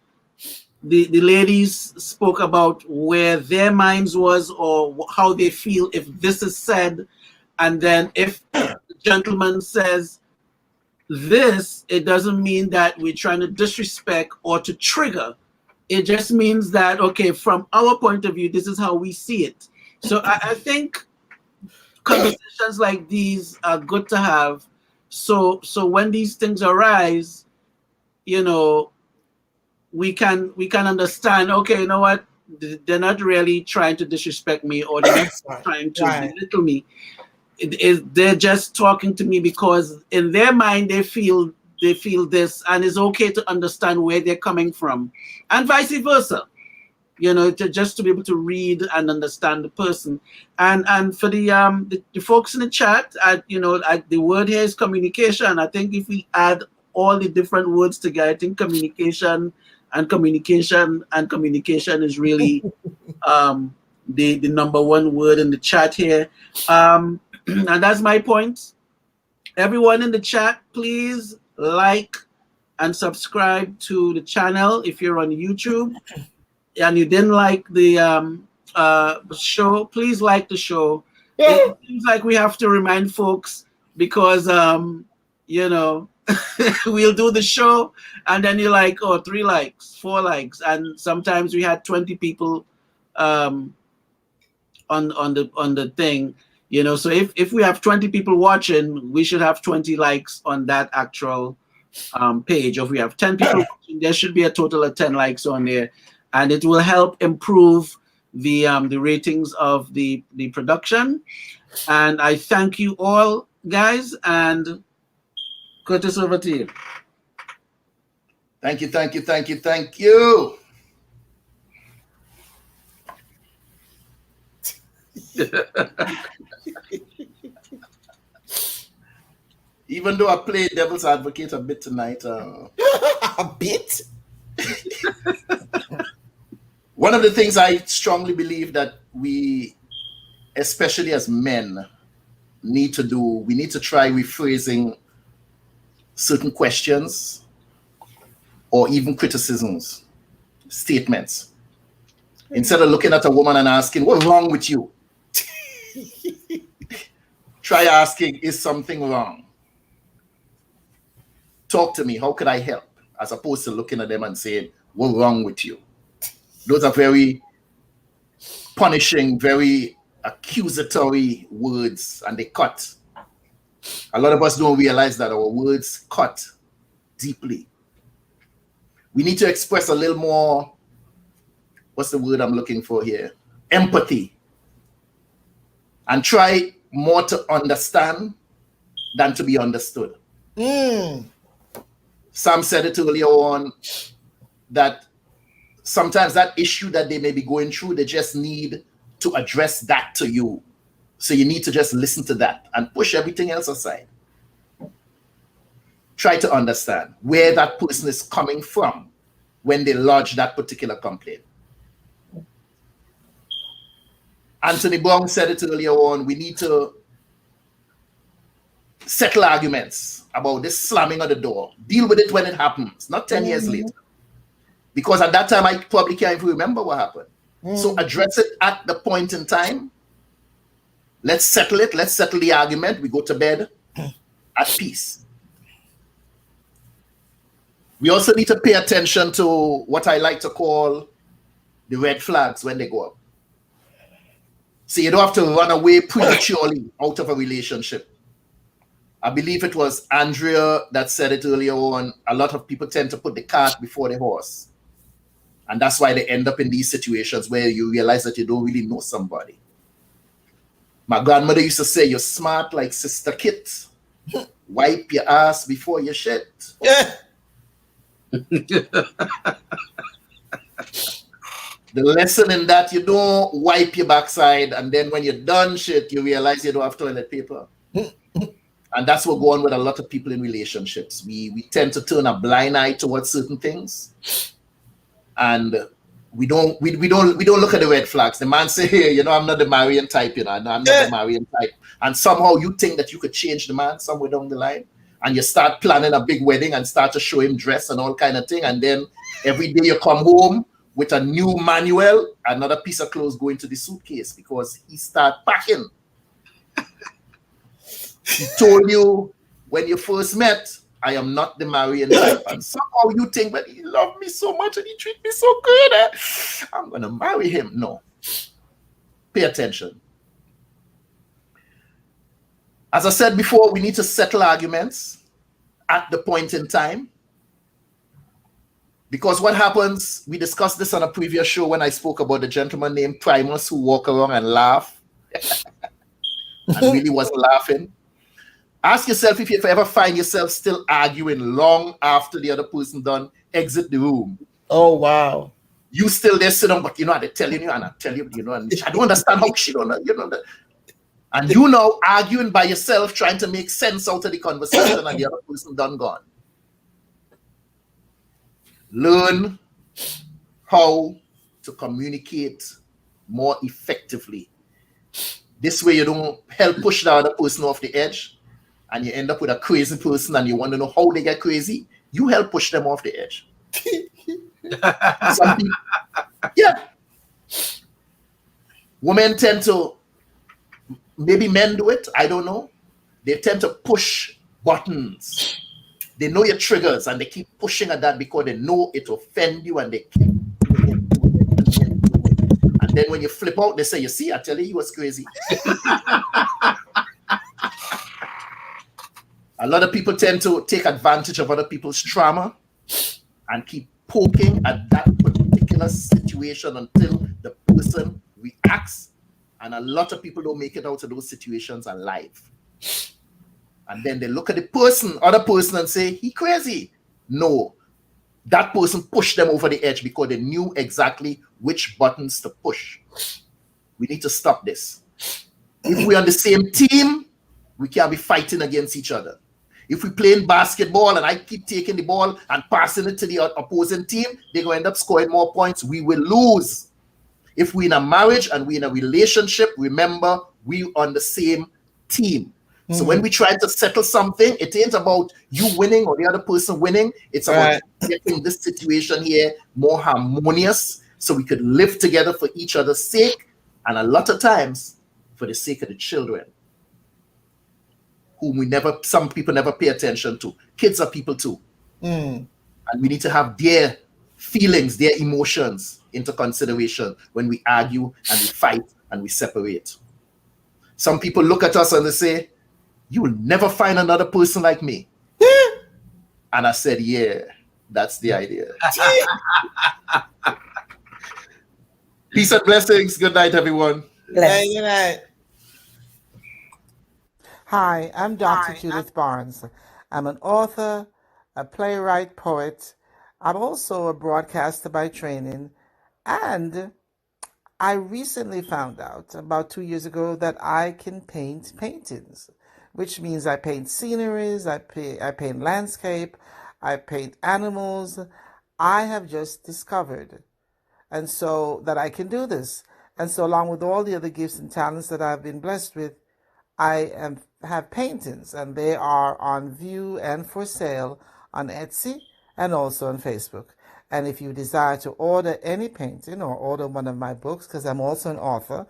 the ladies spoke about where their minds was or how they feel if this is said, and then if the gentleman says this, it doesn't mean that we're trying to disrespect or to trigger. It just means that, okay, from our point of view, this is how we see it. So I think conversations like these are good to have. So when these things arise, you know, we can understand, okay, you know what, they're not really trying to disrespect me, or they're not trying to belittle me. They're just talking to me because in their mind they feel this, and it's okay to understand where they're coming from, and vice versa. You know, just to be able to read and understand the person. And for the folks in the chat, the word here is communication. I think if we add all the different words together, I think communication is really the number one word in the chat here. And that's my point. Everyone in the chat, please like and subscribe to the channel if you're on YouTube and you didn't like the show. Please like the show. It seems like we have to remind folks because you know, we'll do the show and then you're like, oh, 3 likes, 4 likes, and sometimes we had 20 people on the thing. You know, so if we have 20 people watching, we should have 20 likes on that actual page. Or if we have 10 people watching, there should be a total of 10 likes on there, and it will help improve the ratings of the production. And I thank you all, guys, and Curtis, over to you. Thank you. Even though I played devil's advocate a bit tonight. A bit? One of the things I strongly believe that we, especially as men, need to do, we need to try rephrasing certain questions or even criticisms, statements. Instead of looking at a woman and asking, what's wrong with you? Try asking, is something wrong? Talk to me, how could I help? As opposed to looking at them and saying, what's wrong with you? Those are very punishing, very accusatory words, and they cut. A lot of us don't realize that our words cut deeply. We need to express a little more, what's the word I'm looking for here? Empathy. And try more to understand than to be understood. Sam said it earlier on that sometimes that issue that they may be going through, they just need to address that to you. So you need to just listen to that and push everything else aside. Try to understand where that person is coming from when they lodge that particular complaint. Anthony Brown said it earlier on, we need to settle arguments about this slamming of the door. Deal with it when it happens, not 10 years later. Because at that time, I probably can't even remember what happened. So address it at the point in time. Let's settle it. Let's settle the argument. We go to bed at peace. We also need to pay attention to what I like to call the red flags when they go up. So you don't have to run away prematurely out of a relationship. I believe it was Andrea that said it earlier on. A lot of people tend to put the cart before the horse. And that's why they end up in these situations where you realize that you don't really know somebody. My grandmother used to say, you're smart like Sister Kit. Wipe your ass before you shit. Yeah. The lesson in that, you don't wipe your backside, and then when you're done shit, you realize you don't have toilet paper. And that's what goes on with a lot of people in relationships. We tend to turn a blind eye towards certain things, and we don't look at the red flags. The man say, hey, I'm not the marrying type, I'm not the marrying type. And somehow you think that you could change the man somewhere down the line, and you start planning a big wedding and start to show him dress and all kind of thing, and then every day you come home with a new manual, another piece of clothes go into the suitcase because he start packing. He told you when you first met, I am not the marrying type. And somehow you think, but he loved me so much and he treat me so good. I'm going to marry him. No. Pay attention. As I said before, we need to settle arguments at the point in time. Because what happens, we discussed this on a previous show when I spoke about the gentleman named Primus who walk around and laugh and really wasn't laughing. Ask yourself if you ever find yourself still arguing long after the other person done exit the room. Oh, wow. You still there sitting, but they're telling you and I tell you, and I don't understand how she don't know, that. And you now arguing by yourself, trying to make sense out of the conversation and the other person done gone. Learn how to communicate more effectively. This way you don't help push the other person off the edge and you end up with a crazy person and you want to know how they get crazy. You help push them off the edge. Some people, yeah. Women tend to, maybe men do it, I don't know. They tend to push buttons. They know your triggers and they keep pushing at that because they know it will offend you and they keep doing it. And then when you flip out, they say, you see, I tell you, he was crazy. A lot of people tend to take advantage of other people's trauma and keep poking at that particular situation until the person reacts. And a lot of people don't make it out of those situations alive. And then they look at the other person and say, he crazy. No, that person pushed them over the edge because they knew exactly which buttons to push. We need to stop this. If we're on the same team, we can't be fighting against each other. If we play in basketball and I keep taking the ball and passing it to the opposing team, they're going to end up scoring more points. We will lose. If we're in a marriage and we're in a relationship, remember, we're on the same team. So when we try to settle something, it ain't about you winning or the other person winning. It's about making this situation here more harmonious so we could live together for each other's sake, and a lot of times for the sake of the children, whom some people never pay attention to. Kids are people too. And we need to have their feelings, their emotions into consideration when we argue and we fight and we separate. Some people look at us and they say, you will never find another person like me. And I said, yeah, that's the idea. Peace and blessings. Good night, everyone. Good night. Hi, I'm Dr. Judith Barnes. I'm an author, a playwright, poet. I'm also a broadcaster by training. And I recently found out about 2 years ago that I can paint paintings, which means I paint sceneries, I paint landscape, I paint animals. I have just discovered, and so that I can do this. And so along with all the other gifts and talents that I've been blessed with, I have paintings, and they are on view and for sale on Etsy and also on Facebook. And if you desire to order any painting or order one of my books, because I'm also an author,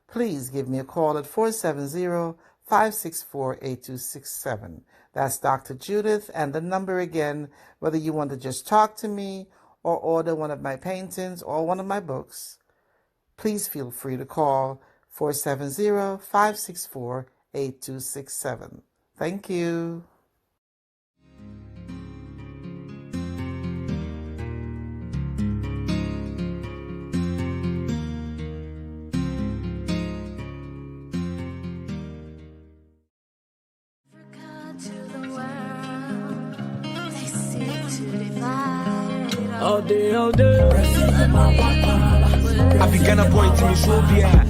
please give me a call at 470-564-8267. That's Dr. Judith, and the number again, whether you want to just talk to me or order one of my paintings or one of my books, please feel free to call 470-564-8267. Thank you. All day, all day. African point in Ethiopia.